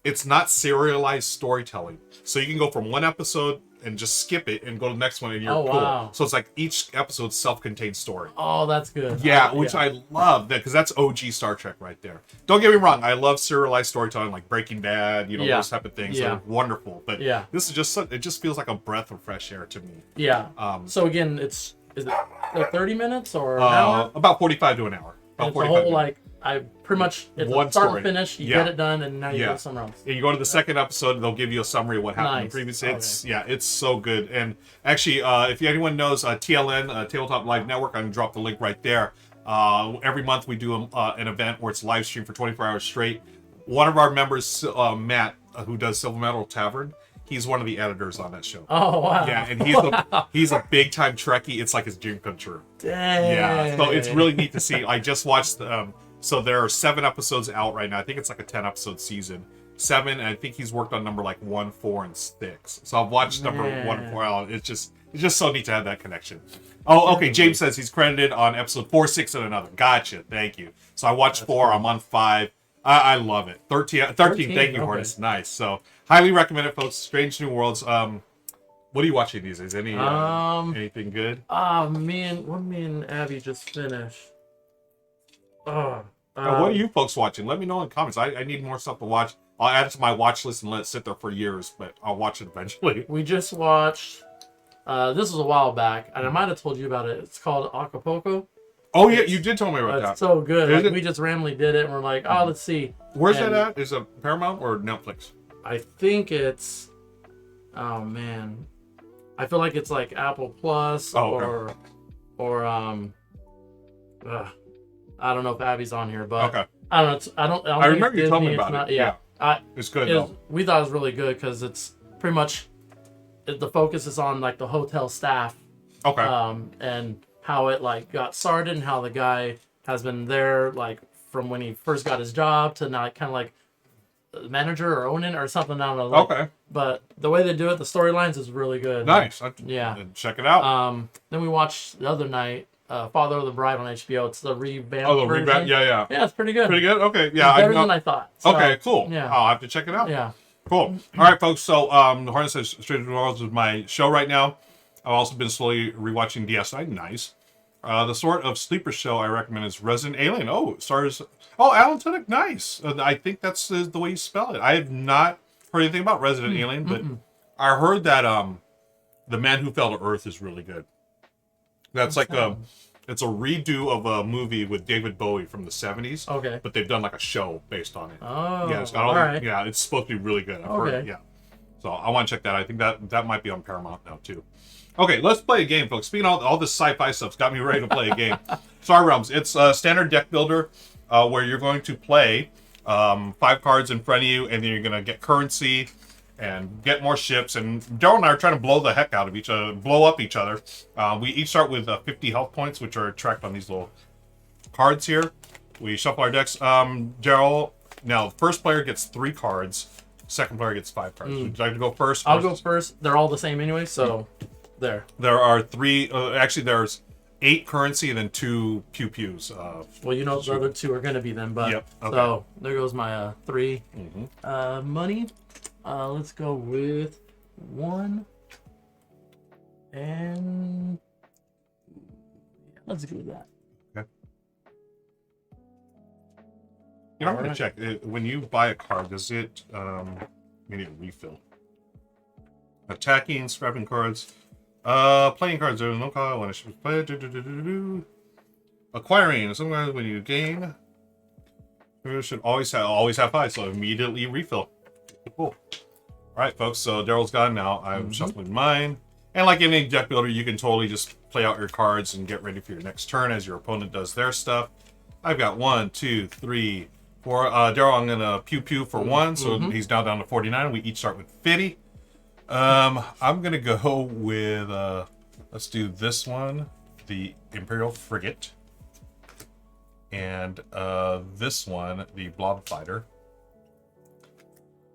It's not serialized storytelling, so you can go from one episode and just skip it and go to the next one, and you're cool. Wow. So it's like each episode's self-contained story. Oh, that's good. Yeah, which I love that, because that's OG Star Trek right there. Don't get me wrong, I love serialized storytelling like Breaking Bad, those type of things. They're wonderful. But this is it just feels like a breath of fresh air to me. Yeah. So again, it's is it 30 minutes or an hour? About 45 to an hour. And About it's a 45 whole I pretty much it's One a start story. and finish. You Yeah. get it done, and now you go somewhere else. Yeah, you go to the second episode, they'll give you a summary of what happened in the Nice. previous. It's so good. And actually, if anyone knows TLN, Tabletop Live Network, I'm gonna drop the link right there. Every month we do an event where it's live streamed for 24 hours straight. One of our members, Matt, who does Silver Metal Tavern, he's one of the editors on that show. Oh wow! Yeah, and he's a big time Trekkie. It's like his dream come true. Dang. Yeah, so it's really neat to see. I just watched. So there are 7 episodes out right now. I think it's like a 10 episode season. 7, and I think he's worked on number like 1, 4, and 6. So I've watched number 1 and 4. Oh, it's just so neat to have that connection. Oh, okay. James says he's credited on episode 4, 6, and another. Gotcha. Thank you. So I watched 4. Cool. I'm on 5. I love it. 13. Thank you, okay. Hortus. Nice. So highly recommend it, folks. Strange New Worlds. What are you watching these days? Anything good? What me and Abby just finished. What are you folks watching? Let me know in the comments. I need more stuff to watch. I'll add it to my watch list and let it sit there for years, but I'll watch it eventually. We just watched. This was a while back, and I might have told you about it. It's called Acapulco. Oh yeah, you did tell me about that. It's so good. Like, we just randomly did it, and we're like, oh, let's see. Where's that at? Is it Paramount or Netflix? I think it's. Oh man, I feel like it's like Apple Plus or I don't know if Abby's on here, but okay. I don't know. I remember you told me about it. Yeah, it's good. We thought it was really good because it's pretty much the focus is on like the hotel staff. Okay. And how it like got started and how the guy has been there like from when he first got his job to now kind of like manager or owning or something. I don't know. Like, okay. But the way they do it, the storylines is really good. Nice. Yeah. Check it out. Then we watched the other night. Father of the Bride on HBO. It's the revamped version. Yeah. Yeah, it's pretty good. Pretty good? Okay. Yeah. It's better than I thought. So, okay, cool. Yeah. I'll have to check it out. Yeah. Cool. All right, folks. So, Harness says Strange New Worlds is my show right now. I've also been slowly rewatching DS9. Nice. The sort of sleeper show I recommend is Resident Alien. Oh, it stars... Oh, Alan Tudyk. Nice. I think that's the way you spell it. I have not heard anything about Resident Alien, but I heard that The Man Who Fell to Earth is really good. That's like it's a redo of a movie with David Bowie from the 70s. Okay. But they've done like a show based on it. Oh. Yeah, it's got all right. Yeah, it's supposed to be really good. I've heard it, yeah. So I want to check that. I think that might be on Paramount now too. Okay, let's play a game, folks. Speaking of all this sci-fi stuff's got me ready to play a game. Star Realms. It's a standard deck builder where you're going to play 5 cards in front of you, and then you're going to get currency and get more ships. And Daryl and I are trying to blow the heck out of each other, blow up each other. We each start with 50 health points, which are tracked on these little cards here. We shuffle our decks. Daryl, now first player gets 3 cards. Second player gets 5 cards. Would you like to go first? I'll go first. They're all the same anyway, so there. There are 3. Actually, there's 8 currency and then 2 pew-pews. Well, you know the other 2 are going to be them, but yep. Okay. So there goes my 3 money. Let's go with 1 and let's do that. Okay. You know, I'm gonna check when you buy a card. Does it need a refill? Attacking, scrapping cards, playing cards. There's no card when it should be played. Acquiring. Sometimes when you gain, you should always have 5. So immediately refill. Cool. Alright, folks, so Daryl's gone now. I'm shuffling mine. And like any deck builder, you can totally just play out your cards and get ready for your next turn as your opponent does their stuff. I've got 1, 2, 3, 4. Daryl, I'm going to pew-pew for 1, so he's now down to 49. We each start with 50. I'm going to go with, let's do this one, the Imperial Frigate. And this one, the Blob Fighter.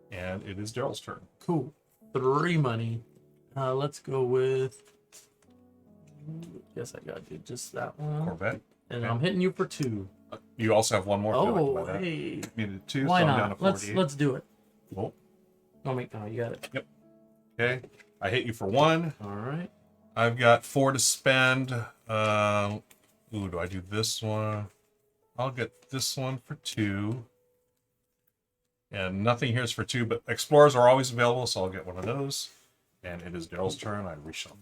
And it is Daryl's turn. Cool. 3 money. Let's go with. Guess I got to do just that one. Corvette. And I'm hitting you for 2. You also have 1 more. Oh, hey. Needed 2. Why so not? I'm down to 48. Let's do it. Cool. Oh, you got it. Yep. Okay. I hit you for 1. All right. I've got 4 to spend. Do I do this one? I'll get this one for 2. And nothing here is for 2, but explorers are always available, so I'll get one of those. And it is Daryl's turn. I reshuffle.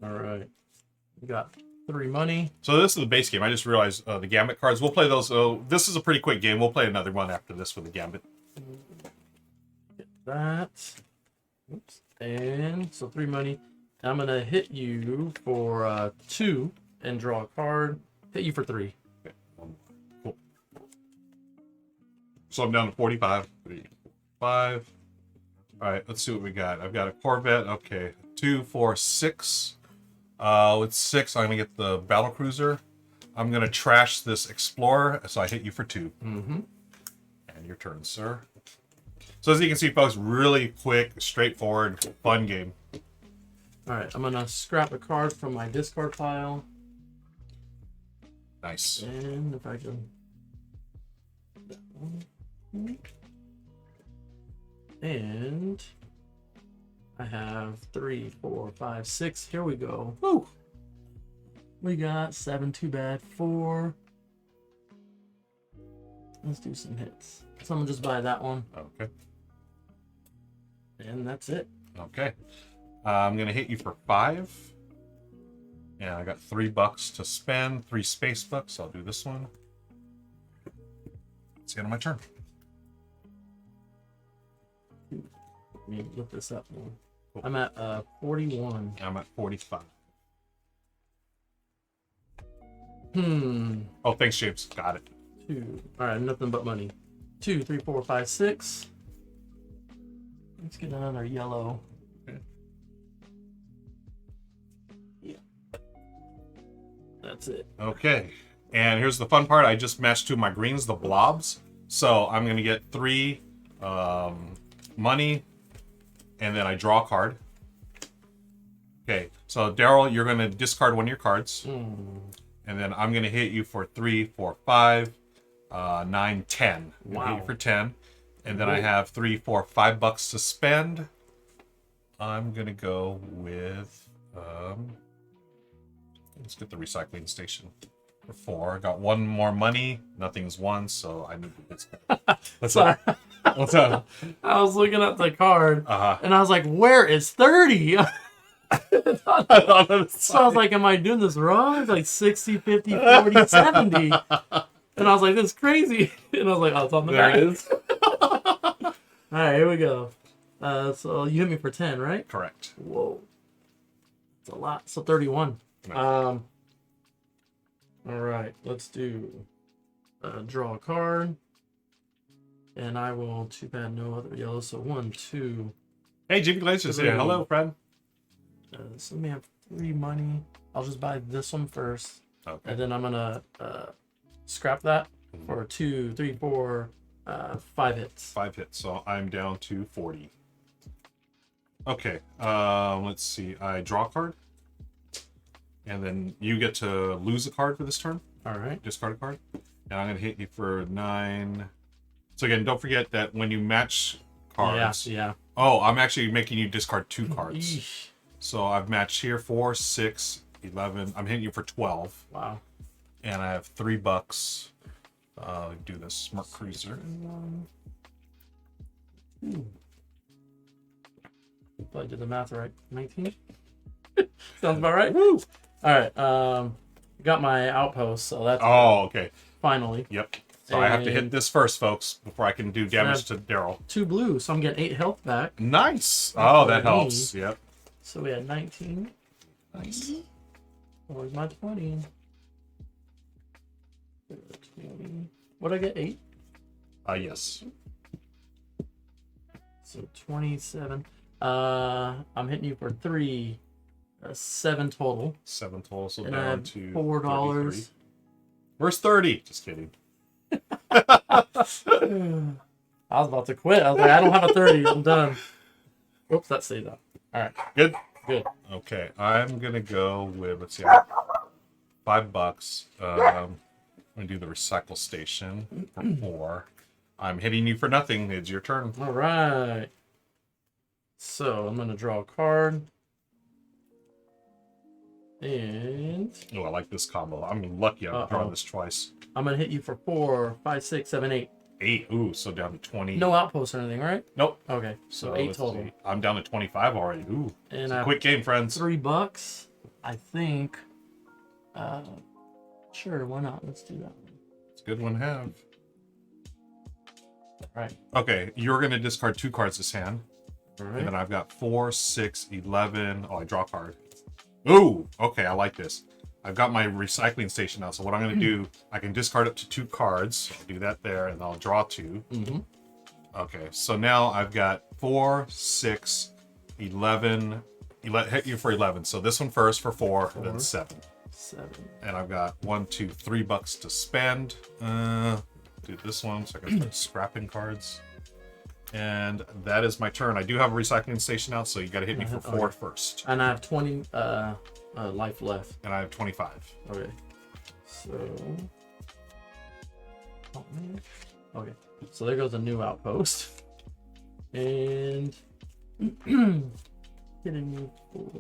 All right. We got 3 money. So this is the base game. I just realized the Gambit cards. We'll play those. This is a pretty quick game. We'll play another one after this with the Gambit. Get that. Oops. And so 3 money. I'm gonna hit you for 2 and draw a card. Hit you for 3. Okay. Cool. So I'm down to 45. 3, 5. All right, let's see what we got. I've got a Corvette. Okay, 2, 4, 6. With 6, I'm gonna get the battle cruiser. I'm gonna trash this Explorer, so I hit you for 2. Mm-hmm. And your turn, sir. So as you can see, folks, really quick, straightforward, fun game. All right, I'm gonna scrap a card from my discard pile. Nice. And if I can, that one. And I have 3, 4, 5, 6. Here we go. Woo! We got 7. Too bad. 4. Let's do some hits. So I'm gonna just buy that one, Okay. and that's it. Okay. I'm gonna hit you for 5. And I got $3 to spend, 3 space bucks. I'll do this one. It's the end of my turn. Let me look this up. I'm at 41. I'm at 45. Oh, thanks, James. Got it. 2. All right, nothing but money. 2, 3, 4, 5, 6. Let's get another yellow. Okay. Yeah. That's it. Okay. And here's the fun part. I just matched 2 of my greens, the blobs. So I'm going to get 3 money, and then I draw a card. Okay. So, Daryl, you're going to discard one of your cards. And then I'm going to hit you for 3, 4, 5, 9, 10. I'm going to hit you for 10. And then I have 3, 4, $5 to spend. I'm going to go with... let's get the recycling station for 4. I got 1 more money. Nothing's 1, so I need to discard. What's up? What's up? I was looking at the card, Uh-huh. and I was like, where is 30? So I was like, am I doing this wrong? It's like 60, 50, 40, 70. And I was like, this is crazy. And I was like, oh, it's on the There back. it is. All right, here we go. So you hit me for 10, right? Correct. Whoa. It's a lot. So 31. Nice. All right, let's do draw a card. And I will, too bad, no other yellow. So 1, 2. Hey, Jimmy Glazer's here. Hello, friend. So let me have 3 money. I'll just buy this one first. Okay. And then I'm going to scrap that for 2, 3, 4, 5 hits. 5 hits, so I'm down to 40. Okay, let's see. I draw a card. And then you get to lose a card for this turn. All right. Discard a card. And I'm going to hit you for 9. So again, don't forget that when you match cards... Yeah. Oh, I'm actually making you discard 2 cards. Eesh. So I've matched here 4, 6, 11. I'm hitting you for 12. Wow. And I have $3. Do this smart cruiser. Probably did the math right. 19? Sounds about right. Woo! All right. Got my outpost, so that's Oh, okay. finally. Yep. So I have to hit And- this first, folks, before I can do damage to Daryl. 2 blue, so I'm getting 8 health back. Nice. That's Oh, what that I helps. Yep. So we had 19. Nice. Where's my 20? 20. What'd I get? 8? Yes. So 27. I'm hitting you for 3. 7 total. 7 total, so And I down have to $4. 33. Where's 30? Just kidding. I was about to quit. I was like, I don't have a 30. I'm done. Oops, that saved up. All right. Good? Good. Okay, I'm going to go with, let's see, $5. I'm going to do the recycle station for 4. I'm hitting you for nothing. It's your turn. All right. So I'm going to draw a card. And Oh, I like this combo. I'm lucky I'm drawing Uh-oh. this twice. I'm going to hit you for 4, 5, 6, 7, 8. 8. Ooh, so down to 20. No outposts or anything, right? Nope. Okay. So 8 let's total. see. I'm down to 25 already. Ooh. And It's I a have quick game, friends. $3. I think Sure, why not? Let's do that one. It's a good one to have. All right. Okay, you're going to discard 2 cards this hand. All And right. then I've got 4, 6, 11. Oh, I draw a card. Ooh, okay, I like this. I've got my recycling station now. So what I'm going to do, I can discard up to 2 cards. I'll do that there, and I'll draw 2. Mm-hmm. Okay, so now I've got 4, 6, 11. Hit you for 11. So this one first for 4, and then 7. 7. And I've got 1, 2, $3 to spend. Do this one so I can start scrapping cards. And that is my turn. I do have a recycling station out, so you got to hit me for 4 first. And I have 20 life left. And I have 25. Okay. So. Oh, man. Okay. So there goes a new outpost. And. Hitting you for.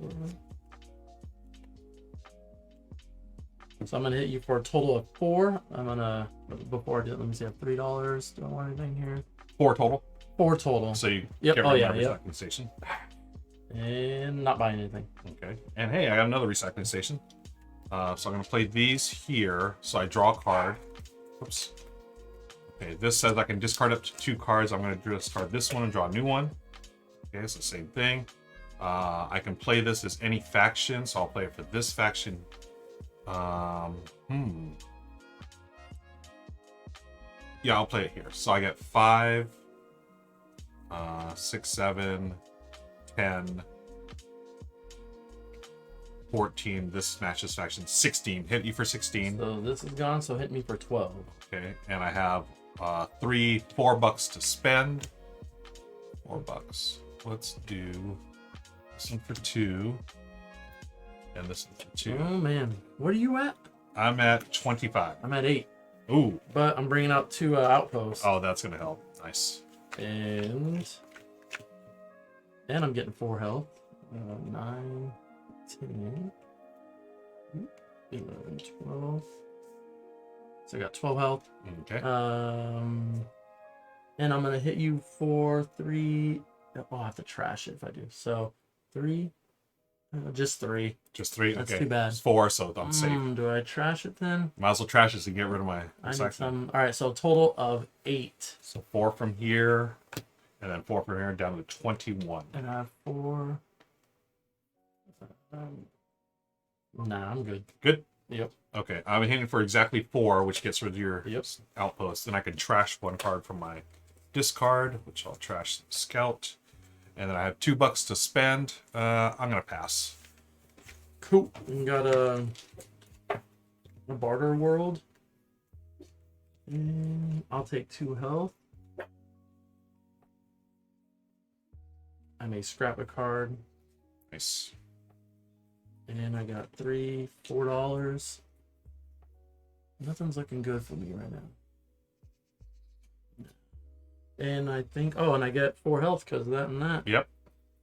So I'm gonna hit you for a total of 4. I'm gonna. Before I do it, let me see. I have $3. Do I want anything here? 4 total. 4 total. So you Yep. get Oh, rid yeah, of my yep. recycling station. And not buying anything. Okay. And hey, I got another recycling station. So I'm going to play these here. So I draw a card. Oops. Okay, this says I can discard up to 2 cards. I'm going to discard this one and draw a new one. Okay, it's the same thing. I can play this as any faction. So I'll play it for this faction. Yeah, I'll play it here. So I get 5, 6, 7, 10, 14. This matches faction 16. Hit you for 16. So this is gone. So hit me for 12. Okay, and I have $4 to spend. $4. Let's do this one for 2, and this one for 2. Oh man, what are you at? I'm at 25. I'm at 8. Ooh. But I'm bringing out 2 outposts. Oh, that's gonna help. Nice. And I'm getting 4 health. 9, 10, 11, 12. So I got 12 health. Okay. And I'm gonna hit you for 3. Oh, I have to trash it if I do. So 3. Just 3. Just 3. That's okay. too bad. It's 4, so I'm safe. Do I trash it then? Might as well trash this and get rid of my I need recycling. some. All right, so total of 8. So 4 from here, and then 4 from here, down to 21. And I have 4. Nah, I'm good. Good? Yep. Okay, I'm hitting for exactly 4, which gets rid of your Yep. outpost. Then I can trash 1 card from my discard, which I'll trash Scout. And then I have $2 to spend. I'm gonna pass. Cool. We got a barter world. And I'll take 2 health. I may scrap a card. Nice. And I got $4. Nothing's looking good for me right now. And I think, oh, and I get 4 health because of that and that. Yep.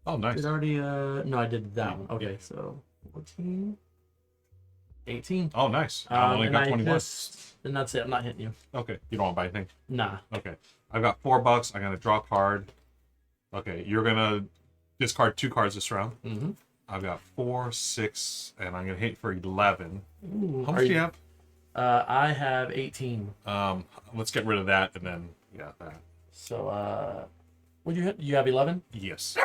Oh, nice. Did already, no, I did that one. Okay, so 14, 18. Oh, nice. I only got 21. And that's it. I'm not hitting you. Okay, you don't want to buy anything? Nah. Okay. I've got $4. I'm gonna draw a card. Okay, you're gonna discard 2 cards this round. Mm-hmm. I've got 4, 6, and I'm gonna hit for 11. Ooh, How much do you have? I have 18. Let's get rid of that, and then yeah, that. So, what you hit? You have 11? Yes.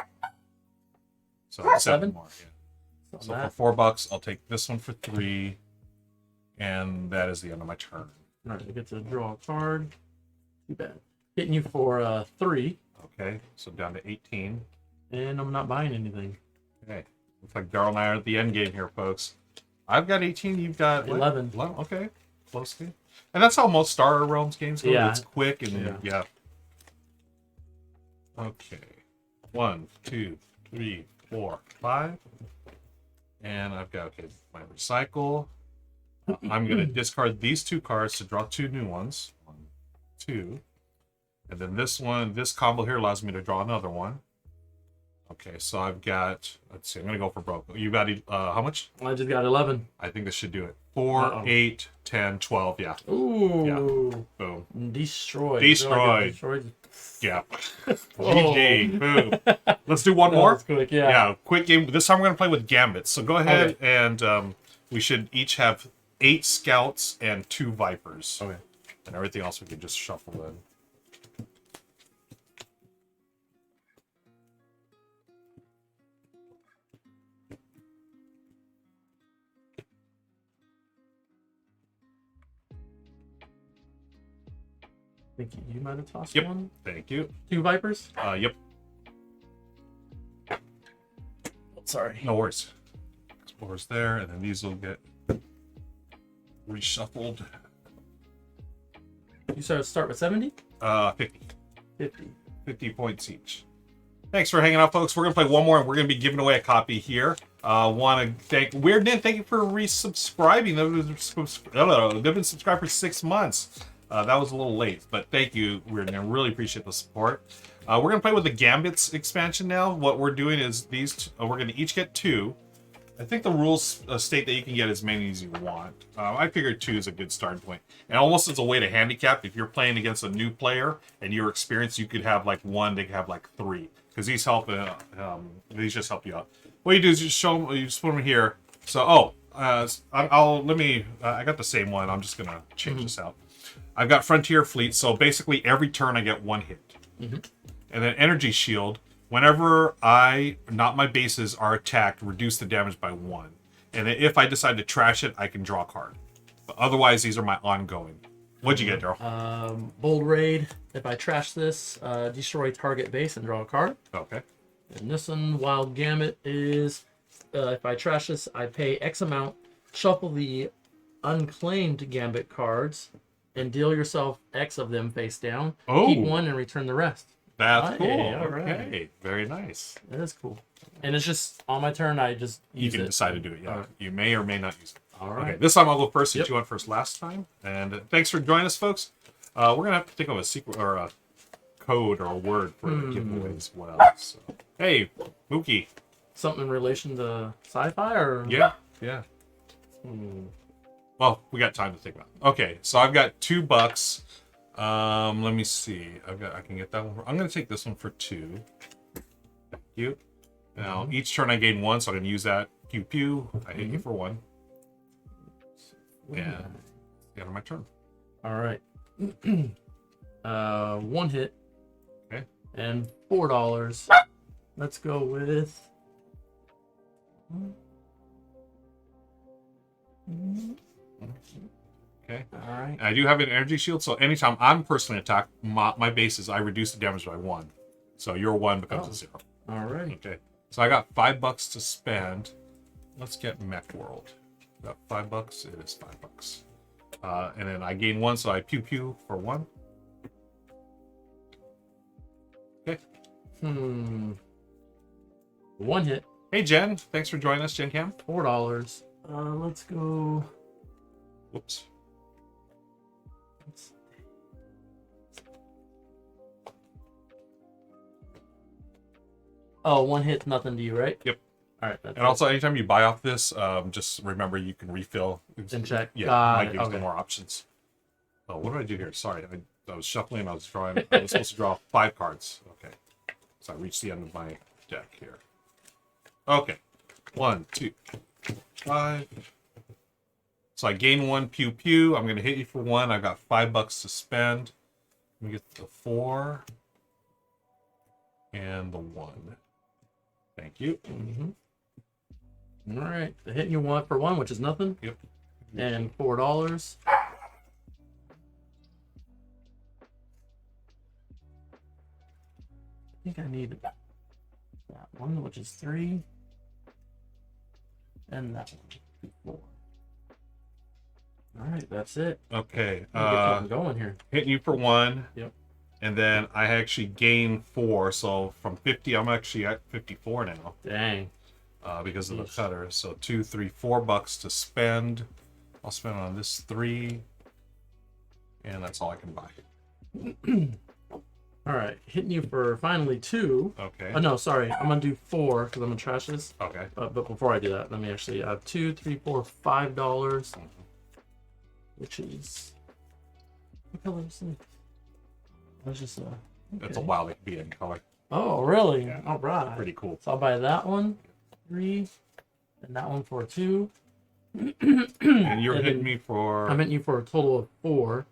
So 7 7? more. Yeah. So So that. for $4, I'll take this one for 3, and that is the end of my turn. All right, I get to draw a card. Too bad. Hitting you for 3, Okay, so down to 18. and I'm not buying anything. Okay, looks like Daryl and I are at the end game here, folks. I've got 18. You've got what? 11. 11. Okay, close to. And that's how most Star Realms games go. Yeah. It's quick and yeah. Okay, 1, 2, 3, 4, 5, and I've got my recycle. I'm gonna discard these 2 cards to draw 2 new ones. 1, 2, and then this combo here allows me to draw another one. Okay, so I've got. Let's see. I'm gonna go for broke. You got how much? I just got 11. I think this should do it. 4, Uh-oh. 8, 10, 12. Yeah. Ooh. Boom. Destroyed. Destroyed. Destroyed. Yeah. Oh. GG. Boom. Let's do one That more. was quick, yeah. Yeah, quick game. This time we're gonna play with Gambits. So go ahead and we should each have 8 scouts and 2 vipers. Okay. And everything else we can just shuffle in. I think you might have tossed Yep. one. Thank you. 2 vipers. Yep. Sorry. No worries. Explorers there, and then these will get reshuffled. You start with 70? 50. 50. 50 points each. Thanks for hanging out, folks. We're going to play one more, and we're going to be giving away a copy here. Want to thank Weirdnin. Thank you for resubscribing. They've been subscribed for 6 months. That was a little late, but thank you, Weirdnin. Really appreciate the support. We're going to play with the Gambits expansion now. What we're doing is we're going to each get 2. I think the rules state that you can get as many as you want. I figured 2 is a good starting point. And almost as a way to handicap, if you're playing against a new player and you're experienced, you could have like 1, they could have like 3. Because these help, these just help you out. What you do is you just show them, you just put them here. So, I got the same one. I'm just going to change this out. I've got Frontier Fleet, so basically every turn I get 1 hit. And then Energy Shield. Whenever not my bases, are attacked, reduce the damage by 1. And then if I decide to trash it, I can draw a card. But otherwise, these are my ongoing. What'd you get, Daryl? Bold Raid. If I trash this, destroy target base and draw a card. Okay. And this one, Wild Gambit, is if I trash this, I pay X amount, shuffle the unclaimed Gambit cards, and deal yourself X of them face down. Oh. Keep 1 and return the rest. That's cool. All right. Okay. Very nice. That is cool. And it's just on my turn, I just use You can it. decide to do it, yeah. Alright. You may or may not use it. All right. Okay, this time I'll go first since Yep. you went first last time. And thanks for joining us, folks. We're going to have to think of a secret or a code or a word for the giveaway as well. So. Hey, Mookie. Something in relation to sci-fi or? Yeah. Well, we got time to think about it. Okay, so I've got $2. Let me see. I can get that one. I'm going to take this one for 2. Thank you. Now, each turn I gain 1, so I can use that. Pew pew. I hit you for 1. Yeah. The end of my turn. All right. 1 hit. Okay. And $4. Let's go with. Okay. All right. And I do have an energy shield, so anytime I'm personally attacked, my bases, I reduce the damage by 1. So your 1 becomes a 0. All right. Okay. So I got $5 to spend. Let's get Mech World. Got $5. It is $5. And then I gain 1, so I pew pew for 1. Okay. 1 hit. Hey Jen, thanks for joining us, Jen Cam. $4. Let's go. Whoops. Oh, 1 hit's nothing to you, right? Yep. All right. That's And also, anytime you buy off this, just remember you can refill. And check. Yeah, Got might it. give you Okay. more options. Oh, what did I do here? Sorry, I was shuffling. I was drawing. I was supposed to draw 5 cards. Okay. So I reached the end of my deck here. Okay. 1, 2, 5. So I gain 1 pew pew. I'm going to hit you for 1. I've got $5 to spend. Let me get the 4 and the 1. Thank you. All right. The hit you want for 1, which is nothing. Yep. And $4. I think I need that one, which is 3. And that one, 4. All right, that's it. Okay. Get something going here. Hitting you for 1. Yep. And then I actually gain 4. So from 50, I'm actually at 54 now. Dang. Because of the cutter. So $2, $3, $4 to spend. I'll spend on this 3. And that's all I can buy. All right, hitting you for finally 2. Okay. Oh no, sorry, I'm gonna do 4 because I'm gonna trash this. Okay. But before I do that, let me actually have $2, $3, $4, $5, which is what color is it? That's just It's a okay. wild it can be in color. Oh really? Yeah. All right. Pretty cool. So I'll buy that one, 3, and that one for 2, And you're And hitting then me for I'm hitting you for a total of 4.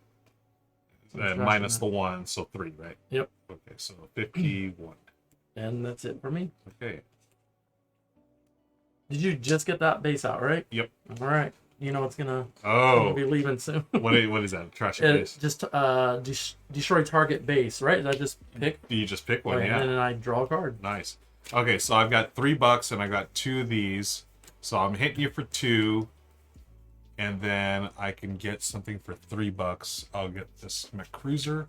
minus the 1, so 3, right? Yep. Okay, so 51. And that's it for me. Okay. Did you just get that base out, right? Yep. All right. You know it's gonna Oh, be leaving soon. what is that? Trash It base. just destroy target base, right? Did I just pick? You just pick one, Okay, yeah. and then I draw a card. Nice. Okay, so I've got $3 and I got 2 of these. So I'm hitting you for 2. And then I can get something for $3. I'll get this Merc Cruiser.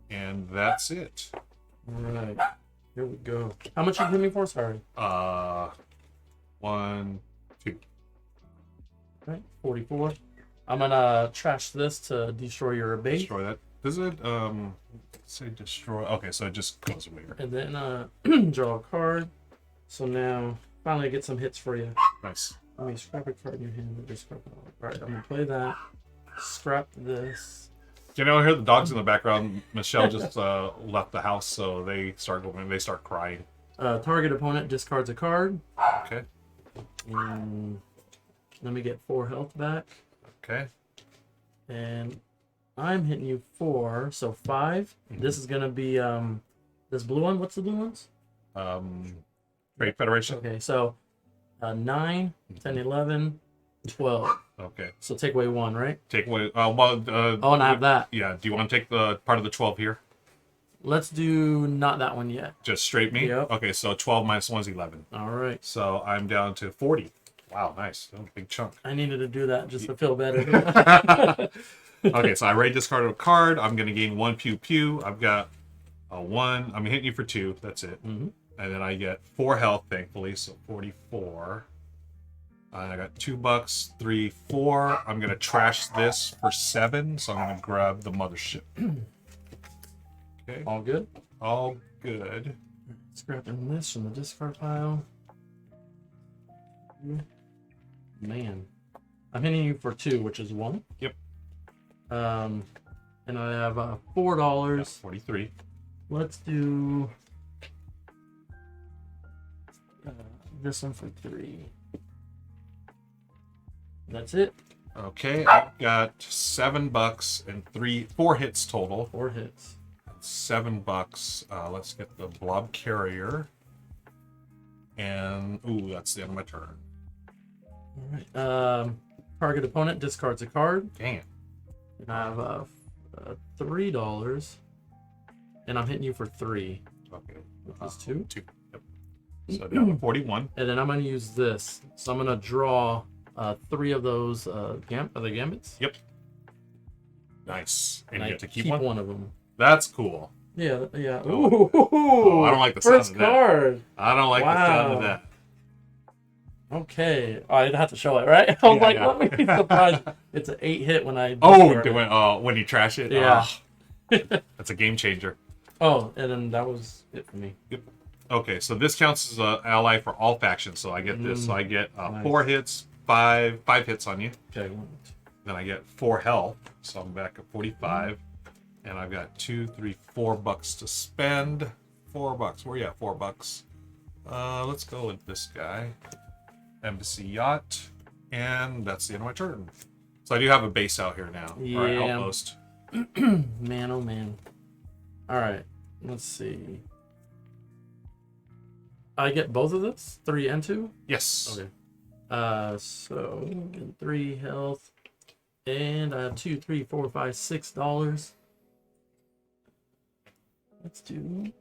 And that's it. All right. Here we go. How much you hit me for? Sorry. 1, 2. All right. 44. I'm gonna trash this to destroy your base. Destroy that. Does it say destroy? Okay, so it just goes away. And then draw a card. So now finally I get some hits for you. Nice. Let me scrap a card in your hand. Just scrap it all. All right, I'm gonna play that. Scrap this. You know, I hear the dogs in the background. Michelle just left the house, so they start going. They start crying. Target opponent discards a card. Okay. And let me get 4 health back. Okay. And I'm hitting you 4, so 5. This is gonna be this blue one. What's the blue ones? Trade Federation. Okay, so 9, 10, 11, 12. Okay. So take away 1, right? Take away. Oh, and I have that. Yeah. Do you want to take the part of the 12 here? Let's do not that one yet. Just straight me. Yep. Okay. So 12 minus 1 is 11. All right. So I'm down to 40. Wow. Nice. Oh, big chunk. I needed to do that just to feel better. Okay. So I already discarded a card. I'm gonna gain 1 pew pew. I've got a 1. I'm hitting you for 2. That's it. Mhm. And then I get 4 health, thankfully. So 44. I got $2, 3, 4. I'm gonna trash this for 7, so I'm gonna grab the mothership. Okay, All good. all good. Scrapping this from the discard pile. Man, I'm hitting you for 2, which is 1. Yep. And I have $4. 43. Let's do this one for 3. That's it. Okay, I've got $7 and 4 hits total. 4 hits. $7. Let's get the blob carrier. And ooh, that's the end of my turn. All right. Target opponent discards a card. Dang it. And I have $3. And I'm hitting you for 3. Okay. Which is 2. 2. Yep. So down to 41. And then I'm going to use this. So I'm going to draw 3 of those the Gambits. Yep. Nice. And And you I get to keep keep one? one of them. That's cool. Yeah, yeah. Oh. Ooh, Oh, I don't like the sound first of that. card. I don't like the sound Wow. of that. Okay. Oh, I didn't have to show it, right? I was Yeah, like, yeah. let me be surprised. It's an 8 hit when I. Oh, discard it. when you trash it? Yeah. Oh, that's a game changer. Oh, and then that was it for me. Okay, so this counts as an ally for all factions. So I get this. So I get nice. 4 hits, 5 hits on you. Okay. Then I get 4 health. So I'm back at 45. And I've got $4 to spend. $4. Where you at? $4. Let's go with this guy. Embassy Yacht. And that's the end of my turn. So I do have a base out here now. Yeah. Or outpost. Man, oh man. All right. Let's see. I get both of this? 3 and 2? Yes. Okay. So 3 health. And I have $2, $3, $4, $5, $6. Let's do.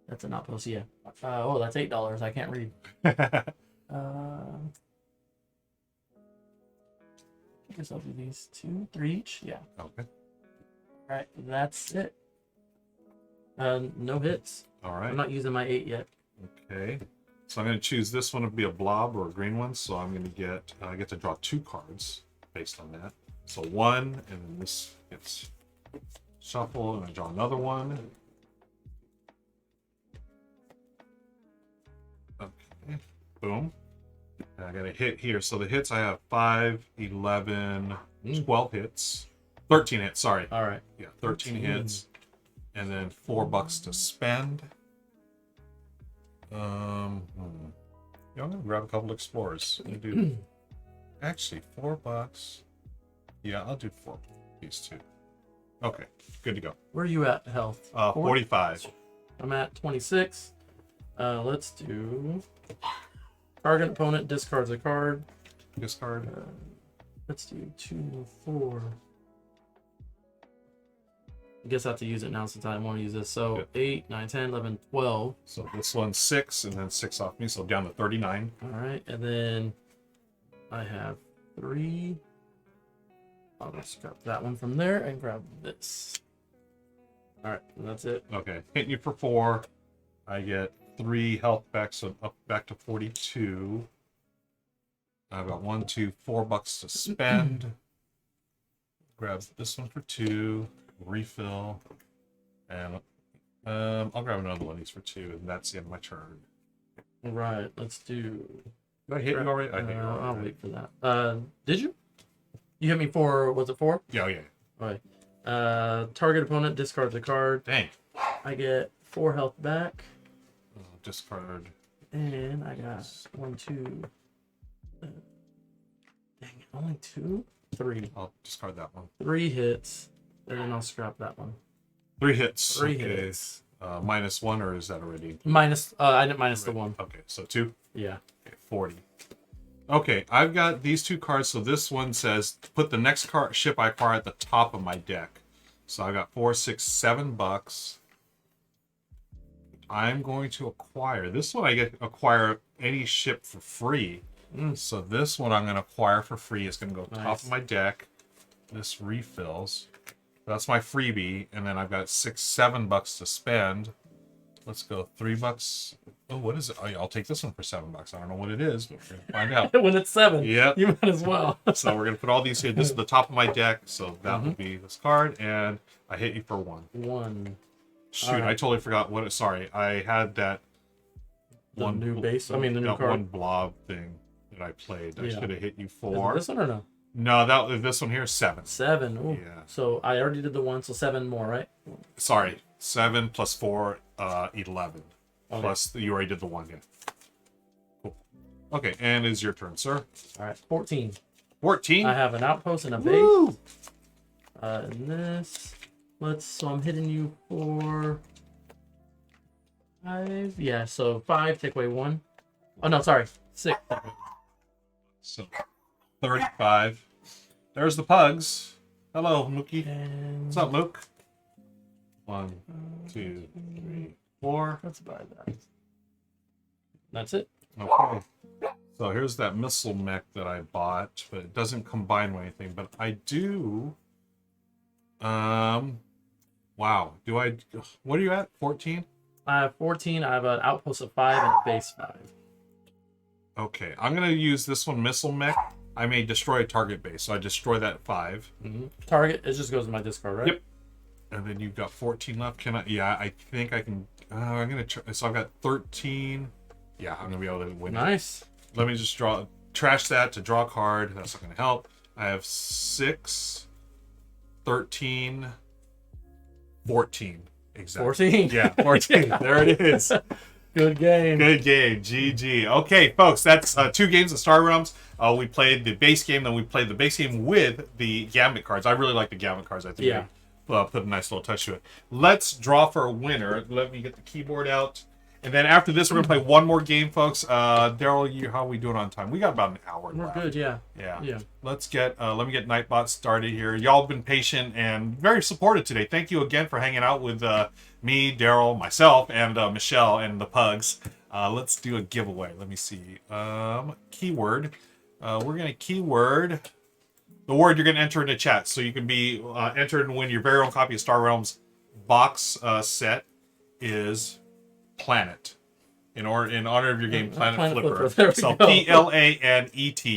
That's an outpost, yeah. Oh, that's $8. I can't read. I guess I'll do these 2, 3 each. Yeah. Okay. All right, that's it. No hits. All right. I'm not using my 8 yet. Okay. So I'm going to choose this one to be a blob or a green one. So I'm going to get, I get to draw 2 cards based on that. So 1, and then this gets shuffled, and I draw another one. Okay. Boom. And I got a hit here. So the hits I have 5, 11, 12 hits. 13 hits, sorry. All right. Yeah, 13 hits. And then $4 to spend. Yeah, I'm gonna grab a couple explorers. I'm gonna do actually $4. Yeah, I'll do 4 these two. Okay, good to go. Where are you at health? 45. I'm at 26. Let's do target opponent discards a card. Discard. Let's do 2, 4. I guess I have to use it now since I want to use this. So Good. 8, 9, 10, 11, 12. So this one's 6, and then 6 off me, so down to 39. All right, and then I have 3. I'll just grab that one from there and grab this. All right, and that's it. Okay, hitting you for 4. I get 3 health back, so up back to 42. I've got 1, 2, $4 to spend. Grab this one for 2. Refill. And I'll grab another one of these for 2, and that's the end of my turn. All right, let's do. Did I hit you already? I hit you already. I'll wait for that. Did you? You hit me for, was it 4? Yeah, yeah. All right. Target opponent discards a card. Dang. I get 4 health back. Discard. And I got 1, 2. Dang it, only 2? 3. I'll discard that one. 3 hits. And then I'll scrap that one. 3 hits. 3 okay. hits. -1, or is that already? Minus, I didn't minus the 1. Okay, so 2. Yeah. Okay, 40. Okay, I've got these 2 cards. So this one says put the next ship I acquire at the top of my deck. So I got $4, $6, $7. I'm going to acquire this one. I get to acquire any ship for free. So this one I'm going to acquire for free. It's going to go top of my deck. This refills. That's my freebie, and then I've got $6, $7 to spend. Let's go $3. Oh, what is it? Oh, yeah, I'll take this one for $7. I don't know what it is, but we're gonna find out. When it's 7, Yep. you might as well. So we're gonna put all these here. This is the top of my deck, so that will be this card, and I hit you for 1. 1. Shoot, Alright. I totally forgot what it. Sorry, I had that The new base. I mean, the new that card. one blob thing that I played. I Yeah. should have hit you Is it for. this one or no? No, this one here is 7. 7. Ooh. Yeah. So I already did the 1, so 7 more, right? Sorry, 7 plus 4, 11. Okay. Plus, you already did the 1, yeah. Cool. Okay, and it's your turn, sir. All right, 14. 14. I have an outpost and a base. Woo! And this. So I'm hitting you for 5. Yeah, so 5, take away 1. Oh, no, sorry. 6. So, 35. There's the pugs. Hello, Mookie. And What's up, Mook? 1, 2, 3, 4. let's buy that. That's it. Okay. So here's that missile mech that I bought, but it doesn't combine with anything. But I do. Wow. Do I? What are you at? 14. I have 14. I have an outpost of 5 and a base 5. Okay. I'm gonna use this one, missile mech. I may destroy a target base, so I destroy that at 5. Target, it just goes in my discard, right? Yep. And then you've got 14 left. Can I? Yeah, I think I can. I'm gonna try. So I've got 13. Yeah, I'm gonna be able to win. Nice. Let me just trash that to draw a card. That's not gonna help. I have 6, 13, 14. Exactly. 14. Yeah, 14. There it is. Good game. Good game. GG. Okay, folks, that's 2 games of Star Realms. We played the base game, then we played the base game with the Gambit cards. I really like the Gambit cards. I think Yeah. they put a nice little touch to it. Let's draw for a winner. Let me get the keyboard out. And then after this, we're going to play one more game, folks. Daryl, how are we doing on time? We got about an hour We're left. good, yeah. Yeah. Let me get Nightbot started here. Y'all have been patient and very supportive today. Thank you again for hanging out with me, Daryl, myself, and Michelle and the pugs. Let's do a giveaway. Let me see. Keyword. We're going to keyword the word you're going to enter in the chat. So you can be entered and win your very own copy of Star Realms box set is Planet. In honor of your game, Planet Flipper. There we So go. PLANET.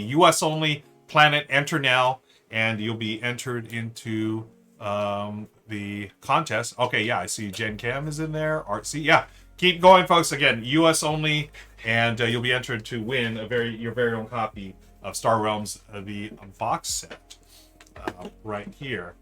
US only. Planet. Enter now, and you'll be entered into the contest. Okay, yeah, I see Gen Cam is in there. Artsy, yeah. Keep going, folks. Again, US only, and you'll be entered to win your very own copy of Star Realms, the box set right here.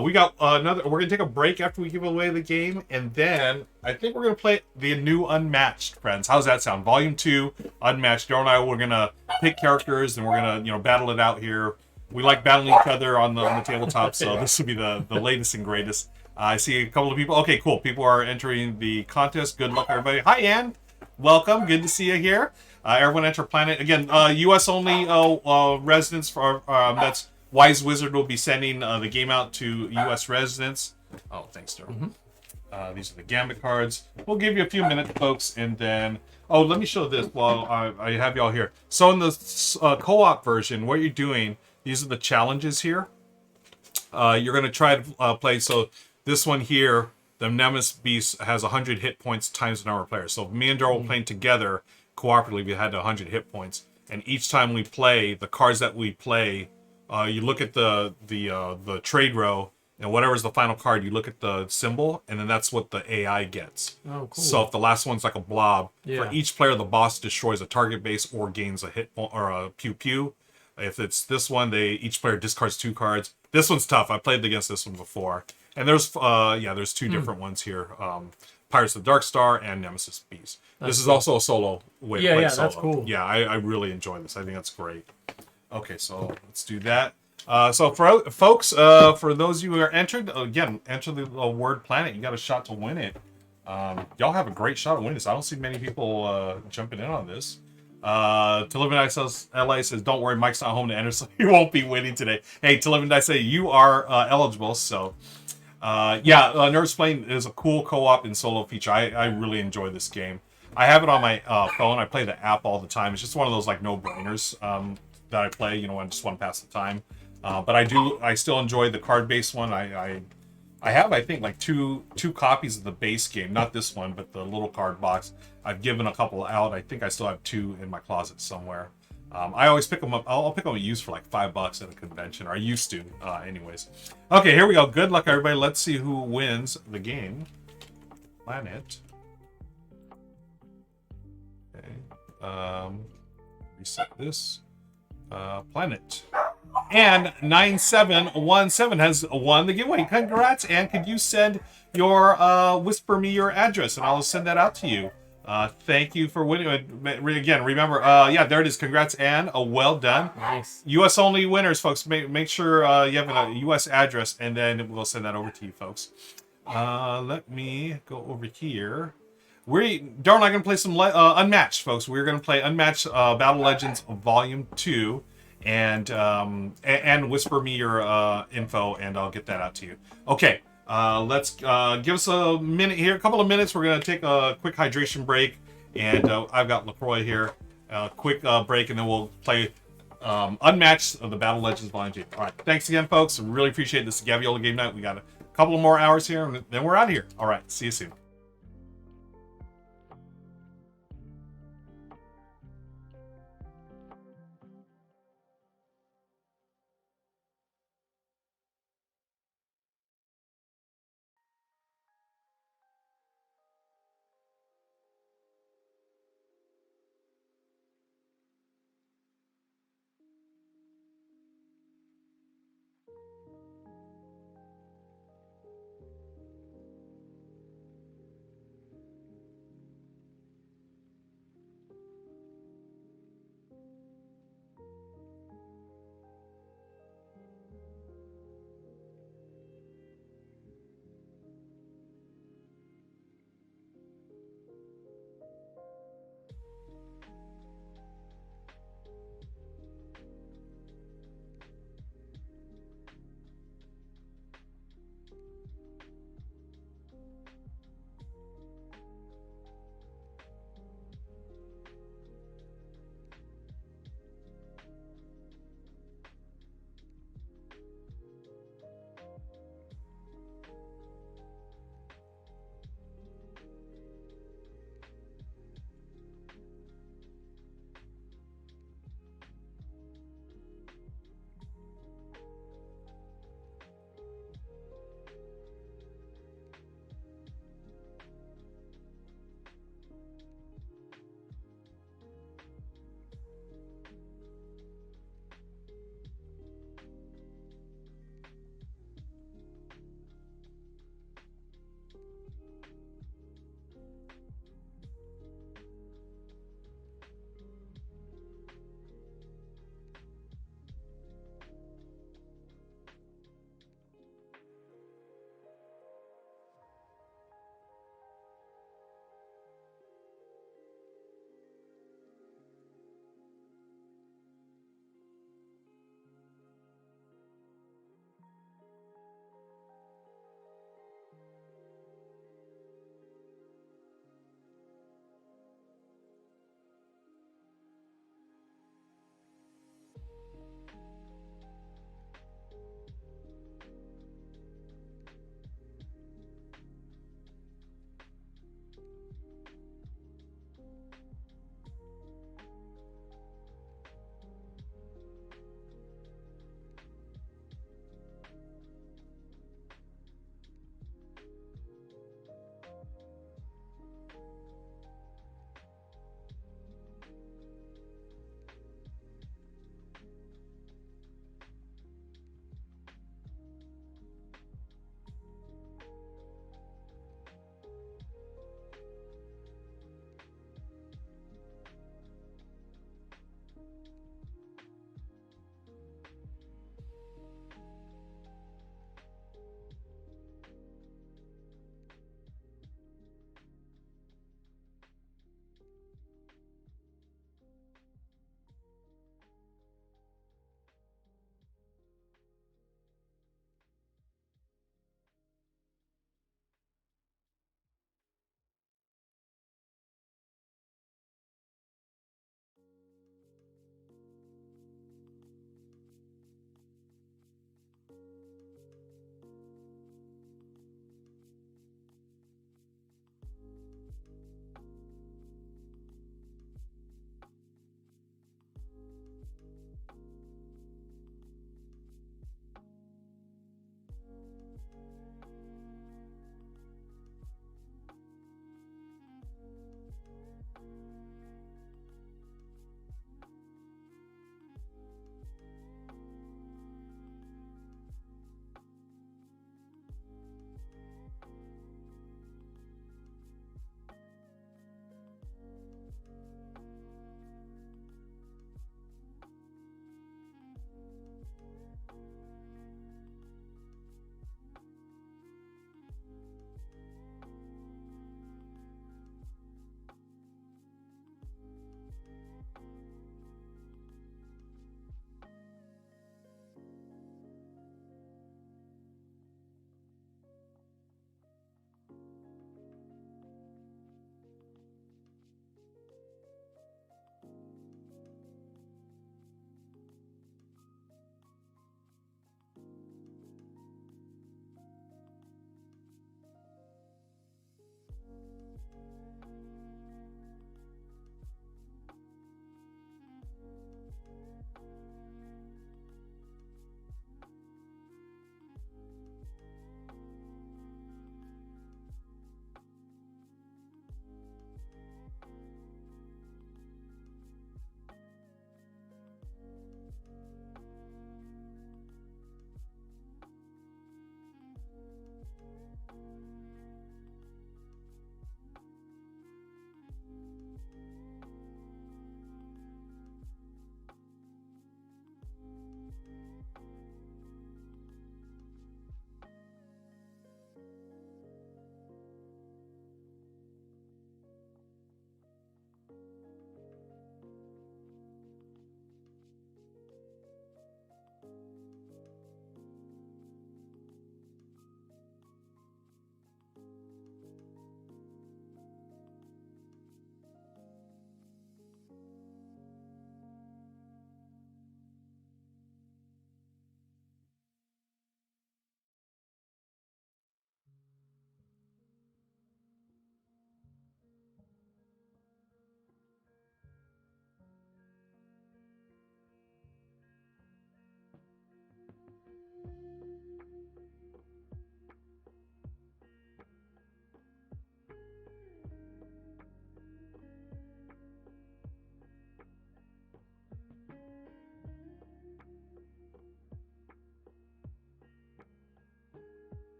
We got another. We're gonna take a break after we give away the game, and then I think we're gonna play the new Unmatched, friends. How's that sound? Volume 2, Unmatched. Daryl and I, we're gonna pick characters, and we're gonna battle it out here. We like battling each other on the tabletop, so this will be the latest and greatest. I see a couple of people. Okay, cool. People are entering the contest. Good luck, everybody. Hi, Ann. Welcome. Good to see you here. Everyone enter planet again. U.S. only residents for that's. Wise Wizard will be sending the game out to U.S. residents. Oh, thanks, Daryl. These are the Gambit cards. We'll give you a few minutes, folks, and then... Oh, let me show this while I have y'all here. So in the co-op version, what you're doing, these are the challenges here. You're going to try to play... So this one here, the Nemesis Beast has 100 hit points times the number of players. So me and Daryl were playing together, cooperatively, we had 100 hit points. And each time we play, the cards that we play... you look at the trade row, and whatever's the final card, you look at the symbol, and then that's what the AI gets. Oh, cool. So if the last one's like a blob, Yeah. for each player, the boss destroys a target base or gains a hit point or a pew pew. If it's this one, each player discards 2 cards. This one's tough. I played against this one before, and there's 2 different ones here: Pirates of the Dark Star and Nemesis Beast. This is also a solo way to play solo. That's cool. Yeah, I really enjoy this. I think that's great. Okay, so let's do that. So for folks, for those of you who are entered, again, enter the word planet. You got a shot to win it. Y'all have a great shot to win this. I don't see many people jumping in on this. To Live and Die says, LA says, don't worry, Mike's not home to enter, so he won't be winning today. Hey, To Live and Die say, you are eligible, so... Nerds Playing is a cool co-op and solo feature. I really enjoy this game. I have it on my phone. I play the app all the time. It's just one of those, like, no-brainers. That I play, I just want to pass the time. But I still enjoy the card-based one. I have, I think, like two copies of the base game, not this one, but the little card box. I've given a couple out. I think I still have 2 in my closet somewhere. I always pick them up. I'll pick them up used for like $5 at a convention, or I used to, anyways. Okay, here we go. Good luck, everybody. Let's see who wins the game. Planet. Okay. Reset this. Planet. And 9717 has won the giveaway. Congrats, and could you send your whisper me your address, and I'll send that out to you. Thank you for winning. Again, remember, there it is. Congrats, Anne. Well done. Nice. U.S. only winners, folks. Make sure you have a U.S. address, and then we'll send that over to you, folks. Let me go over here. Daryl and I are going to play some Unmatched, folks. We're going to play Unmatched Battle Legends Volume 2. And whisper me your info, and I'll get that out to you. Okay, let's give us a minute here, a couple of minutes. We're going to take a quick hydration break, and I've got LaCroix here. Quick break, and then we'll play Unmatched of the Battle Legends Volume 2. All right, thanks again, folks. Really appreciate this Gaviola Game Night. We got a couple of more hours here, and then we're out of here. All right, see you soon.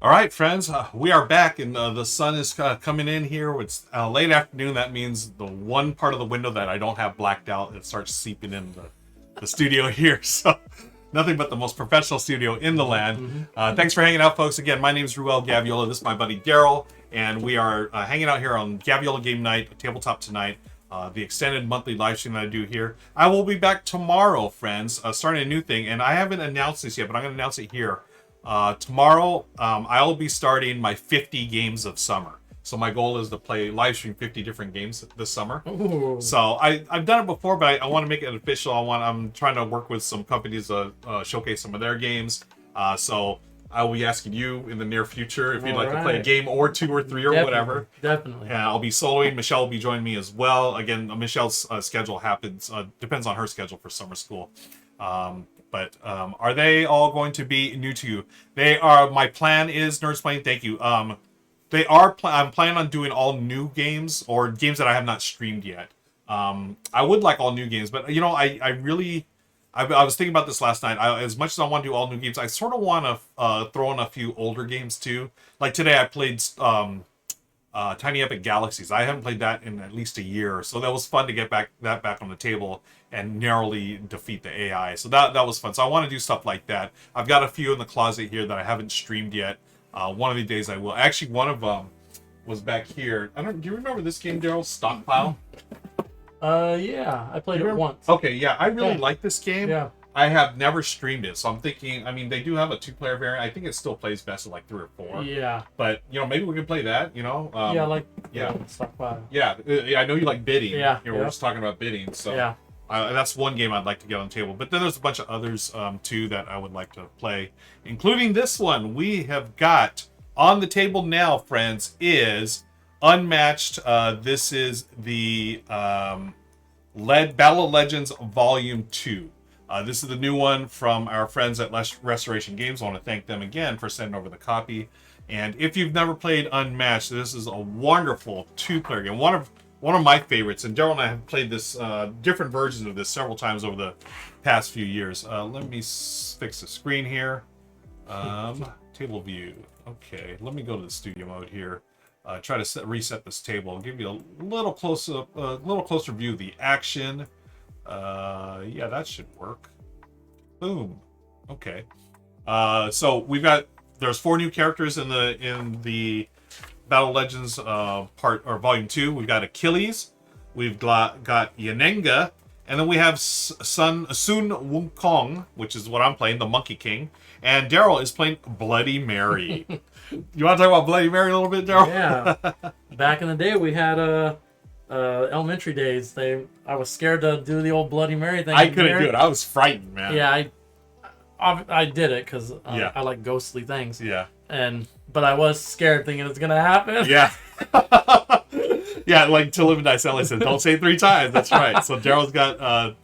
All right, friends, we are back, and the sun is coming in here. It's late afternoon. That means the one part of the window that I don't have blacked out, it starts seeping in the studio here. So nothing but the most professional studio in the land. Thanks for hanging out, folks. Again, my name is Ruel Gaviola. This is my buddy Daryl, and we are hanging out here on Gaviola Game Night, Tabletop Tonight, the extended monthly live stream that I do here. I will be back tomorrow, friends, starting a new thing, and I haven't announced this yet, but I'm going to announce it here. Tomorrow, I'll be starting my 50 games of summer. So my goal is to play live stream 50 different games this summer. Ooh. So I've done it before, but I want to make it official. I'm trying to work with some companies to showcase some of their games. So I will be asking you in the near future if you'd like to play a game or 2 or 3 or whatever. Definitely. Yeah, I'll be soloing. Michelle will be joining me as well. Again, Michelle's schedule depends on her schedule for summer school. But are they all going to be new to you? They are. My plan is Nerdsplain. Thank you. They are. I'm planning on doing all new games or games that I have not streamed yet. I would like all new games, but you know, I was thinking about this last night. As much as I want to do all new games, I sort of want to throw in a few older games too. Like today, I played Tiny Epic Galaxies. I haven't played that in at least a year, so that was fun to get that back on the table and narrowly defeat the AI. So that was fun. So I want to do stuff like that. I've got a few in the closet here that I haven't streamed yet. One of these days I will. Actually, one of them was back here. Do you remember this game, Daryl? Stockpile? Yeah, I played it once. Okay, yeah, I really like this game. Yeah. I have never streamed it, so I'm thinking, I mean, they do have a 2-player variant. I think it still plays best at like 3 or 4. Yeah. But, you know, maybe we can play that, you know? Stockpile. Yeah, I know you like bidding. Yeah. You know, we're just talking about bidding, so. Yeah. That's one game I'd like to get on the table. But then there's a bunch of others, too, that I would like to play, including this one. We have got on the table now, friends, is Unmatched. This is the Battle of Legends Volume 2. This is the new one from our friends at Restoration Games. I want to thank them again for sending over the copy. And if you've never played Unmatched, this is a wonderful 2-player game. One of my favorites, and Daryl and I have played this different versions of this several times over the past few years. Let me fix the screen here. Table view. Okay, let me go to the studio mode here. Try to reset this table. I'll give you a little closer view of the action. Yeah, that should work. Boom. Okay. So there's 4 new characters in the Battle Legends Volume 2. We've got Achilles, we've got Yanenga, and then we have Sun Wukong, which is what I'm playing, the Monkey King, and Daryl is playing Bloody Mary. You want to talk about Bloody Mary a little bit, Daryl? Yeah. Back in the day, we had elementary days. I was scared to do the old Bloody Mary thing. I couldn't do it. I was frightened, man. Yeah, I did it because I like ghostly things. Yeah. But I was scared thinking it's going to happen. Yeah. Yeah, like To Live and Die Sally said, don't say it 3 times. That's right. So Daryl's got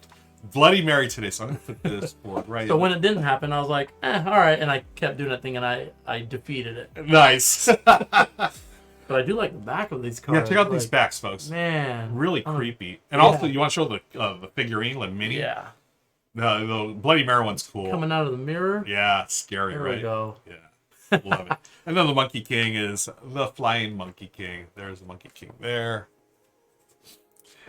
Bloody Mary today, so I'm going to put this board right So when it didn't happen, I was like, all right. And I kept doing that thing, and I defeated it. Nice. But I do like the back of these cards. Yeah, check out these backs, folks. Man. Really creepy. And also, you want to show the figurine, the mini? Yeah. The Bloody Mary one's cool. Coming out of the mirror. Yeah, scary, There right? we go. Yeah, love it. And then the Monkey King is the Flying Monkey King. There's the Monkey King there.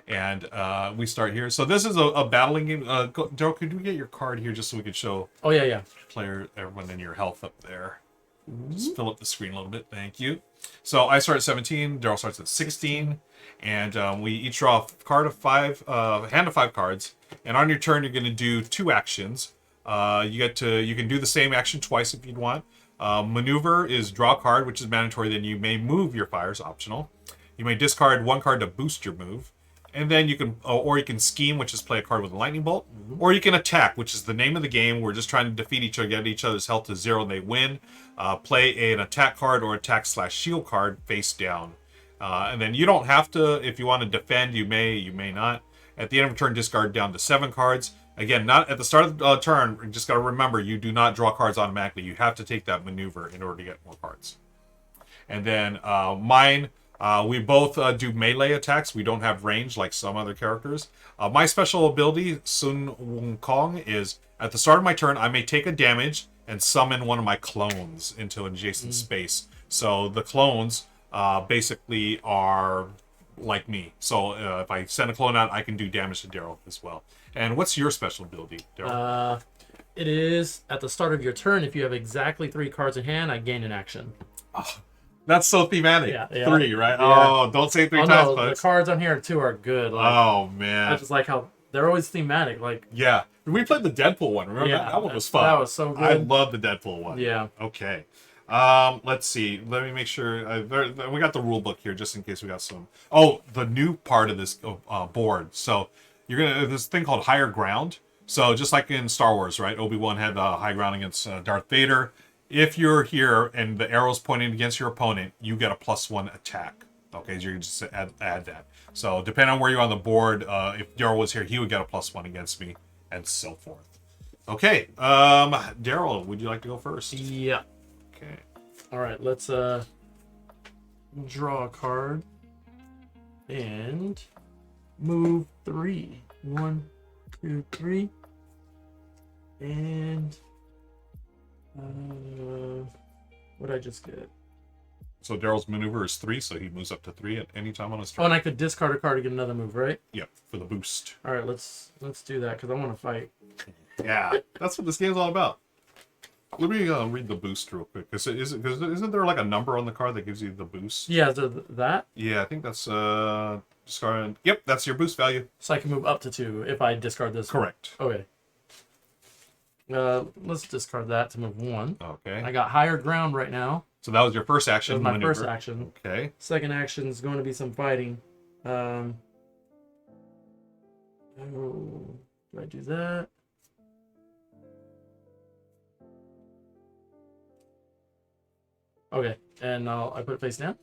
And we start here. So this is a battling game. Daryl, could we get your card here just so we could show Oh, yeah. everyone in your health up there? Just fill up the screen a little bit. Thank you. So I start at 17. Daryl starts at 16. And we each draw a hand of 5 cards. And on your turn, you're going to do 2 actions. You can do the same action twice if you'd want. Maneuver is draw a card, which is mandatory. Then you may move your fires, optional. You may discard 1 card to boost your move. And then you can scheme, which is play a card with a lightning bolt. Or you can attack, which is the name of the game. We're just trying to defeat each other, get each other's health to 0, and they win. Play an attack card or attack/shield card face down. And then you don't have to, if you want to defend, you may not. At the end of a turn, discard down to 7 cards. Again, not at the start of the turn, you just got to remember, you do not draw cards automatically. You have to take that maneuver in order to get more cards. And then mine, We both do melee attacks. We don't have range like some other characters. My special ability, Sun Wukong, is at the start of my turn, I may take a damage and summon one of my clones into an adjacent space. So the clones basically are like me. So if I send a clone out, I can do damage to Daryl as well. And what's your special ability, Daryl? It is at the start of your turn. If you have exactly 3 cards in hand, I gain an action. Oh, that's so thematic. Yeah. 3, right? Yeah. Oh, don't say 3 times, No, folks. the cards on here too are good. Like, Oh, man. I just like how they're always thematic. Like, yeah. We played the Deadpool one. Remember Yeah, that one was fun. that was so good. I love the Deadpool one. Yeah. Okay. Let's see. Let me make sure. We got the rule book here just in case we got some. Oh, the new part of this board. So you're gonna this thing called higher ground. So just like in Star Wars, right? Obi-Wan had high ground against Darth Vader. If you're here and the arrow's pointing against your opponent, you get a +1 attack. Okay, so you can just add that. So depending on where you're on the board, if Daryl was here, he would get a +1 against me, and so forth. Okay, Daryl, would you like to go first? Yeah. Okay. All right, let's draw a card and move 3. 1, 2, 3, and what did I just get? So Daryl's maneuver is 3, so he moves up to 3 at any time on his turn. Oh, and I could discard a card to get another move, right? Yep, for the boost. All right, let's do that because I want to fight. Yeah, that's what this game's all about. Let me read the boost real quick. Isn't there like a number on the card that gives you the boost? Yeah, that. Yeah, I think that's discard. Yep, that's your boost value. So I can move up to 2 if I discard this. Correct. Okay. Let's discard that to move 1. Okay. I got higher ground right now. So that was your first action. That was my maneuver. first action. Okay. Second action is going to be some fighting. Do I do that? Okay, and I put it face down,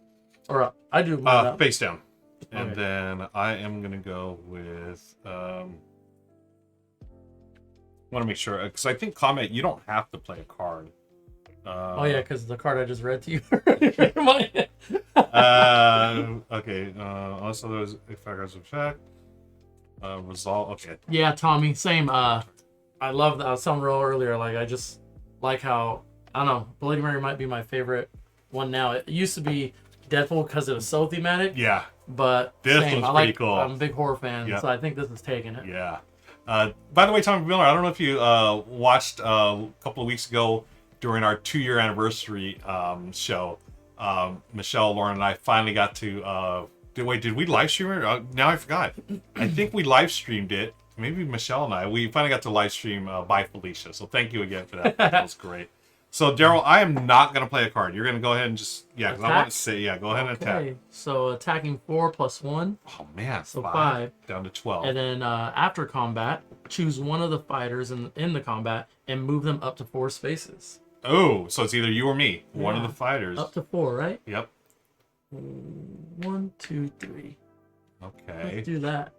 or up. I do mine up. Face down, and Okay. then I am gonna go with. Want to make sure because I think combat you don't have to play a card. Oh yeah, because the card I just read to you. Okay. Also, there's factors effect. Resolve. Okay. Yeah, Tommy. Same. I love that. I was telling Ruel earlier. Like I just like how I don't know. Bloody Mary might be my favorite one now. It used to be Deadpool because it was so thematic. Yeah. But This same. one's I like. pretty cool. I'm a big horror fan, Yeah. so I think this is taking it. Yeah. By the way, Tommy Miller, I don't know if you watched a couple of weeks ago during our 2-year anniversary show. Michelle, Lauren, and I finally got to. Did we live stream it? Now I forgot. I think we live streamed it. Maybe Michelle and I. We finally got to live stream By Felicia. So thank you again for that. That was great. So Daryl, I am not gonna play a card. You're gonna go ahead and just because I want to say go ahead and attack. Okay, so attacking 4 + 1. Oh man, So 5 5. down to 12. And then after combat, choose one of the fighters in the combat and move them up to 4 spaces. Oh, so it's either you or me. One of Yeah. the fighters. Up to 4, right? Yep. 1, 2, 3. Okay. Let's do that.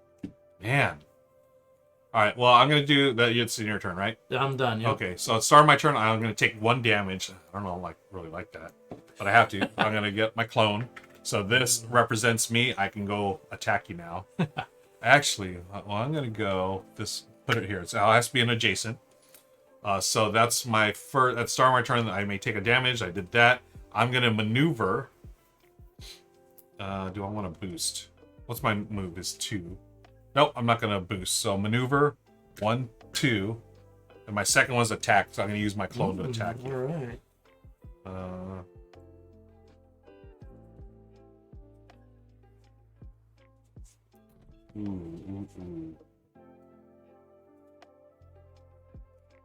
Man. All right. Well, I'm gonna do that. It's in your turn, right? I'm done. Yep. Okay. So at the start of my turn, I'm gonna take 1 damage. I don't know, really like that, but I have to. I'm gonna get my clone. So this represents me. I can go attack you now. Actually, well, I'm gonna go this. Put it here. It has to be an adjacent. So that's my first. At the start of my turn, I may take a damage. I did that. I'm gonna maneuver. Do I want to boost? What's my move? Is 2. Nope, I'm not gonna boost. So maneuver, 1, 2, and my second one's attack. So I'm gonna use my clone to attack All you. right. Ooh.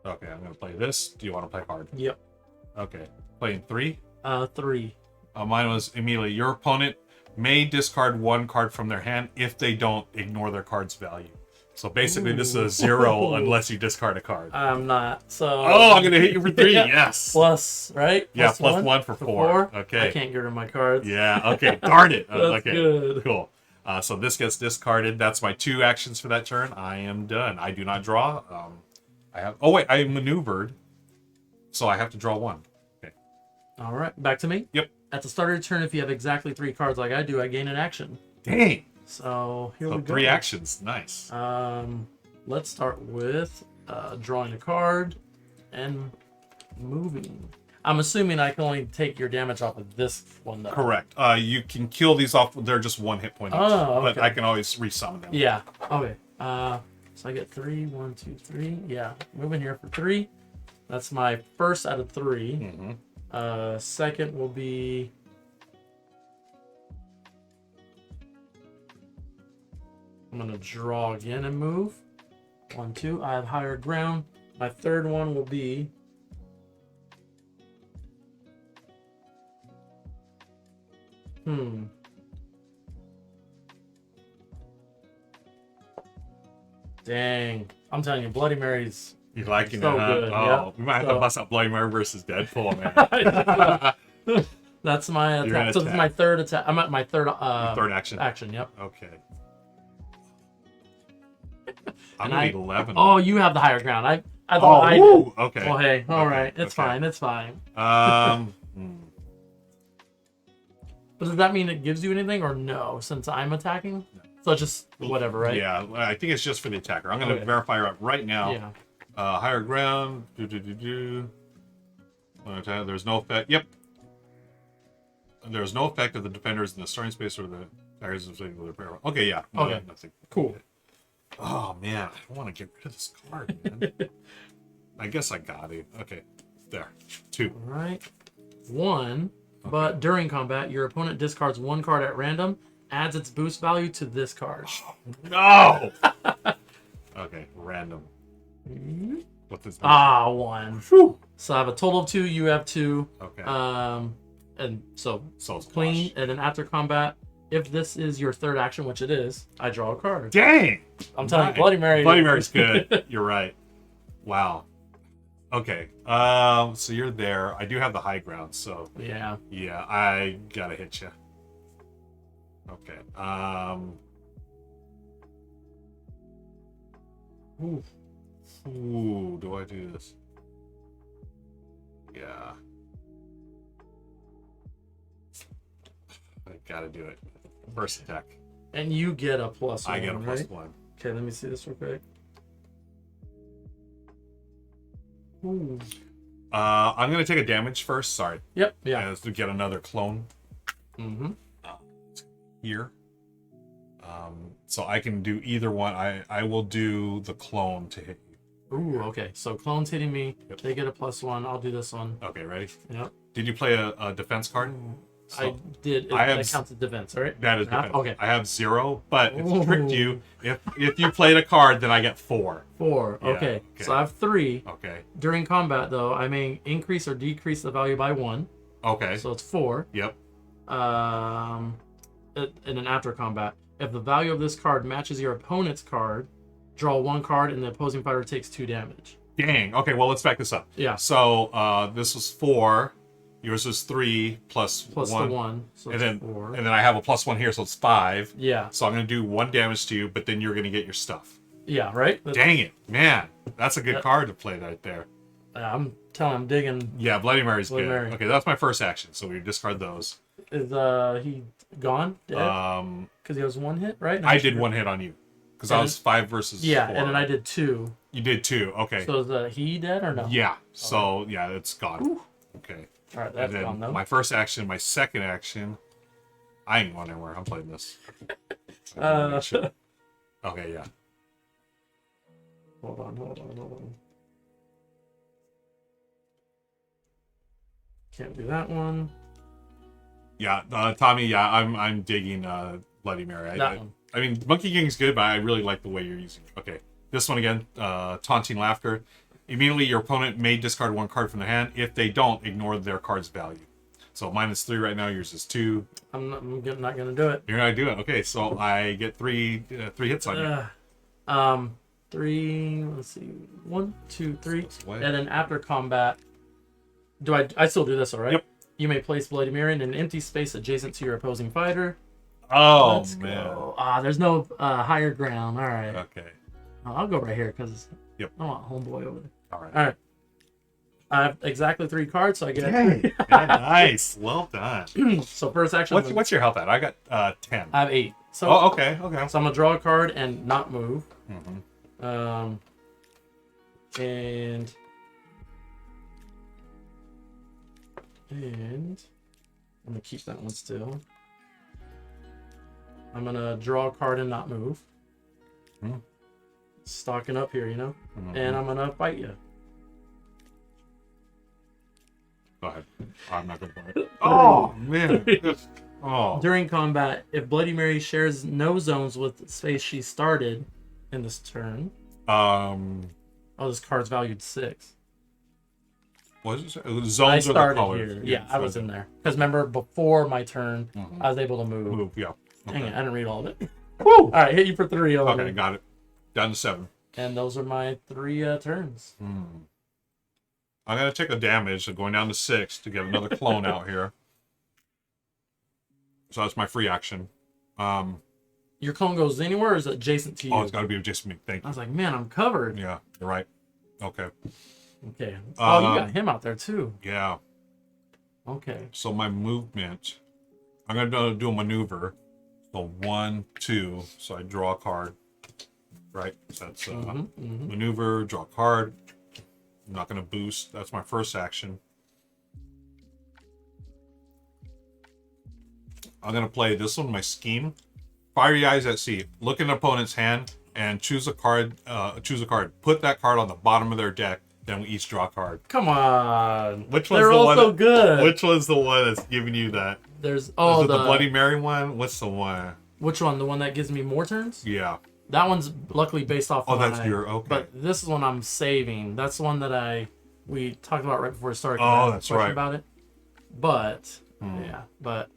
Okay, I'm gonna play this. Do you want to play hard? Yep. Okay, playing 3. 3. Mine was immediately. Your opponent may discard 1 card from their hand. If they don't, ignore their card's value. So basically, this is a 0 unless you discard a card. I'm not. So. Oh, I'm gonna hit you for 3. Yeah. Yes. Plus, right? Yeah, plus 1 for 4. Okay. I can't get rid of my cards. Yeah. Okay. Darn it. That's Okay. good. Cool. So this gets discarded. That's my 2 actions for that turn. I am done. I do not draw. I have. Oh wait, I maneuvered, so I have to draw 1. Okay. All right. Back to me. Yep. At the start of your turn, if you have exactly 3 cards like I do, I gain an action. Dang. So here we go. 3 actions. Nice. Let's start with drawing a card and moving. I'm assuming I can only take your damage off of this one, though. Correct. You can kill these off. They're just 1 hit point each. Oh, okay. But I can always resummon them. Yeah. Okay. So I get 3, 1, 2, 3. Yeah. Moving here for 3. That's my first out of 3. Mm-hmm. Second will be. I'm gonna draw again and move. 1, 2. I have higher ground. My third one will be. Dang. I'm telling you, Bloody Mary's You liking so it, huh? good. Oh, Yeah. we might have to bust out Bloody Mary versus Deadpool, man. That's my You're attack. gonna So this is my third attack. I'm at my third Third action. action, yep. Okay. I'm And gonna be 11. Oh, you have the higher ground. I thought I woo! Okay. Well, hey, all Okay, right. It's okay. fine. It's fine. Hmm. But does that mean it gives you anything or no, since I'm attacking? So it's just whatever, right? Yeah, I think it's just for the attacker. I'm gonna Okay. verify right now. Yeah. Higher ground. There's no effect. Yep. There's no effect of the defenders in the starting space or the attackers of the prayer. Okay, yeah. No, Okay. Nothing. Cool. Oh man, I don't want to get rid of this card, man. I guess I got it. Okay, there. 2. All right. 1. But during combat, your opponent discards 1 card at random, adds its boost value to this card. No. Okay, random. What's this? 1. Whew. So I have a total of 2. You have 2. Okay. And so So clean. squash. And then after combat, if this is your third action, which it is, I draw a card. Dang. I'm telling you, Nice. Bloody Mary. Bloody Mary's good. You're right. Wow. Okay. So you're there. I do have the high ground, so Yeah. yeah, I gotta hit you. Okay. Ooh, do I do this? Yeah. I gotta do it. First attack. And you get a plus 1. I get a plus right? 1. Okay, let me see this real quick. Ooh. I'm gonna take a damage first. Sorry. Yep. Yeah. As to get another clone Mm-hmm. here. So I can do either one. I will do the clone to hit you. Ooh. Okay. So clones hitting me. Yep. They get a plus 1. I'll do this one. Okay, ready? Yep. Did you play a defense card? I did. I have That counts as defense, right? That is Half? defense. Okay. I have 0, but it's tricked Ooh. you. If you played a card, then I get 4. 4. Yeah, Okay. okay. So I have 3. Okay. During combat, though, I may increase or decrease the value by 1. Okay. So it's 4. Yep. And then after combat, if the value of this card matches your opponent's card, draw 1 card and the opposing fighter takes 2 damage. Dang. Okay, well, let's back this up. Yeah. So this was 4. Yours was 3 plus Plus 1. the 1. So And it's then, 4. and then I have a plus 1 here, so it's 5. Yeah. So I'm going to do 1 damage to you, but then you're going to get your stuff. Yeah, right? Dang it. Man, that's a good Yep. card to play right there. I'm telling I'm digging. Yeah, Bloody Mary's Bloody good. Mary. Okay, that's my first action, so we discard those. Is he gone? Dead? Because he has 1 hit, right? No, I did 1 hit on you. Because I And was 5 versus 4. Yeah, and then I did 2. You did 2, okay. So is he dead or no? Yeah, so yeah, it's gone. Ooh. Okay. All right, And that's then gone though. my first action, my second action, I ain't going anywhere. I'm playing this. Okay, yeah. Hold on. Can't do that one. Yeah, Tommy, yeah, I'm digging Bloody Mary. That one. I mean, Monkey King's good, but I really like the way you're using it. Okay, this one again, Taunting Laughter. Immediately, your opponent may discard 1 card from their hand. If they don't, ignore their card's value. So mine is 3 right now. Yours is 2. I'm not gonna do it. You're not doing it. Okay, so I get 3 hits on you. 3. Let's see. 1, 2, 3. What? And then after combat, I still do this, all right? Yep. You may place Bloody Mary in an empty space adjacent to your opposing fighter. Oh Let's man. go. There's no higher ground. All right. Okay. I'll go right here because Yep. I want homeboy over there. All right. All right. I have exactly 3 cards, so I get Hey, yeah, nice. Well done. So first action. What's your health at? I got 10. I have 8. So Oh, okay. So I'm gonna draw a card and not move. Mm-hmm. And I'm gonna keep that one still. I'm gonna draw a card and not move. Stocking up here, you know? And I'm gonna bite you. Go ahead. I'm not gonna bite. Oh man. Oh. During combat, if Bloody Mary shares no zones with the space she started in this turn. Oh, this card's valued 6. What is it? Zones I are the started colors. here. Yeah, I was in there. Because remember, before my turn, I was able to move. Yeah. Okay. Dang it, I didn't read all of it. Woo! All right, hit you for 3. Okay, got it. Down to 7. And those are my 3 turns. I'm gonna take a damage, so going down to 6 to get another clone out here. So that's my free action. Your clone goes anywhere, or is it adjacent to you? Oh, it's got to be adjacent to me. Thank I you. was like, man, I'm covered. Yeah, you're right. Okay. Okay. Oh, you got him out there too. Yeah. Okay. So my movement, I'm gonna do a maneuver. So 1, 2. So I draw a card. Right. So that's maneuver, draw a card. I'm not gonna boost. That's my first action. I'm gonna play this one. My scheme. Fiery Eyes at Sea. Look at an opponent's hand and choose a card. Put that card on the bottom of their deck. Then we each draw a card. Come on. Which one's They're the all one? so good. Which one's the one that's giving you that? There's Is it the the Bloody Mary one? What's the one? Which one? The one that gives me more turns? Yeah. That one's luckily based off. Oh, that's your okay. But this is one I'm saving. That's the one that we talked about right before we started. Oh, that's right. About it. But yeah, but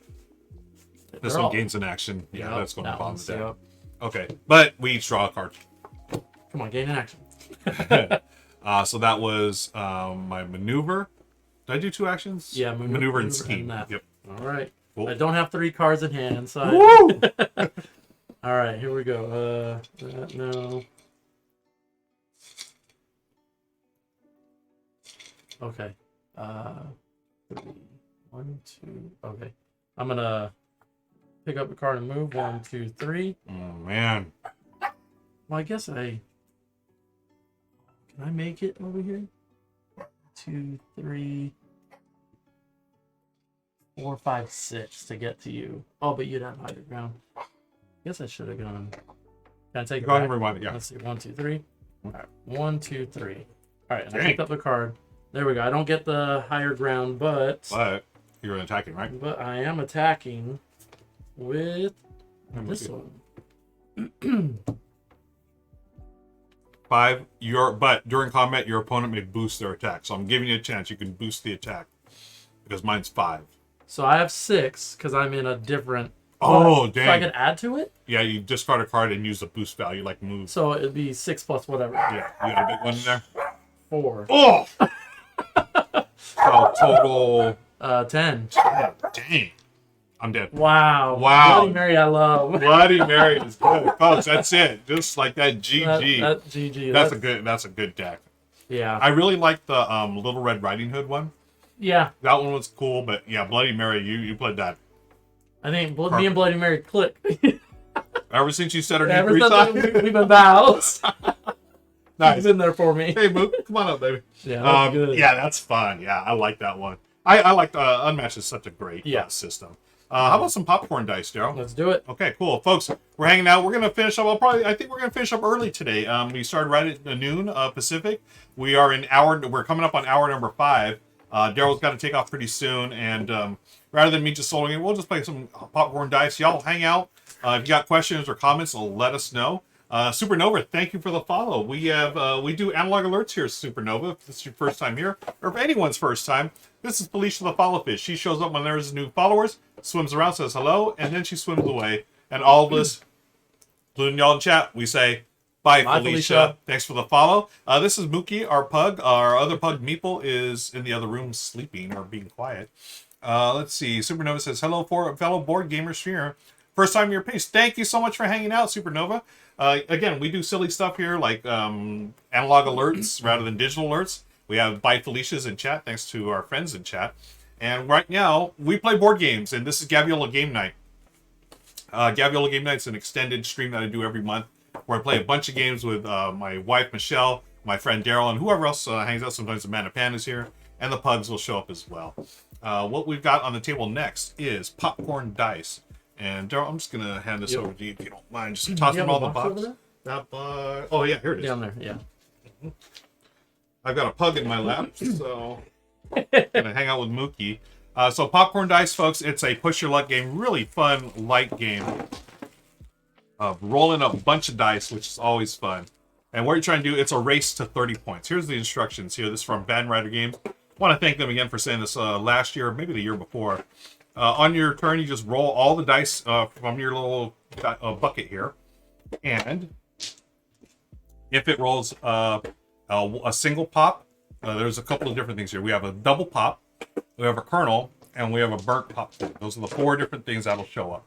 this one gains an action. Yeah, that's going to bomb the deck. Yep. Okay, but we each draw a card. Come on, gain an action. So that was my maneuver. Did I do 2 actions? Yeah, maneuver and scheme. Yep. All right. Cool. I don't have 3 cards in hand, so. Woo! All right, here we go. No. Okay. 3, 1, 2. Okay. I'm gonna pick up a card and move. 1, 2, 3. Oh man. Well, I guess can I make it over here? 2, 3, 4, 5, 6 to get to you. Oh, but you'd have higher ground. I guess I should have gone. Can I take it Go ahead back? and rewind it. Yeah. Let's see. 1, 2, 3. All right. 1, 2, 3. All right. And I Dang. picked up the card. There we go. I don't get the higher ground, but You're attacking, right? But I am attacking with this one. 5. But during combat, your opponent may boost their attack. So I'm giving you a chance. You can boost the attack because mine's 5. So I have 6 because I'm in a different. Oh, dang! So I could add to it. Yeah, you discard a card and use the boost value, like move. So it'd be 6 plus whatever. Yeah, you got a big one in there. 4. Oh! So total 10. Dang. I'm dead. Wow. Wow. Bloody Mary, I love. Bloody Mary is good. Folks, that's it. Just like that GG. That GG. That's a good deck. Yeah. I really like the Little Red Riding Hood one. Yeah. That one was cool, but yeah, Bloody Mary, you played that. I think me and Bloody Mary click. Ever since you said her name Ever 3 since times. we've been pals. Nice. He's in there for me. Hey, Mook, come on up, baby. Yeah, that's good. Yeah, that's fun. Yeah, I like that one. I like Unmatched is such a great system. How about some popcorn dice, Daryl? Let's do it. Okay, cool, folks. We're hanging out. We're gonna finish up. I think we're gonna finish up early today. We started right at noon Pacific. We are in We're coming up on hour number 5. Daryl's got to take off pretty soon, and rather than me just soloing it, we'll just play some popcorn dice. Y'all hang out. If you got questions or comments, let us know. Supernova, thank you for the follow. We do analog alerts here, Supernova. If this is your first time here, or if anyone's first time, this is Felicia the Follow Fish. She shows up when there's new followers, swims around, says hello, and then she swims away. And all of us, including y'all in chat, we say bye, Felicia. Thanks for the follow. This is Mookie, our pug. Our other pug, Meeple, is in the other room sleeping or being quiet. Let's see. Supernova says hello, for fellow board gamers here. First time in your page. Thank you so much for hanging out, Supernova. Again, we do silly stuff here like analog alerts rather than digital alerts. We have Bye Felicia's in chat, thanks to our friends in chat. And right now, we play board games, and this is Gaviola Game Night. Gaviola Game Night is an extended stream that I do every month, where I play a bunch of games with my wife, Michelle, my friend Daryl, and whoever else hangs out. Sometimes Amanda Pan is here, and the pugs will show up as well. What we've got on the table next is popcorn dice. And Daryl, I'm just going to hand this over to you, if you don't mind. Just toss them all in the box. That box. Oh, yeah, here it is. Down there, yeah. I've got a pug in my lap, so I'm gonna hang out with Mookie. So popcorn dice, folks, it's a push your luck game, really fun, light game of rolling a bunch of dice, which is always fun. And what you're trying to do, it's a race to 30 points. Here's the instructions here. This is from Van Rider Games. I want to thank them again for saying this last year, maybe the year before. On your turn, you just roll all the dice from your little bucket here, and if it rolls a single pop, there's a couple of different things here. We have a double pop, we have a kernel, and we have a burnt pop. Those are the 4 different things that'll show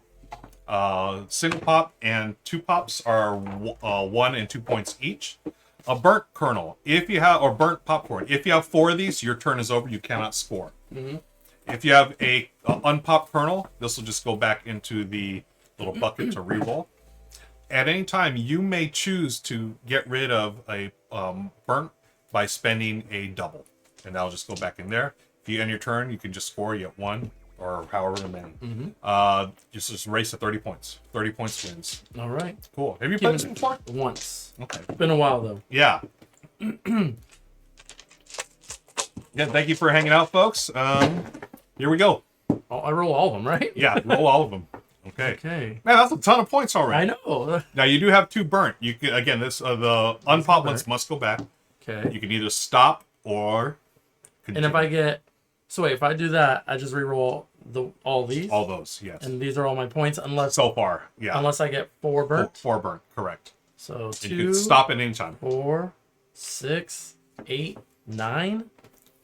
up. Single pop and 2 pops are 1 and 2 points each. A burnt kernel, if you have, or burnt popcorn, if you have 4 of these, your turn is over. You cannot score. Mm-hmm. If you have a unpopped kernel, this will just go back into the little bucket to reroll. At any time, you may choose to get rid of a burnt by spending a double, and that'll just go back in there. If you end your turn, you can just score. You get 1 or however many. Mm-hmm. Just race to 30 points. 30 points wins. All right. Cool. Have you played this before? Once. Okay. It's been a while though. Yeah. Yeah. Thank you for hanging out, folks. Here we go. Oh, I roll all of them, right? Yeah. Roll all of them. Okay. Okay. Man, that's a ton of points already. I know. Now you do have 2 burnt. You can, again, this the unpopped ones must go back. Okay. You can either stop or continue. And if I get, so wait, if I do that, I just re-roll all these. All those, yes. And these are all my points, unless So far, yeah. unless I get 4 burnt. 4 burnt, correct. So And 2. you can stop at any time. 4, 6, 8, 9.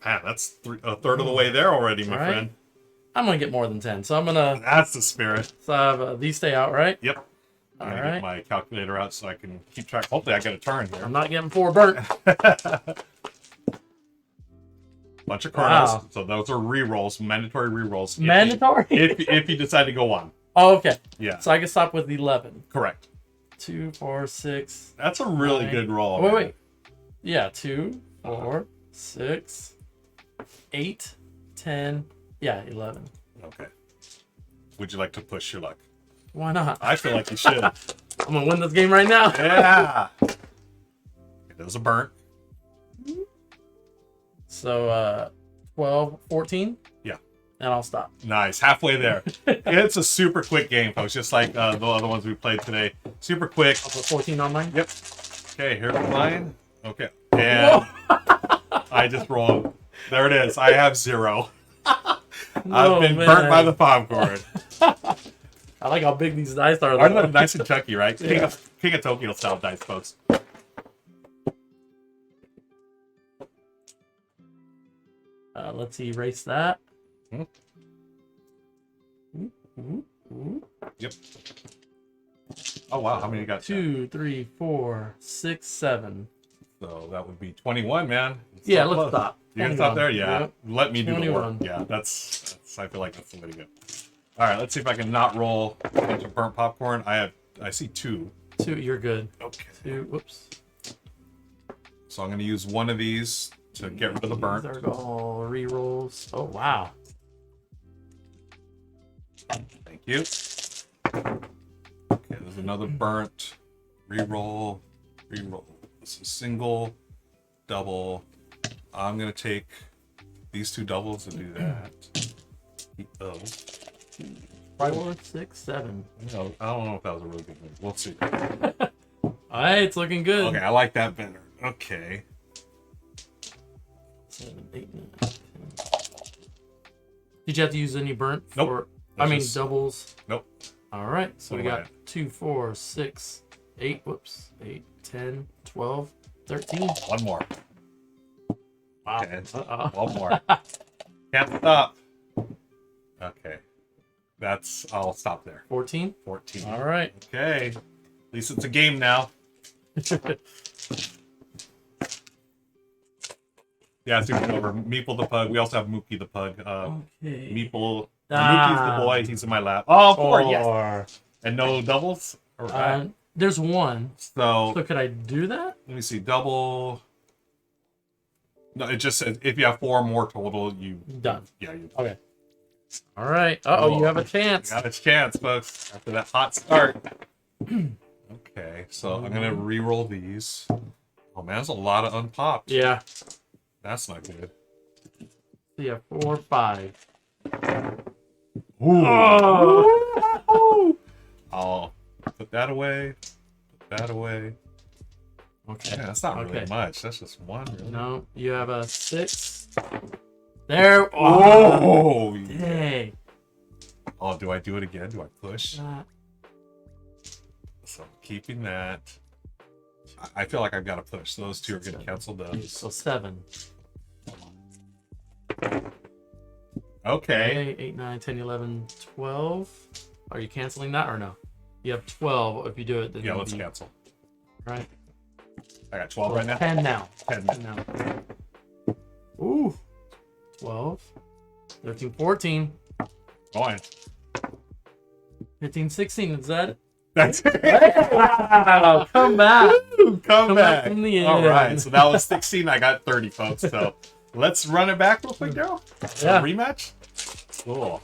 Man, that's a third of the way there already, my Right. friend. I'm gonna get more than 10, so I'm gonna. That's the spirit. So I have, these stay out, right? Yep. I'm All gonna right. get my calculator out so I can keep track. Hopefully, I get a turn here. I'm not getting 4 burnt. Bunch of kernels. Wow. So those are re-rolls, mandatory re-rolls. Mandatory. If you decide to go on. Oh, okay. Yeah. So I can stop with 11. Correct. 2, 4, 6. That's a really 9. good roll. Oh, wait. Yeah, 2, 4, 6, 8, 10. Yeah, 11. Okay. Would you like to push your luck? Why not? I feel like you should. I'm gonna win this game right now. Yeah. It was a burnt. So 12, 14. Yeah. And I'll stop. Nice. Halfway there. It's a super quick game, folks. Just like the other ones we played today. Super quick. I'll put 14 on mine. Yep. Okay, here's mine. Okay. And I just rolled. There it is. I have 0. I've been burnt by the popcorn. I like how big these dice are. Aren't they nice and chunky, right? Yeah. King of Tokyo style dice, folks. Let's erase that. Hmm. Yep. Oh, wow. How many you got? 2, 3, 4, 6, 7. So that would be 21, man. It's Yeah, so let's close. stop. You're gonna stop there? Yeah. Yep. Let me do the work. 21. Yeah, that's I feel like that's the way to go. All right, let's see if I can not roll a bunch of burnt popcorn. I see 2. 2, you're good. Okay. 2, whoops. So I'm gonna use one of these to get rid of the burnt. These are all re-rolls. Oh, wow. Thank you. Okay, there's another burnt. Reroll. Reroll. This is single, double. I'm gonna take these 2 doubles and do that. Keep those. 4, 6, 7. No, I don't know if that was a really good move. We'll see. All right, it's looking good. Okay, I like that better. Okay. 7, 8, 9, 10. Did you have to use any burnt Nope. for? That's I mean just- Doubles. Nope. All right, so What we am I got 2, 4, 6, 8. Whoops, 8, 10, 12, 13. One more. Wow. Okay. Uh-oh. One more. Can't stop. Okay. I'll stop there. 14. 14. All right. Okay. At least it's a game now. Yeah, super over. Meeple the pug. We also have Mookie the pug. Okay. Meeple. Mookie's the boy. He's in my lap. Oh, four. Yes. And no doubles. All right. There's one. So could I do that? let me see. Double. No, it just says if you have 4 more total, you Done. Yeah, you Okay. All right. Uh-oh, you have a chance. got a chance, folks. After that hot start. Okay, so I'm gonna re-roll these. Oh man, that's a lot of unpopped. Yeah. That's not good. So you have 4, 5. Ooh. Oh. I'll put that away. Put that away. Okay. Yeah, that's not really much. That's just one. Really. No, you have a 6. There. Oh, dang. Oh, do I do it again? Do I push? So keeping that. I feel like I've got to push. Those two are going to cancel those. So 7. Okay. 8, 9, 10, 11, 12. Are you canceling that or no? You have 12. If you do it, then Yeah, let's cancel. Right. I got 12 So right now. 10 now. 10 now. Ooh. 12. 13, 14. Going. 15, 16. Is that it? That's it. Wow, come back. Come back. From the end. All right. So that was 16. I got 30, folks. So let's run it back real quick, Daryl. Yeah. Rematch. Cool.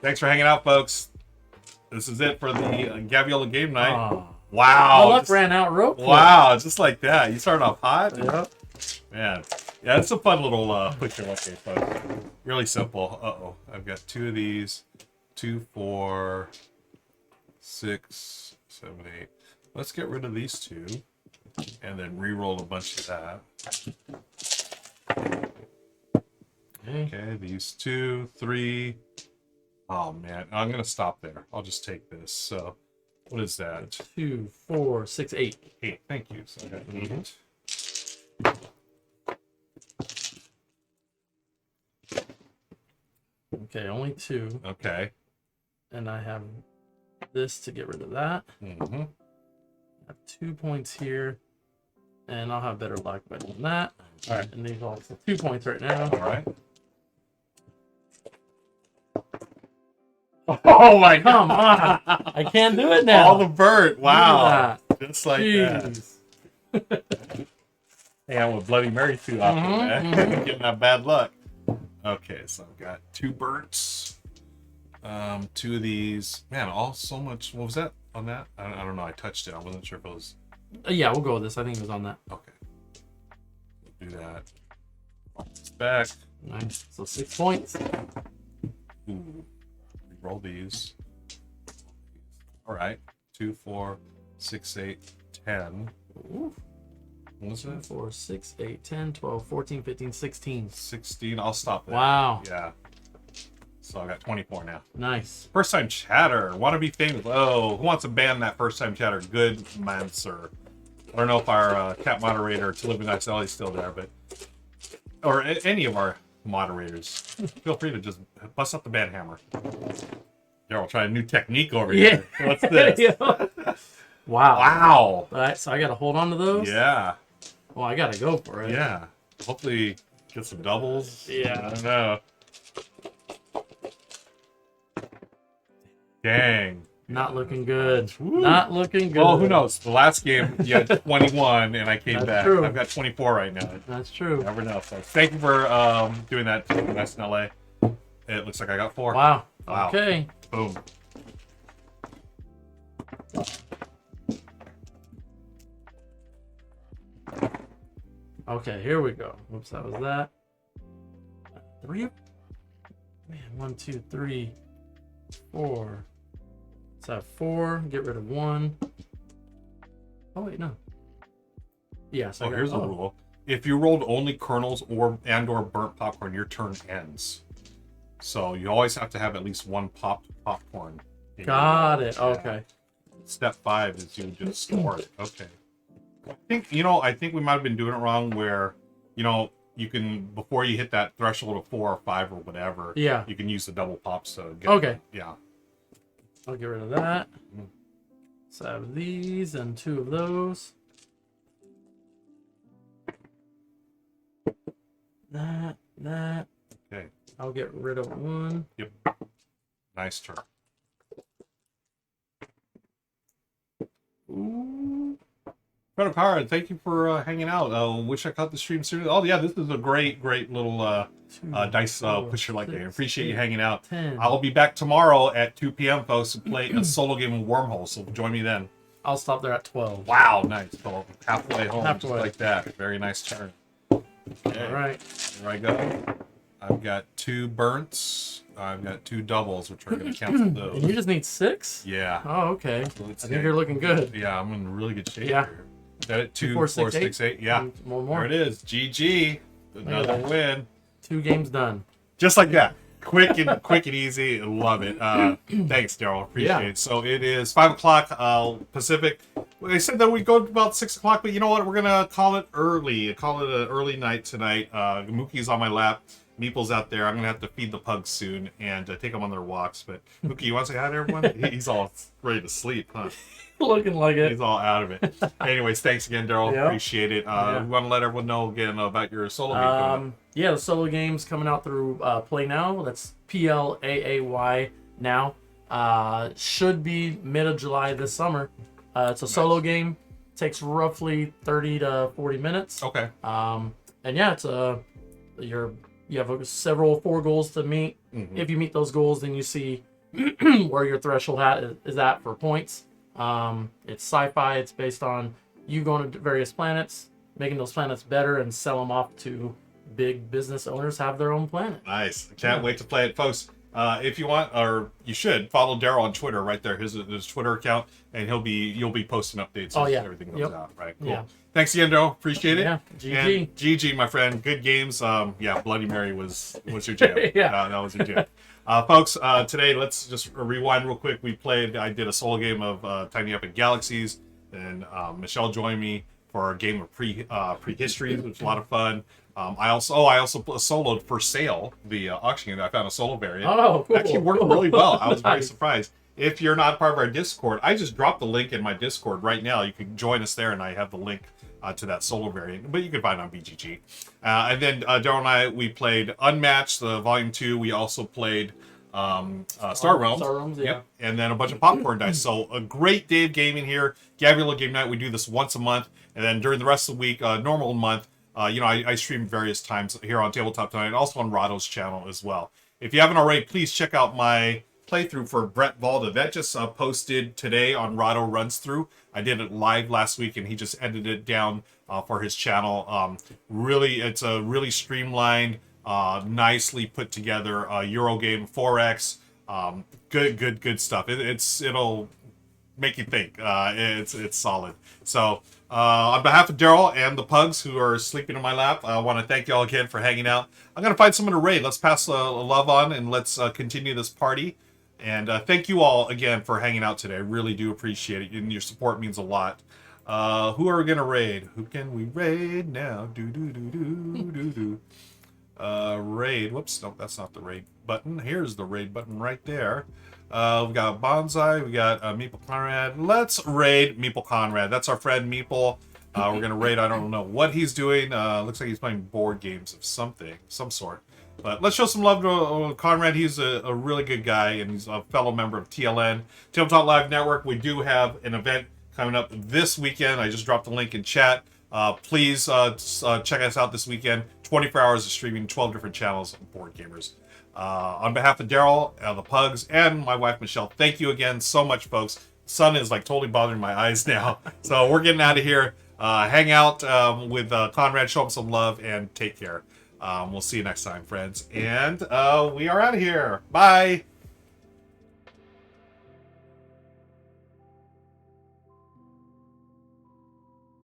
Thanks for hanging out, folks. This is it for the Gaviola Game Night. Oh. Wow. My luck ran out real quick. Wow. Just like that. You started off hot. Yep. Man. Yeah, it's a fun little push your luck game, folks. Really simple. Uh-oh. I've got 2 of these. 2, 4, 6, 7, 8. Let's get rid of these 2. And then re-roll a bunch of that. Okay, these 2, 3. Oh man, I'm gonna stop there. I'll just take this. So, what is that? 2, 4, 6, 8. 8. Thank you. So I got 8. Okay, only 2. Okay. And I have this to get rid of that. Mm-hmm. I have 2 points here. And I'll have better luck by doing that. All right, and these are also 2 points right now. All right. Oh my God! Come on! I can't do it now. All the bird. Wow. Look Just like Jeez. that. Hey, I'm with Bloody Mary too often, man. Getting that bad luck. Okay, so I've got 2 burts. 2 of these. Man, all so much. What was that on that? I don't know. I touched it. I wasn't sure if it was. Yeah, we'll go with this. I think it was on that. Okay. Do that. It's back. Nice. So 6 points. Ooh. Roll these. All right. 2, 4, 6, 8, 10. Ooh. What was 2, it? 4, 6, 8, 10, 12, 14, 15, 16. 16. I'll stop there. Wow. Yeah. So I got 24 now. Nice. First time chatter. Want to be famous. Oh, who wants to ban that first time chatter? Good man, sir. I don't know if our cat moderator, To Live and Die Sally, is still there, but. Or any of our moderators. Feel free to just bust up the ban hammer. Daryl, try a new technique over here. What's this? Wow. Wow. All right, so I got to hold on to those? Yeah. Well, I got to go for it. Yeah. Hopefully get some doubles. Yeah. I don't know. Dang. Not looking good. Woo. Not looking good. Well, who knows? The last game, you had 21, and I came That's back. true. I've got 24 right now. That's true. Never know. So thank you for doing that to SNLA. It looks like I got 4. Wow. Wow. Okay. Boom. Okay, here we go. Whoops, that was that. 3. Man, 1, 2, 3, 4. Let's have 4. Get rid of 1. Oh wait, no. Yeah. So So here's the rule: if you rolled only kernels or burnt popcorn, your turn ends. So you always have to have at least 1 popped popcorn. in your Got roll. it. Yeah. Okay. Step 5 is you just store it. Okay. I think we might have been doing it wrong where, you can, before you hit that threshold of 4 or 5 or whatever, Yeah. you can use the double pops to get Okay. Yeah. I'll get rid of that. So I have these and 2 of those. That. Okay. I'll get rid of one. Yep. Nice turn. Ooh. Friend of Power, thank you for hanging out. Wish I caught the stream sooner. Oh yeah, this is a great little dice pusher like that. I appreciate you hanging out. 10. I'll be back tomorrow at 2 p.m. folks to play a solo game of Wormhole. So join me then. I'll stop there at 12. Wow, nice. So halfway home, Halfway. just like that. Very nice turn. Okay. All right. Here I go. I've got 2 burns. I've got 2 doubles, which are going to cancel And those. you just need 6? Yeah. Oh, okay. So let's I see. think you're looking good. Yeah, I'm in really good shape Yeah. here. Is that it? 2, 4, 4, 6, 6, 8. Yeah. One more. There it is. GG. Another that. win. 2 games done. Just like that. Quick and easy. Love it. Thanks, Daryl. Appreciate it. So it is 5 o'clock Pacific. They said that we go to about 6 o'clock, but you know what? We're gonna call it early. Call it an early night tonight. Mookie's on my lap. Meeple's out there. I'm gonna have to feed the pugs soon and take them on their walks. But Mookie, you want to say hi to everyone? He's all ready to sleep, huh? Looking like it. He's all out of it. Anyways, thanks again, Daryl. Yep. Appreciate it. We want to let everyone know again about your solo game coming up. Yeah, the solo game's coming out through Play Now. That's PLAAY now. Should be mid of July this summer. It's a solo game. Takes roughly 30 to 40 minutes. Okay. And yeah, it's you have several 4 goals to meet. Mhm. If you meet those goals, then you see where your threshold is at for points. It's sci-fi. It's based on you going to various planets, making those planets better, and sell them off to big business owners. Have their own planet. Nice. Can't wait to play it, folks. If you want, or you should, follow Daryl on Twitter right there. His Twitter account, and you'll be posting updates as everything goes out. Right. Cool. Yeah. Thanks again, Daryl. Appreciate it. Yeah. GG. And GG, my friend. Good games. Yeah. Bloody Mary was your jam. Yeah. That was your jam. Folks, today let's just rewind real quick. I did a solo game of Tiny Up in Galaxies, and Michelle joined me for our game of Prehistories, which was a lot of fun. I also soloed For Sale, the auction game. I found a solo variant. Oh, cool. Actually worked really well. I was very Nice. surprised. If you're not part of our Discord, I just dropped the link in my Discord right now. You can join us there, and I have the link to that solo variant, but you can find it on BGG. And then Daryl and I, we played Unmatched, the Volume 2. We also played Star Realms. Star Realms, yeah. Yep. And then a bunch of popcorn dice. So a great day of gaming here. Gaviola Game Night, we do this once a month. And then during the rest of the week, normal month, I stream various times here on Tabletop Tonight and also on Rahdo's channel as well. If you haven't already, please check out my playthrough for Brett Valda. That just posted today on Rahdo Runs Through. I did it live last week, and he just edited it down for his channel. It's a really streamlined, nicely put together Eurogame 4X. Good stuff. It'll make you think. It's solid. So on behalf of Daryl and the pugs who are sleeping in my lap, I want to thank you all again for hanging out. I'm gonna find someone to raid. Let's pass love on, and let's continue this party. And thank you all again for hanging out today. I really do appreciate it, and your support means a lot. Who are we gonna raid? Who can we raid now? Raid. Whoops, nope, that's not the raid button. Here's the raid button right there. We got Bonsai, we got Meeple Conrad. Let's raid Meeple Conrad. That's our friend Meeple. We're gonna raid. I don't know what he's doing. Looks like he's playing board games of some sort. But let's show some love to Conrad. He's a really good guy, and he's a fellow member of TLN, Tabletop Live Network. We do have an event coming up this weekend. I just dropped the link in chat. Please check us out this weekend. 24 hours of streaming, 12 different channels of board gamers. On behalf of Daryl, the pugs, and my wife Michelle, thank you again so much, folks. Sun is like totally bothering my eyes now. So we're getting out of here. Hang out with Conrad, show him some love, and take care. We'll see you next time, friends. And we are out of here. Bye.